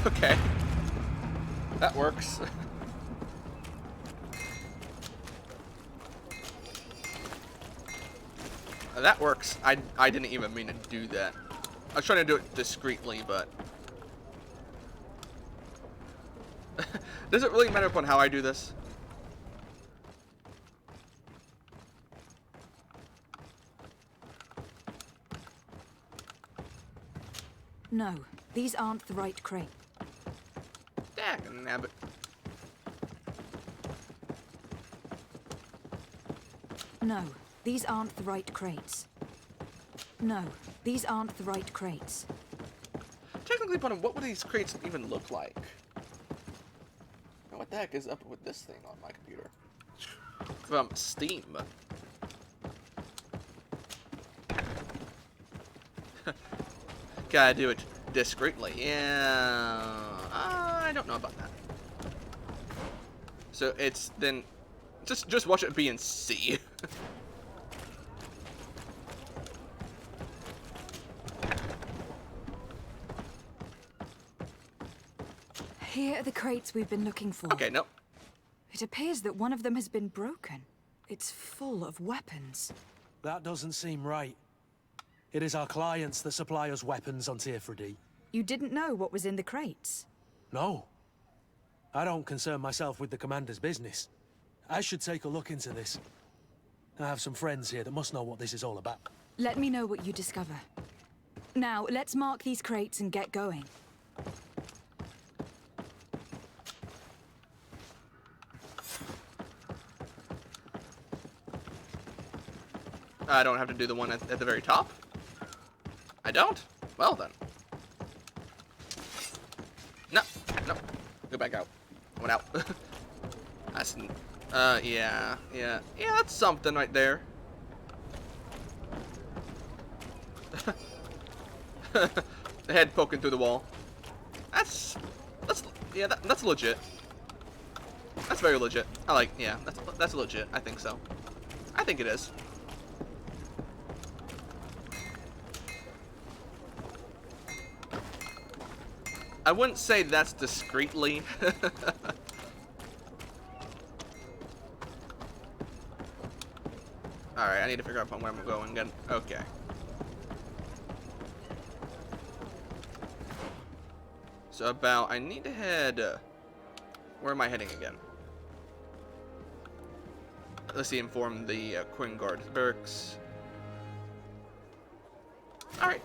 Okay. That works. That works. I didn't even mean to do that. I was trying to do it discreetly, but... Does it really matter upon how I do this? No, these aren't the right crate. Dang, nabbit. No, these aren't the right crates. No, these aren't the right crates. Technically, upon what would these crates even look like? What the heck is up with this thing on my computer? From Steam. Gotta do it discreetly. Yeah, I don't know about that. So it's then just watch it be in C. Here are the crates we've been looking for. Okay, no. It appears that one of them has been broken. It's full of weapons. That doesn't seem right. It is our clients that supply us weapons on Tier 3D. You didn't know what was in the crates? No. I don't concern myself with the commander's business. I should take a look into this. I have some friends here that must know what this is all about. Let me know what you discover. Now, let's mark these crates and get going. I don't have to do the one at the very top? I don't? Well then. No, no. Go back out. I went out. That's... yeah, that's something right there. The head poking through the wall. That's legit. That's very legit. I like, yeah, that's legit. I think so. I think it is. I wouldn't say that's discreetly. Alright, I need to figure out where I'm going again. Okay. So I need to head, where am I heading again? Let's see, inform the Queen Guard barracks. Alright.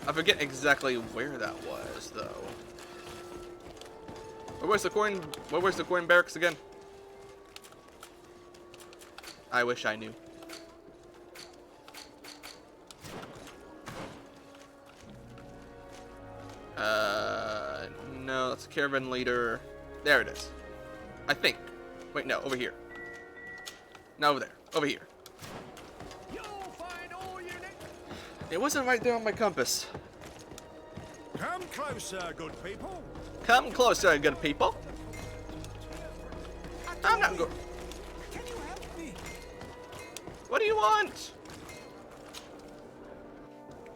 I forget exactly where that was, though. Where's the coin barracks again? I wish I knew. No, that's caravan leader. There it is. I think. Wait, no, over here. No, over there. Over here. It wasn't right there on my compass. Come closer, good people. Come closer, good people. I'm not going. Can you help me? What do you want?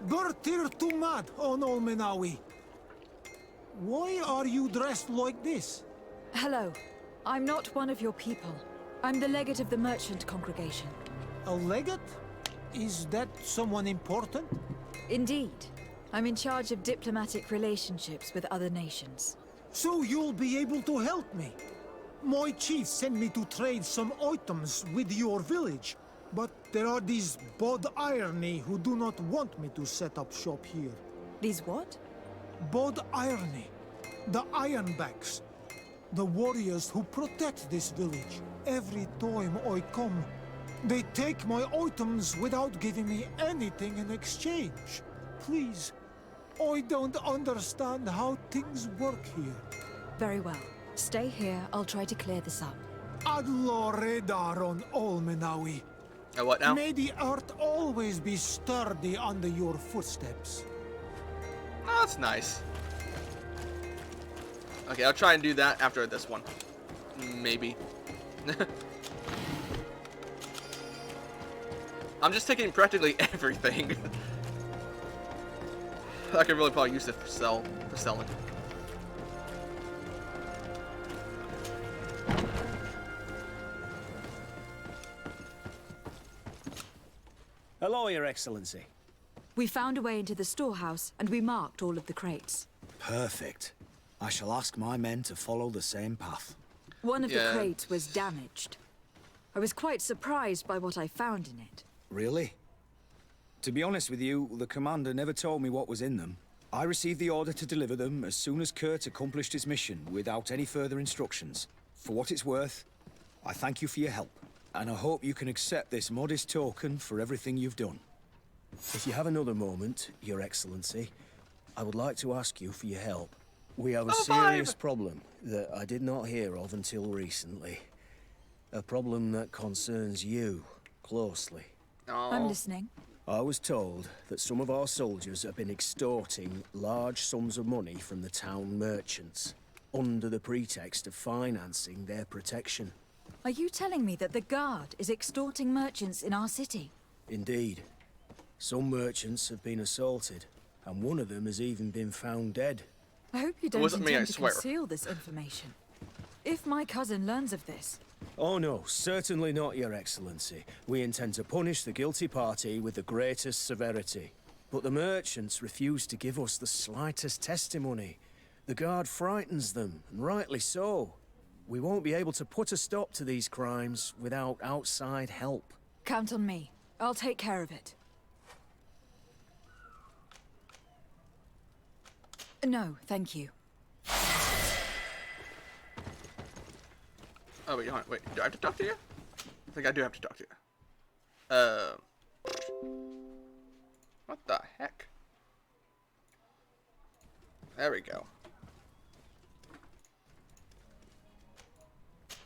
Gortir Tumad on Olmenawi. Why are you dressed like this? Hello. I'm not one of your people. I'm the legate of the merchant congregation. A legate? Is that someone important? Indeed. I'm in charge of diplomatic relationships with other nations. So you'll be able to help me. My chief sent me to trade some items with your village, but there are these Bod Irony who do not want me to set up shop here. These what? Bod Irony. The Ironbacks. The warriors who protect this village. Every time I come, they take my items without giving me anything in exchange. Please, I don't understand how things work here. Very well. Stay here. I'll try to clear this up. Ad Loredaron Olmenawi. What now? May the earth always be sturdy under your footsteps. Oh, that's nice. Okay, I'll try and do that after this one. Maybe. I'm just taking practically everything. I could really probably use it for selling. Hello, Your Excellency. We found a way into the storehouse, and we marked all of the crates. Perfect. I shall ask my men to follow the same path. One of the crates was damaged. I was quite surprised by what I found in it. Really? To be honest with you, the commander never told me what was in them. I received the order to deliver them as soon as Kurt accomplished his mission without any further instructions. For what it's worth, I thank you for your help, and I hope you can accept this modest token for everything you've done. If you have another moment, Your Excellency, I would like to ask you for your help. We have a serious problem that I did not hear of until recently. A problem that concerns you closely. I'm listening. I was told that some of our soldiers have been extorting large sums of money from the town merchants, under the pretext of financing their protection. Are you telling me that the guard is extorting merchants in our city? Indeed. Some merchants have been assaulted, and one of them has even been found dead. I hope you don't intend to conceal this information. If my cousin learns of this... Oh no, certainly not, Your Excellency. We intend to punish the guilty party with the greatest severity. But the merchants refuse to give us the slightest testimony. The guard frightens them, and rightly so. We won't be able to put a stop to these crimes without outside help. Count on me. I'll take care of it. No, thank you. Oh, wait, hold on. Wait, do I have to talk to you? I think I do have to talk to you. What the heck? There we go.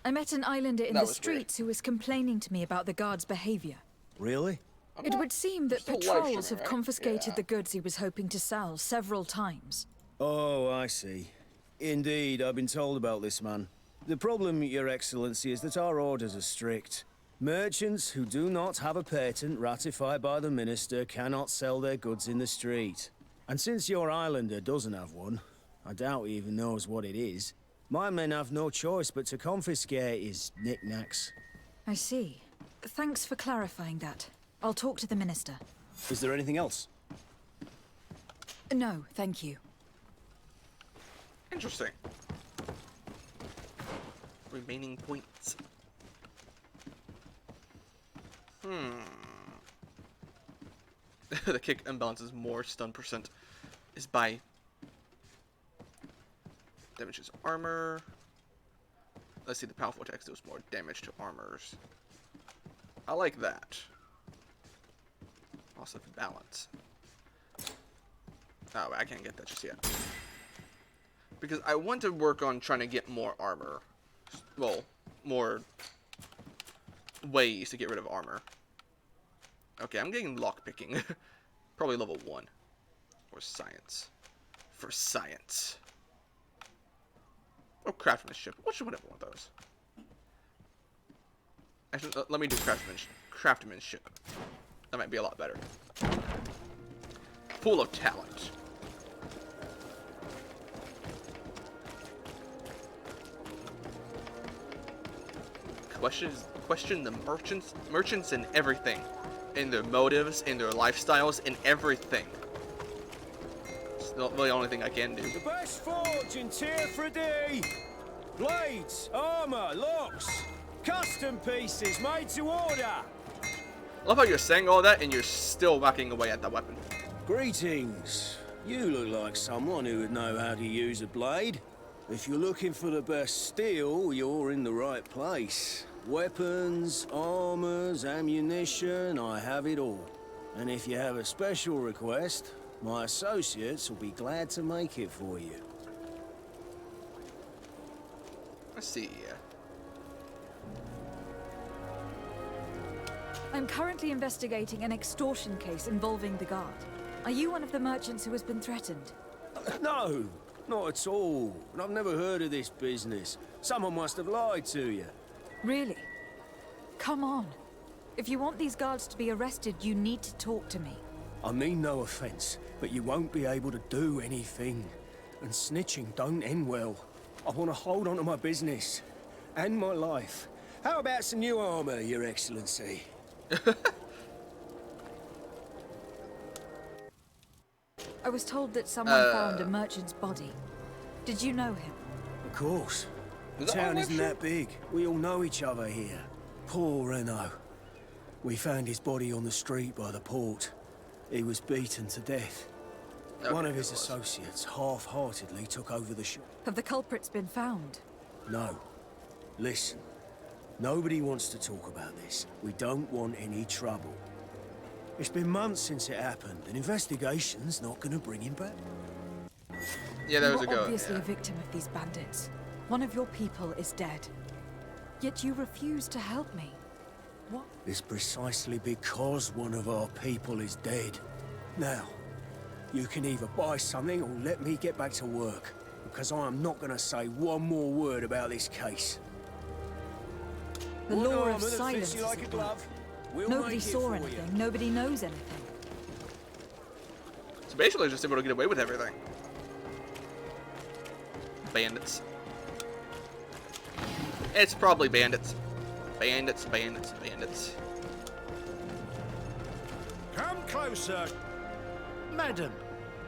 I met an islander in the streets who was complaining to me about the guard's behavior. Really? It would seem that patrols have confiscated the goods he was hoping to sell several times. Oh, I see. Indeed, I've been told about this man. The problem, Your Excellency, is that our orders are strict. Merchants who do not have a patent ratified by the minister cannot sell their goods in the street. And since your islander doesn't have one, I doubt he even knows what it is, my men have no choice but to confiscate his knickknacks. I see. Thanks for clarifying that. I'll talk to the minister. Is there anything else? No, thank you. Interesting. Remaining points. The kick imbalances more stun percent is by damages armor. Let's see, the powerful attacks does more damage to armors. I like that. Also balance. Oh, I can't get that just yet. Because I want to work on trying to get more armor. Well, more ways to get rid of armor. Okay, I'm getting lockpicking. Probably level 1. Or science. For science. Or craftsmanship. Which one of those? Actually, let me do craftsmanship. That might be a lot better. Full of talent. Question the merchants in everything. In their motives, in their lifestyles, in everything. It's not really the only thing I can do. The best forge in Tier 3D! Blades, armor, locks, custom pieces made to order! I love how you're saying all that and you're still whacking away at that weapon. Greetings. You look like someone who would know how to use a blade. If you're looking for the best steel, you're in the right place. Weapons, armors, ammunition, I have it all. And if you have a special request, My associates will be glad to make it for you. Let's see. I'm currently investigating an extortion case involving the guard. Are you one of the merchants who has been threatened? No, not at all. And I've never heard of this business. Someone must have lied to you. Really? Come on. If you want these guards to be arrested, you need to talk to me. I mean no offense, but you won't be able to do anything. And snitching don't end well. I want to hold on to my business. And my life. How about some new armor, Your Excellency? I was told that someone found a merchant's body. Did you know him? Of course. The Is that town all isn't that big. We all know each other here. Poor Renault. We found his body on the street by the port. He was beaten to death. Okay, One of his associates half-heartedly took over the shop. Have the culprits been found? No. Listen. Nobody wants to talk about this. We don't want any trouble. It's been months since it happened. An investigation's not going to bring him back. Yeah, there was a You're goat. obviously Yeah. a victim of these bandits. One of your people is dead. Yet you refuse to help me. What? It's precisely because one of our people is dead. Now, you can either buy something or let me get back to work. Because I am not going to say one more word about this case. The One law armor of that fits silence you is like a at glove. work. We'll Nobody make it saw for anything. you. Nobody knows anything. So basically, just able to get away with everything. Bandits. It's probably bandits. Bandits, bandits, bandits. Come closer. Madam,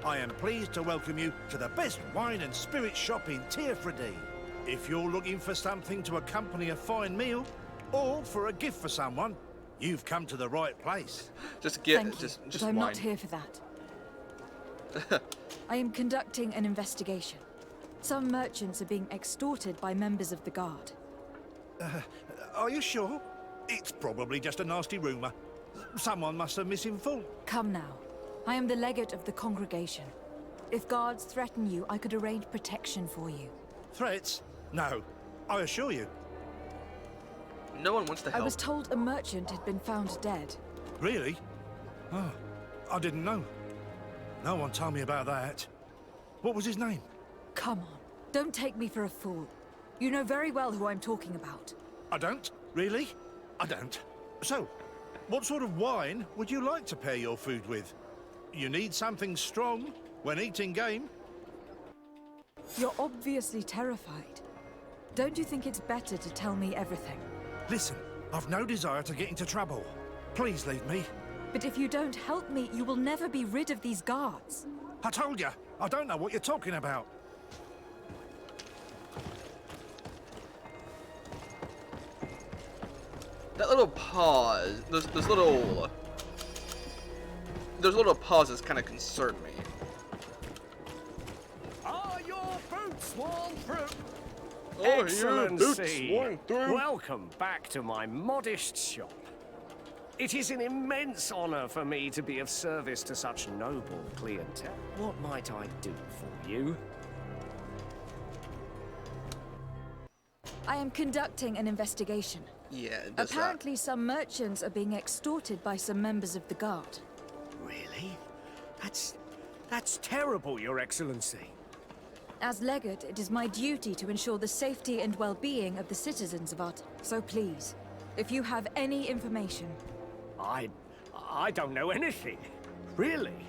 I am pleased to welcome you to the best wine and spirit shop in Tearfredy. If you're looking for something to accompany a fine meal, or for a gift for someone, you've come to the right place. Just get, Thank you, just but I'm wine. not here for that. I am conducting an investigation. Some merchants are being extorted by members of the guard. Are you sure? It's probably just a nasty rumor. Someone must have misinformed. Come now. I am the legate of the congregation. If guards threaten you, I could arrange protection for you. Threats? No, I assure you. No one wants to I help. was told a merchant had been found dead. Really? Oh, I didn't know. No one told me about that. What was his name? Come on. Don't take me for a fool. You know very well who I'm talking about. I don't? Really? I don't. So, what sort of wine would you like to pair your food with? You need something strong when eating game? You're obviously terrified. Don't you think it's better to tell me everything? Listen, I've no desire to get into trouble. Please leave me. But if you don't help me, you will never be rid of these guards. I told you, I don't know what you're talking about. That little pause, those little pauses kind of concern me. Are your boots worn through? Oh, Excellency, welcome back to my modest shop. It is an immense honor for me to be of service to such noble clientele. What might I do for you? I am conducting an investigation. Yeah, it does Apparently, some merchants are being extorted by some members of the guard. Really? That's terrible, Your Excellency. As legate, it is my duty to ensure the safety and well-being of the citizens of Art. So please, if you have any information... I don't know anything. Really?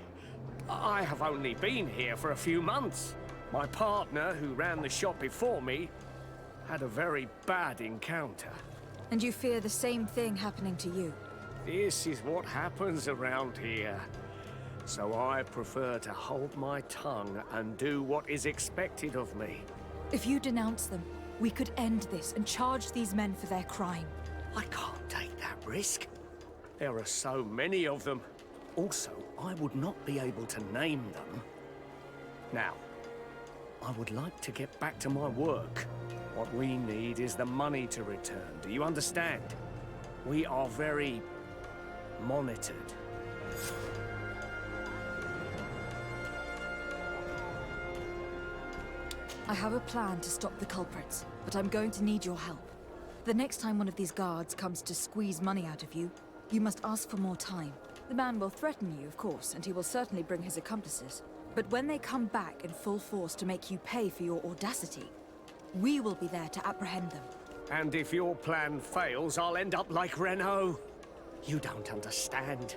I have only been here for a few months. My partner, who ran the shop before me, had a very bad encounter. And you fear the same thing happening to you? This is what happens around here. So I prefer to hold my tongue and do what is expected of me. If you denounce them, we could end this and charge these men for their crime. I can't take that risk. There are so many of them. Also, I would not be able to name them. Now, I would like to get back to my work. What we need is the money to return. Do you understand? We are very monitored. I have a plan to stop the culprits, but I'm going to need your help. The next time one of these guards comes to squeeze money out of you, you must ask for more time. The man will threaten you, of course, and he will certainly bring his accomplices. But when they come back in full force to make you pay for your audacity, we will be there to apprehend them. And if your plan fails, I'll end up like Renault. You don't understand.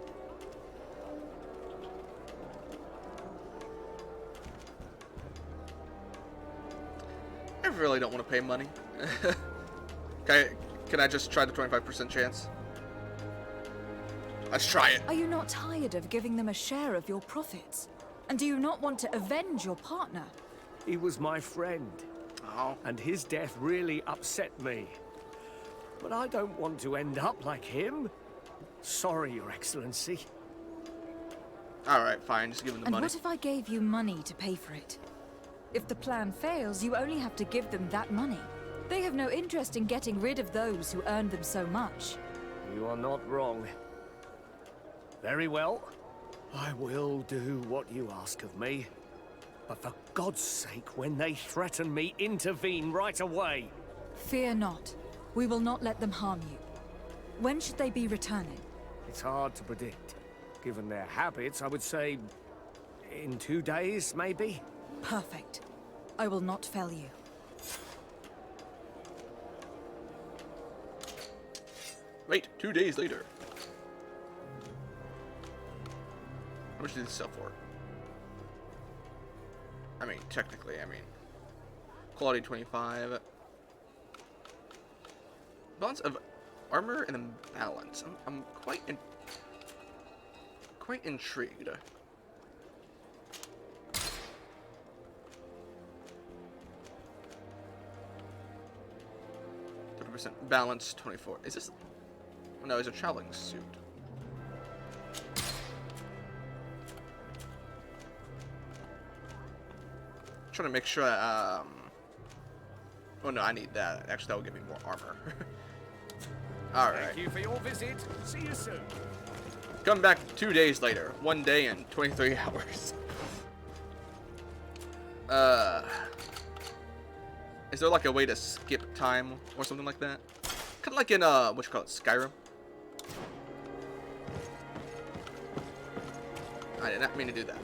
I really don't want to pay money. Can I just try the 25% chance? Let's try it. Are you not tired of giving them a share of your profits? And do you not want to avenge your partner? He was my friend. Oh. And his death really upset me. But I don't want to end up like him. Sorry, Your Excellency. Alright, fine. Just give them the money. And what if I gave you money to pay for it? If the plan fails, you only have to give them that money. They have no interest in getting rid of those who earned them so much. You are not wrong. Very well. I will do what you ask of me. But for God's sake, when they threaten me, intervene right away. Fear not. We will not let them harm you. When should they be returning? It's hard to predict. Given their habits, I would say in 2 days, maybe? Perfect. I will not fail you. Wait, 2 days later. How much did this sell for? I mean, technically, quality 25. Balance of armor and imbalance. I'm quite intrigued. Balance 24. Is this? Oh, no, it's a traveling suit. Trying to make sure. Oh no, I need that. Actually, that will give me more armor. All right. Thank you for your visit. See you soon. Come back 2 days later. 1 day and 23 hours. Is there like a way to skip time or something like that? Kind of like in what you call it, Skyrim. I did not mean to do that.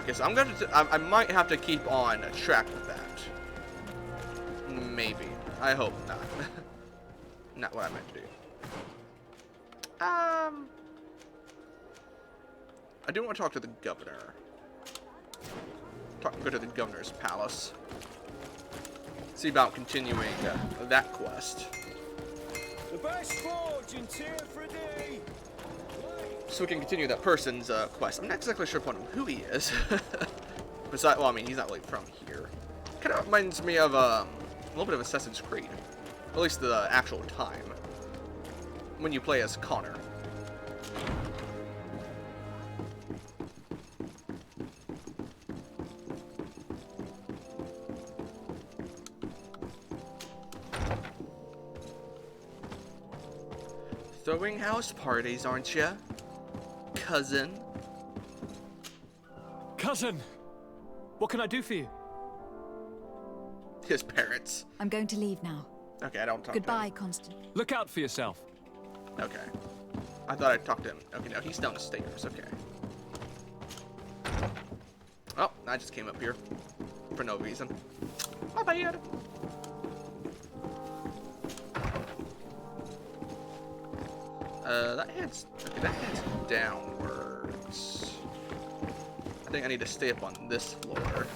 Okay, so I'm going to. I might have to keep on track with that. Maybe. I hope not. Not what I meant to do. I do want to talk to the governor. Go to the governor's palace. See about continuing that quest. The best forge in Tear-for-Day. So we can continue that person's quest. I'm not exactly sure upon who he is. Besides, well, I mean, he's not really from here. Kind of reminds me of a little bit of Assassin's Creed. At least the actual time. When you play as Connor. Throwing house parties, aren't ya? Cousin? Cousin! What can I do for you? His parents. I'm going to leave now. Okay, I don't talk Goodbye, Constant. Look out for yourself. Okay. I thought I'd talk to him. Okay, no, he's down the stairs. Okay. Oh, I just came up here. For no reason. My bad. That heads... Okay, that heads downwards. I think I need to stay up on this floor.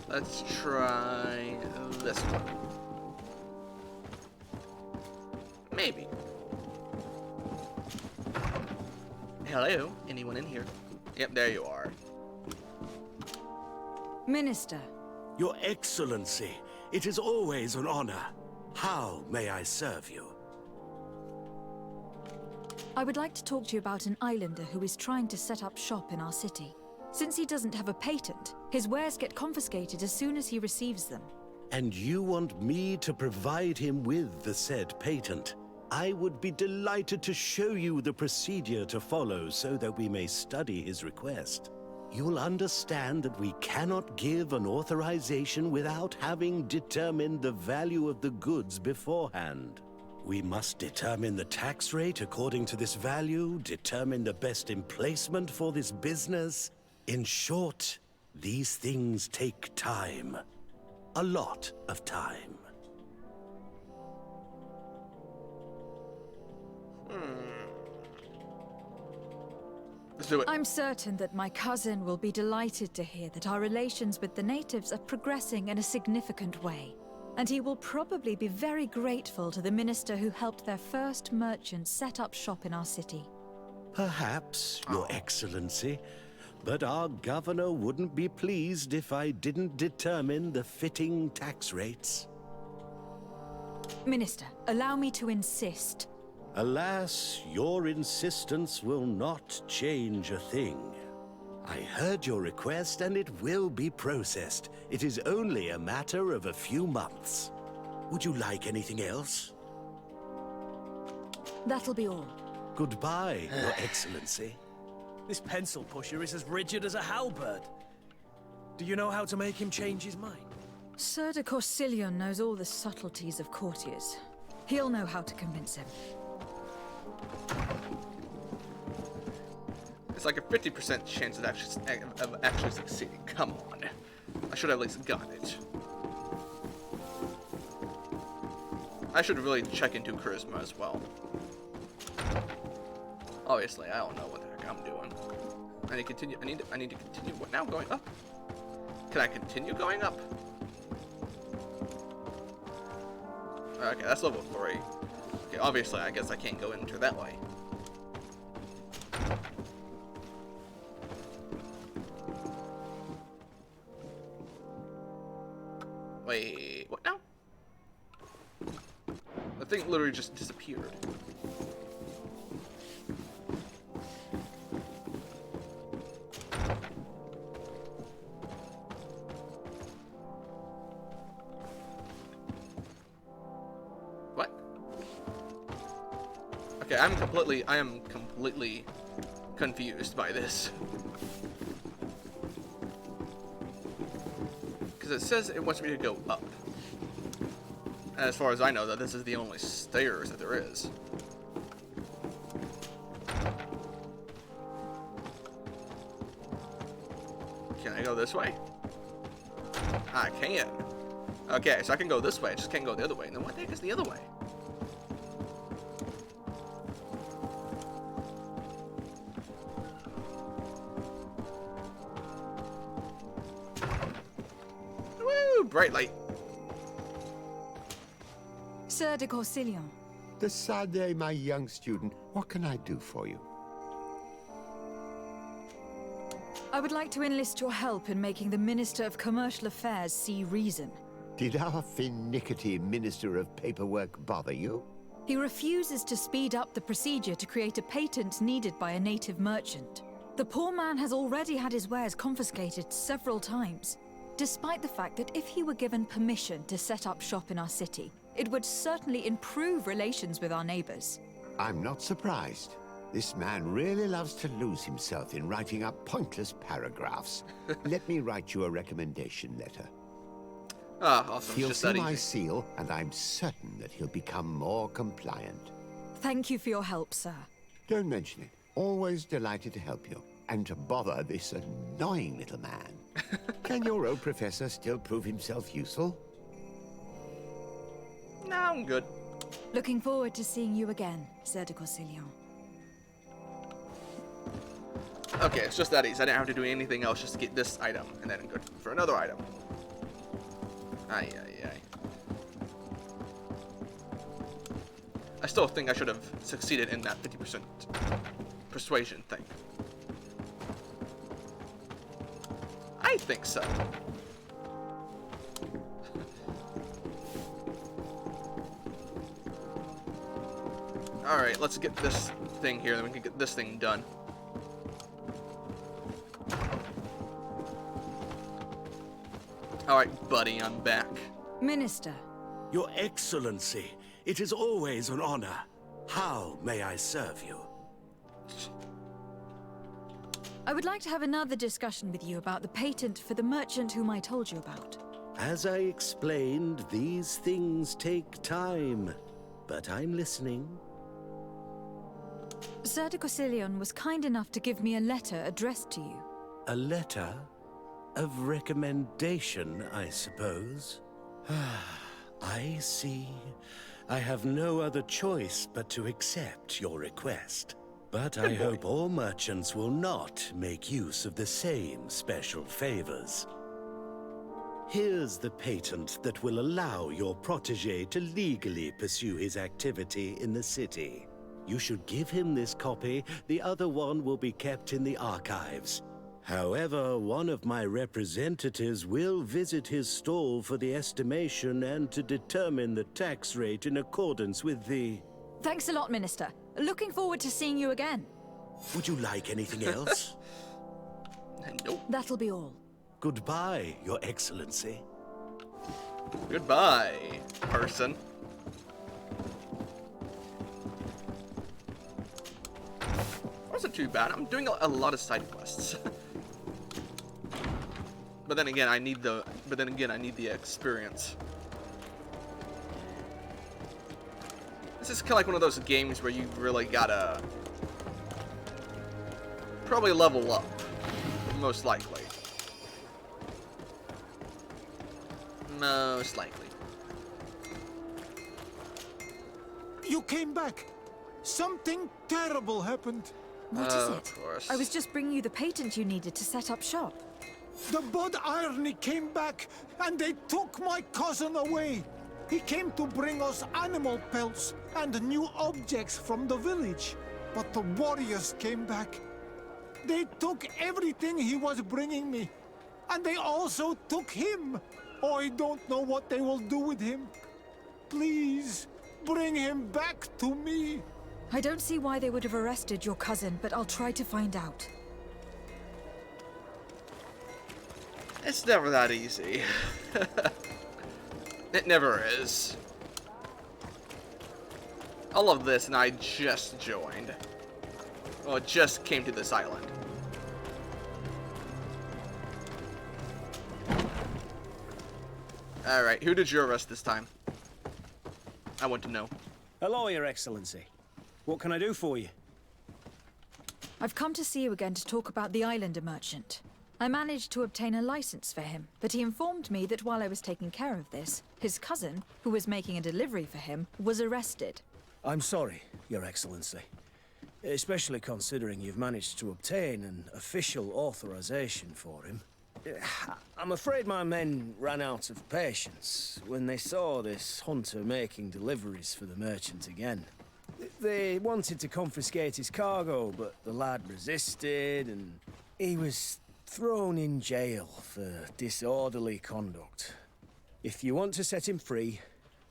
Let's try this one. Maybe. Hello? Anyone in here? Yep, there you are. Minister. Your Excellency, it is always an honor. How may I serve you? I would like to talk to you about an islander who is trying to set up shop in our city. Since he doesn't have a patent, his wares get confiscated as soon as he receives them. And you want me to provide him with the said patent? I would be delighted to show you the procedure to follow so that we may study his request. You'll understand that we cannot give an authorization without having determined the value of the goods beforehand. We must determine the tax rate according to this value, determine the best emplacement for this business. In short, these things take time. A lot of time. Let's do it. I'm certain that my cousin will be delighted to hear that our relations with the natives are progressing in a significant way. And he will probably be very grateful to the minister who helped their first merchant set up shop in our city. Perhaps, Your Excellency, but our governor wouldn't be pleased if I didn't determine the fitting tax rates. Minister, allow me to insist. Alas, your insistence will not change a thing. I heard your request and it will be processed. It is only a matter of a few months. Would you like anything else? That'll be all. Goodbye, Your Excellency. This pencil pusher is as rigid as a halberd. Do you know how to make him change his mind? Sir de Corsilion knows all the subtleties of courtiers. He'll know how to convince him. It's like a 50% chance of actually succeeding. Come on. I should have at least gotten it. I should really check into charisma as well. Obviously, I don't know what the heck I'm doing. I need to continue. I need to continue. What now? Going up? Can I continue going up? Okay, that's level 3. Okay, obviously, I guess I can't go into that way. Wait, what now? The thing literally just disappeared. What? Okay, I am completely confused by this. Because it says it wants me to go up. And as far as I know, that this is the only stairs that there is. Can I go this way? I can. Okay, so I can go this way, I just can't go the other way. And then what the heck is the other way? Woo! Bright light. Sir de Corsilion. De Sade, my young student, what can I do for you? I would like to enlist your help in making the Minister of Commercial Affairs see reason. Did our finicky Minister of Paperwork bother you? He refuses to speed up the procedure to create a patent needed by a native merchant. The poor man has already had his wares confiscated several times, despite the fact that if he were given permission to set up shop in our city, it would certainly improve relations with our neighbors. I'm not surprised. This man really loves to lose himself in writing up pointless paragraphs. Let me write you a recommendation letter. Ah, awesome. He'll Just see that my easy. seal, and I'm certain that he'll become more compliant. Thank you for your help, sir. Don't mention it. Always delighted to help you. And to bother this annoying little man. Can your old professor still prove himself useful? No, I'm good. Looking forward to seeing you again, Sir de Corsilion. Okay, it's just that easy. I didn't have to do anything else just to get this item, and then go for another item. Ay, ay, ay. I still think I should have succeeded in that 50% persuasion thing. I think so. Alright, let's get this thing here, then we can get this thing done. Alright, buddy, I'm back. Minister. Your Excellency, it is always an honor. How may I serve you? I would like to have another discussion with you about the patent for the merchant whom I told you about. As I explained, these things take time. But I'm listening. Sir de Corsilion was kind enough to give me a letter addressed to you. A letter of recommendation, I suppose. I see. I have no other choice but to accept your request. But I hope all merchants will not make use of the same special favors. Here's the patent that will allow your protege to legally pursue his activity in the city. You should give him this copy. The other one will be kept in the archives. However, one of my representatives will visit his stall for the estimation and to determine the tax rate in accordance with the... Thanks a lot, Minister. Looking forward to seeing you again. Would you like anything else? Nope. That'll be all. Goodbye, Your Excellency. Goodbye, person. Wasn't too bad. I'm doing a lot of side quests. But then again, I need the experience. This is kind of like one of those games where you really gotta probably level up, most likely. Most likely. You came back. Something terrible happened. What is it? I was just bringing you the patent you needed to set up shop. The Bud Irony came back, and they took my cousin away. He came to bring us animal pelts and new objects from the village. But the warriors came back. They took everything he was bringing me. And they also took him. I don't know what they will do with him. Please, bring him back to me. I don't see why they would have arrested your cousin, but I'll try to find out. It's never that easy. It never is. I love this, and I just joined. Well, just came to this island. Alright, who did you arrest this time? I want to know. Hello, Your Excellency. What can I do for you? I've come to see you again to talk about the islander merchant. I managed to obtain a license for him, but he informed me that while I was taking care of this, his cousin, who was making a delivery for him, was arrested. I'm sorry, Your Excellency. Especially considering you've managed to obtain an official authorization for him. I'm afraid my men ran out of patience when they saw this hunter making deliveries for the merchant again. They wanted to confiscate his cargo, but the lad resisted, and he was thrown in jail for disorderly conduct. If you want to set him free,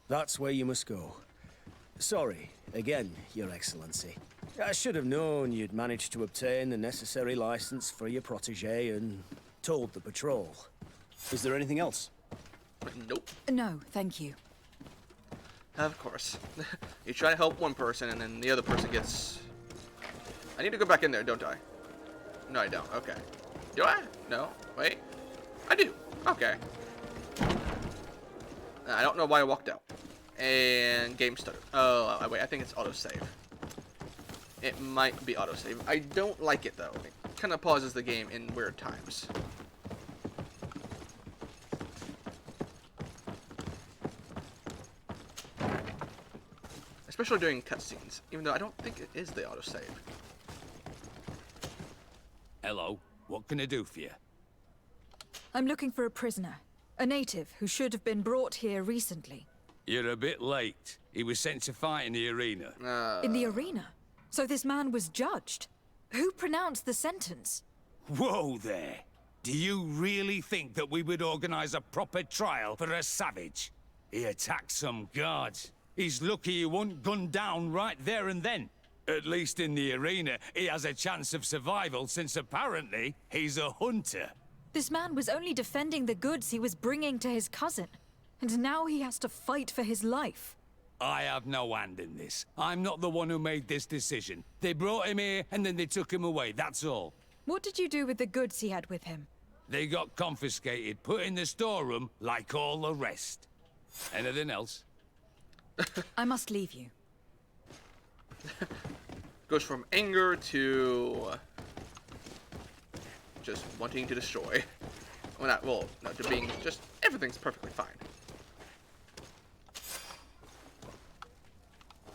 that's where you must go. Sorry, again, Your Excellency. I should have known you'd managed to obtain the necessary license for your protege and told the patrol. Is there anything else? Nope. No, thank you. Of course. You try to help one person, and then the other person gets... I need to go back in there, don't I? No, I don't. Okay. Do I? No. Wait. I do. Okay. I don't know why I walked out. And game started. Oh, wait. I think it's autosave. It might be autosave. I don't like it, though. It kind of pauses the game in weird times. Especially during cutscenes, even though I don't think it is the autosave. Hello. What can I do for you? I'm looking for a prisoner. A native who should have been brought here recently. You're a bit late. He was sent to fight in the arena. In the arena? So this man was judged? Who pronounced the sentence? Whoa there! Do you really think that we would organize a proper trial for a savage? He attacked some guards. He's lucky he wasn't gunned down right there and then. At least in the arena, he has a chance of survival since apparently he's a hunter. This man was only defending the goods he was bringing to his cousin. And now he has to fight for his life. I have no hand in this. I'm not the one who made this decision. They brought him here, and then they took him away, that's all. What did you do with the goods he had with him? They got confiscated, put in the storeroom, like all the rest. Anything else? I must leave you. Goes from anger to just wanting to destroy. Well, no, to being just everything's perfectly fine.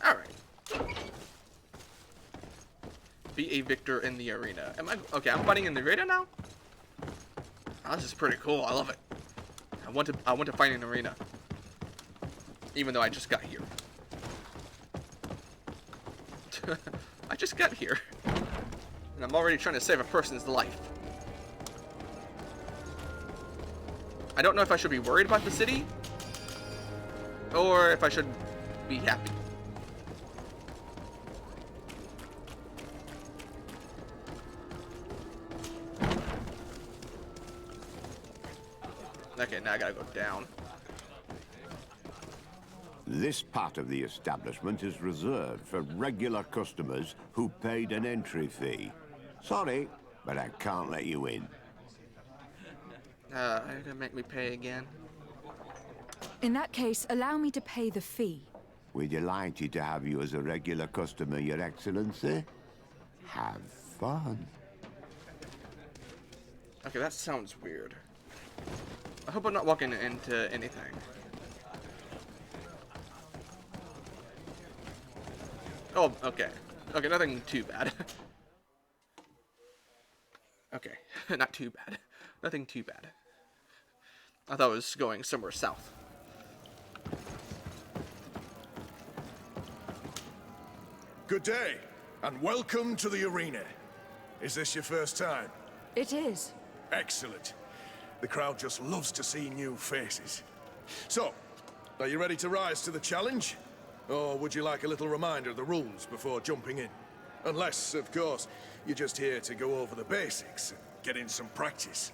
Alright. Be a victor in the arena. Okay, I'm fighting in the arena now? Oh, this is pretty cool. I love it. I want to fight in an arena. Even though I just got here. I just got here. And I'm already trying to save a person's life. I don't know if I should be worried about the city. Or if I should be happy. Okay, now I gotta go down. This part of the establishment is reserved for regular customers who paid an entry fee. Sorry, but I can't let you in. You're gonna make me pay again? In that case, allow me to pay the fee. We're delighted to have you as a regular customer, Your Excellency. Have fun. Okay, that sounds weird. I hope I'm not walking into anything. Oh, okay. Okay, nothing too bad. Okay, not too bad. Nothing too bad. I thought it was going somewhere south. Good day, and welcome to the arena. Is this your first time? It is. Excellent. The crowd just loves to see new faces. So, are you ready to rise to the challenge? Or would you like a little reminder of the rules before jumping in? Unless, of course, you're just here to go over the basics and get in some practice.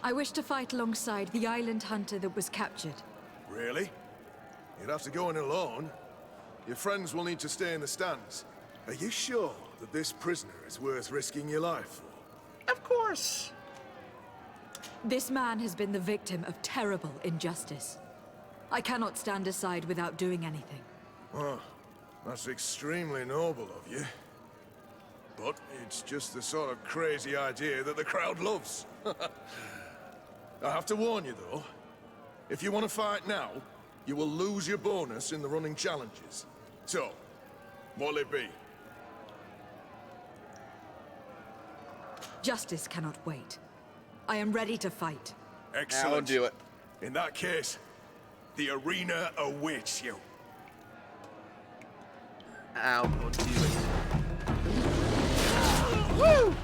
I wish to fight alongside the island hunter that was captured. Really? You'd have to go in alone. Your friends will need to stay in the stands. Are you sure that this prisoner is worth risking your life for? Of course. This man has been the victim of terrible injustice. I cannot stand aside without doing anything. Oh, that's extremely noble of you. But it's just the sort of crazy idea that the crowd loves. I have to warn you, though. If you want to fight now, you will lose your bonus in the running challenges. So, what'll it be? Justice cannot wait. I am ready to fight. Excellent. I'll do it. In that case, the arena awaits you. I'll do it. Woo!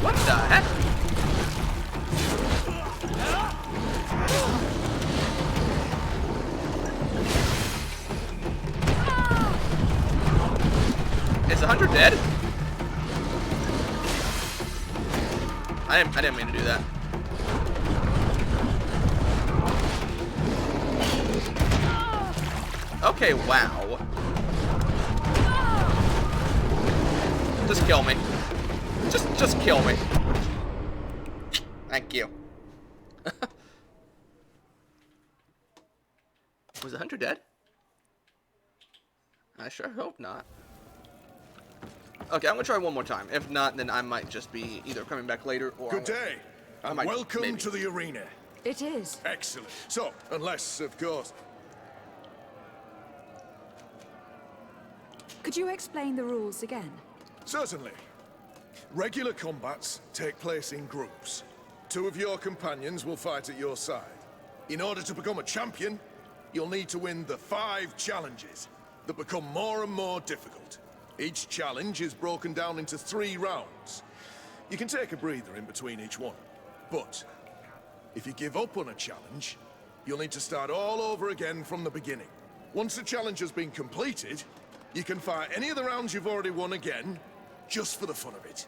What the heck? Is the hunter dead? I didn't mean to do that. Okay, wow. Just kill me. Just kill me. Thank you. Was the hunter dead? I sure hope not. Okay, I'm gonna try one more time. If not, then I might just be either coming back later or... Good day, and welcome to the arena. It is. Excellent. So, unless, of course... Could you explain the rules again? Certainly. Regular combats take place in groups. 2 of your companions will fight at your side. In order to become a champion, you'll need to win the 5 challenges that become more and more difficult. Each challenge is broken down into 3 rounds. You can take a breather in between each one, but if you give up on a challenge, you'll need to start all over again from the beginning. Once the challenge has been completed, you can fight any of the rounds you've already won again, just for the fun of it.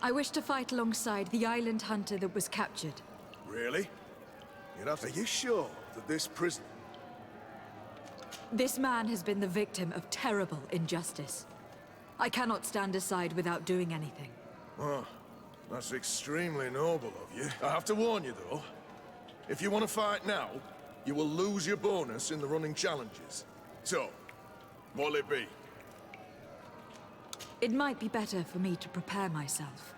I wish to fight alongside the island hunter that was captured. Really? Are you sure that this prison... This man has been the victim of terrible injustice. I cannot stand aside without doing anything. Oh, that's extremely noble of you. I have to warn you, though. If you want to fight now, you will lose your bonus in the running challenges. So, what'll it be? It might be better for me to prepare myself.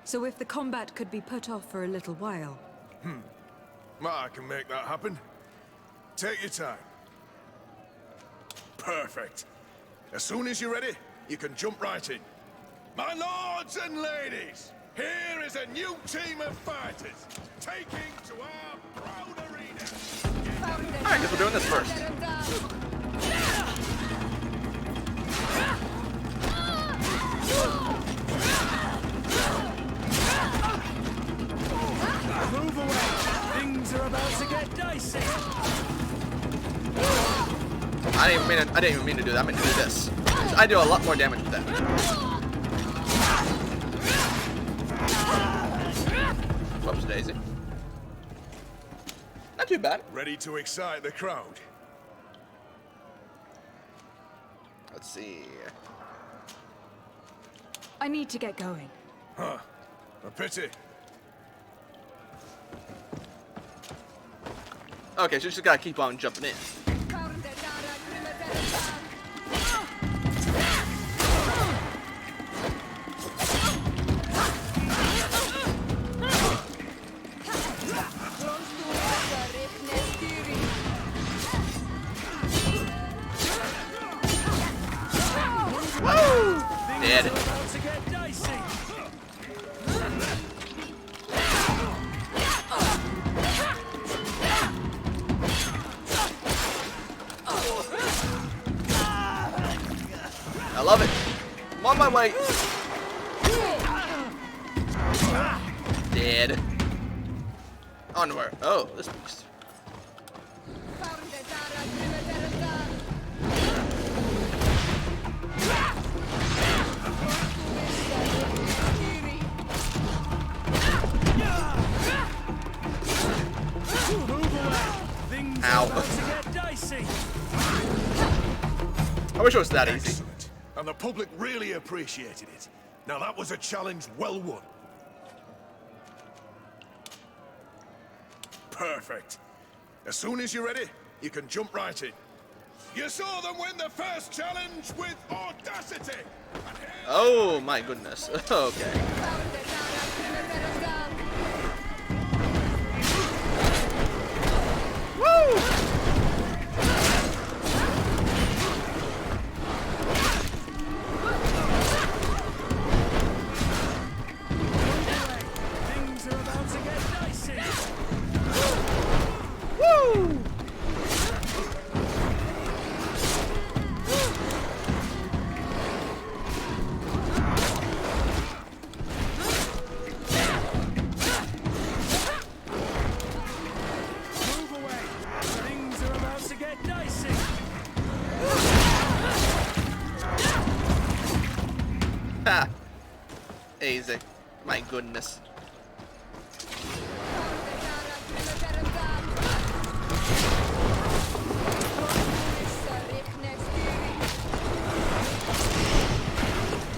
So if the combat could be put off for a little while... I can make that happen. Take your time. Perfect. As soon as you're ready, you can jump right in. My lords and ladies, here is a new team of fighters, taking to our proud arena. Alright, guess we're doing this first. Move away! Things are about to get dicey! I didn't even mean to do that. I meant to do this. I do a lot more damage with that. Whoops, Daisy. Not too bad. Ready to excite the crowd? Let's see. I need to get going. Huh. A pity. Okay, so you just gotta keep on jumping in. Woo! Dead. I love it. I'm on my way. Dead. Onward. Oh, this beast. Ow. I wish it was that easy. Excellent. And the public really appreciated it. Now that was a challenge well won. Perfect. As soon as you're ready, you can jump right in. You saw them win the first challenge with audacity. Oh my goodness. Okay. Woo! Things are about to get dicey. Woo! Ha! Easy. My goodness.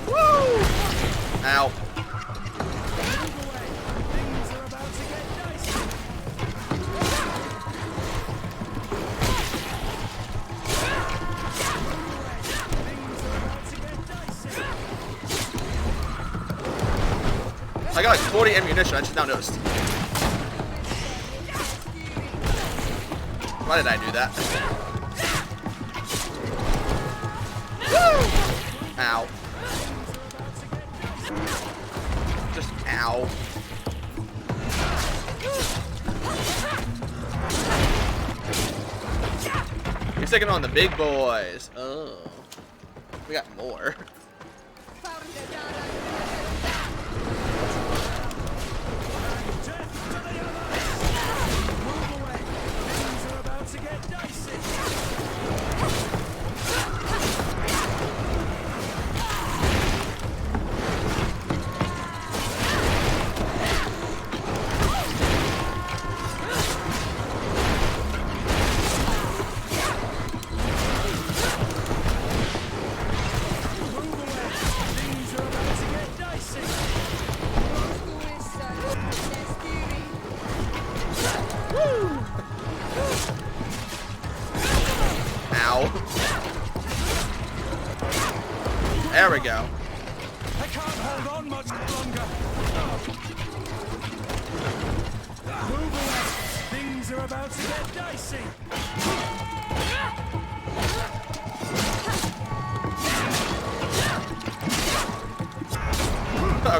Woo! Ow. I got like 40 ammunition, I just now noticed. Why did I do that? Woo! Ow. Just ow. taking on the big boys. Oh. We got more. There we go. I can't hold on much longer. Move away. Things are about to get dicey.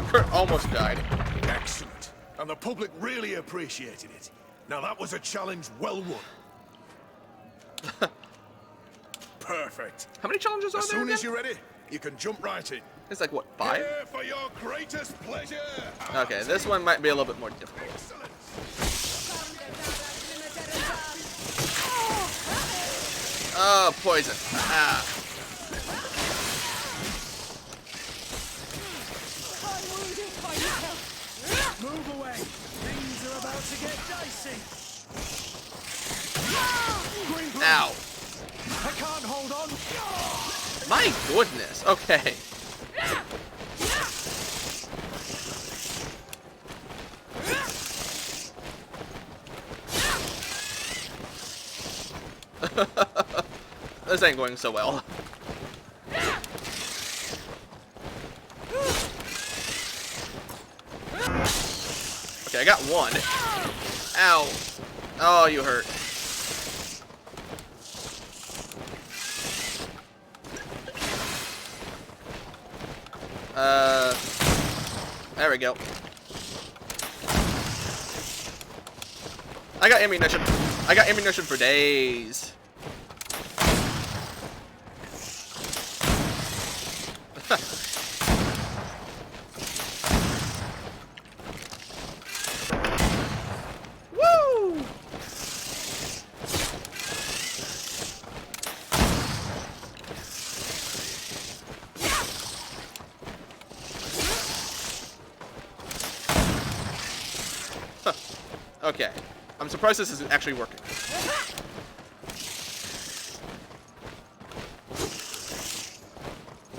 Kurt almost died. Excellent. And the public really appreciated it. Now that was a challenge well won. Perfect. How many challenges are there? As soon again? as you're ready, you can jump right in. It's like, what, 5? Here for your greatest pleasure. Okay, this one might be a little bit more difficult. Oh, poison. Ah. Move away. Things are about to get dicey. Ow. I can't hold on. My goodness. Okay. This ain't going so well. Okay, I got one. Ow. Oh, you hurt. There we go. I got ammunition. I got ammunition for days. Woo! Okay. I'm surprised this isn't actually working.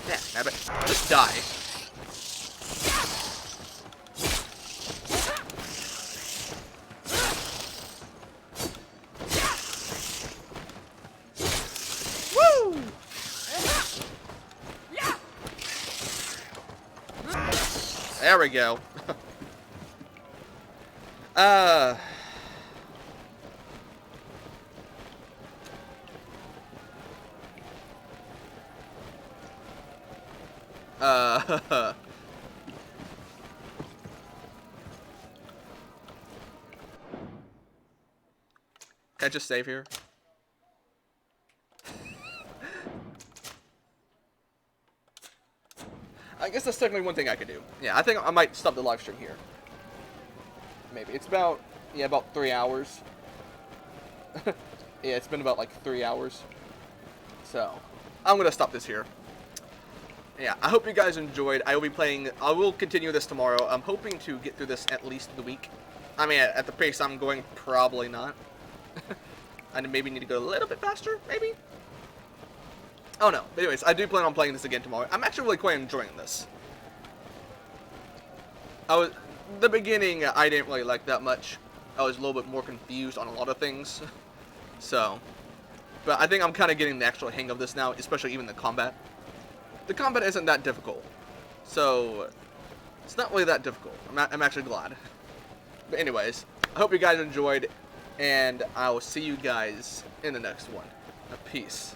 Yeah, have it. Just die. Woo! There we go. Can I just save here? I guess that's technically one thing I could do. Yeah, I think I might stop the live stream here. Maybe. It's about, yeah, about 3 hours. Yeah, it's been about like 3 hours. So, I'm going to stop this here. Yeah, I hope you guys enjoyed. I will continue this tomorrow. I'm hoping to get through this at least the week. I mean, at the pace I'm going, probably not. I maybe need to go a little bit faster, maybe? Oh no. But anyways, I do plan on playing this again tomorrow. I'm actually really quite enjoying this. The beginning, I didn't really like that much. I was a little bit more confused on a lot of things. So, but I think I'm kind of getting the actual hang of this now, especially even the combat. The combat isn't that difficult. So, it's not really that difficult. I'm actually glad. But anyways, I hope you guys enjoyed, and I will see you guys in the next one. Peace.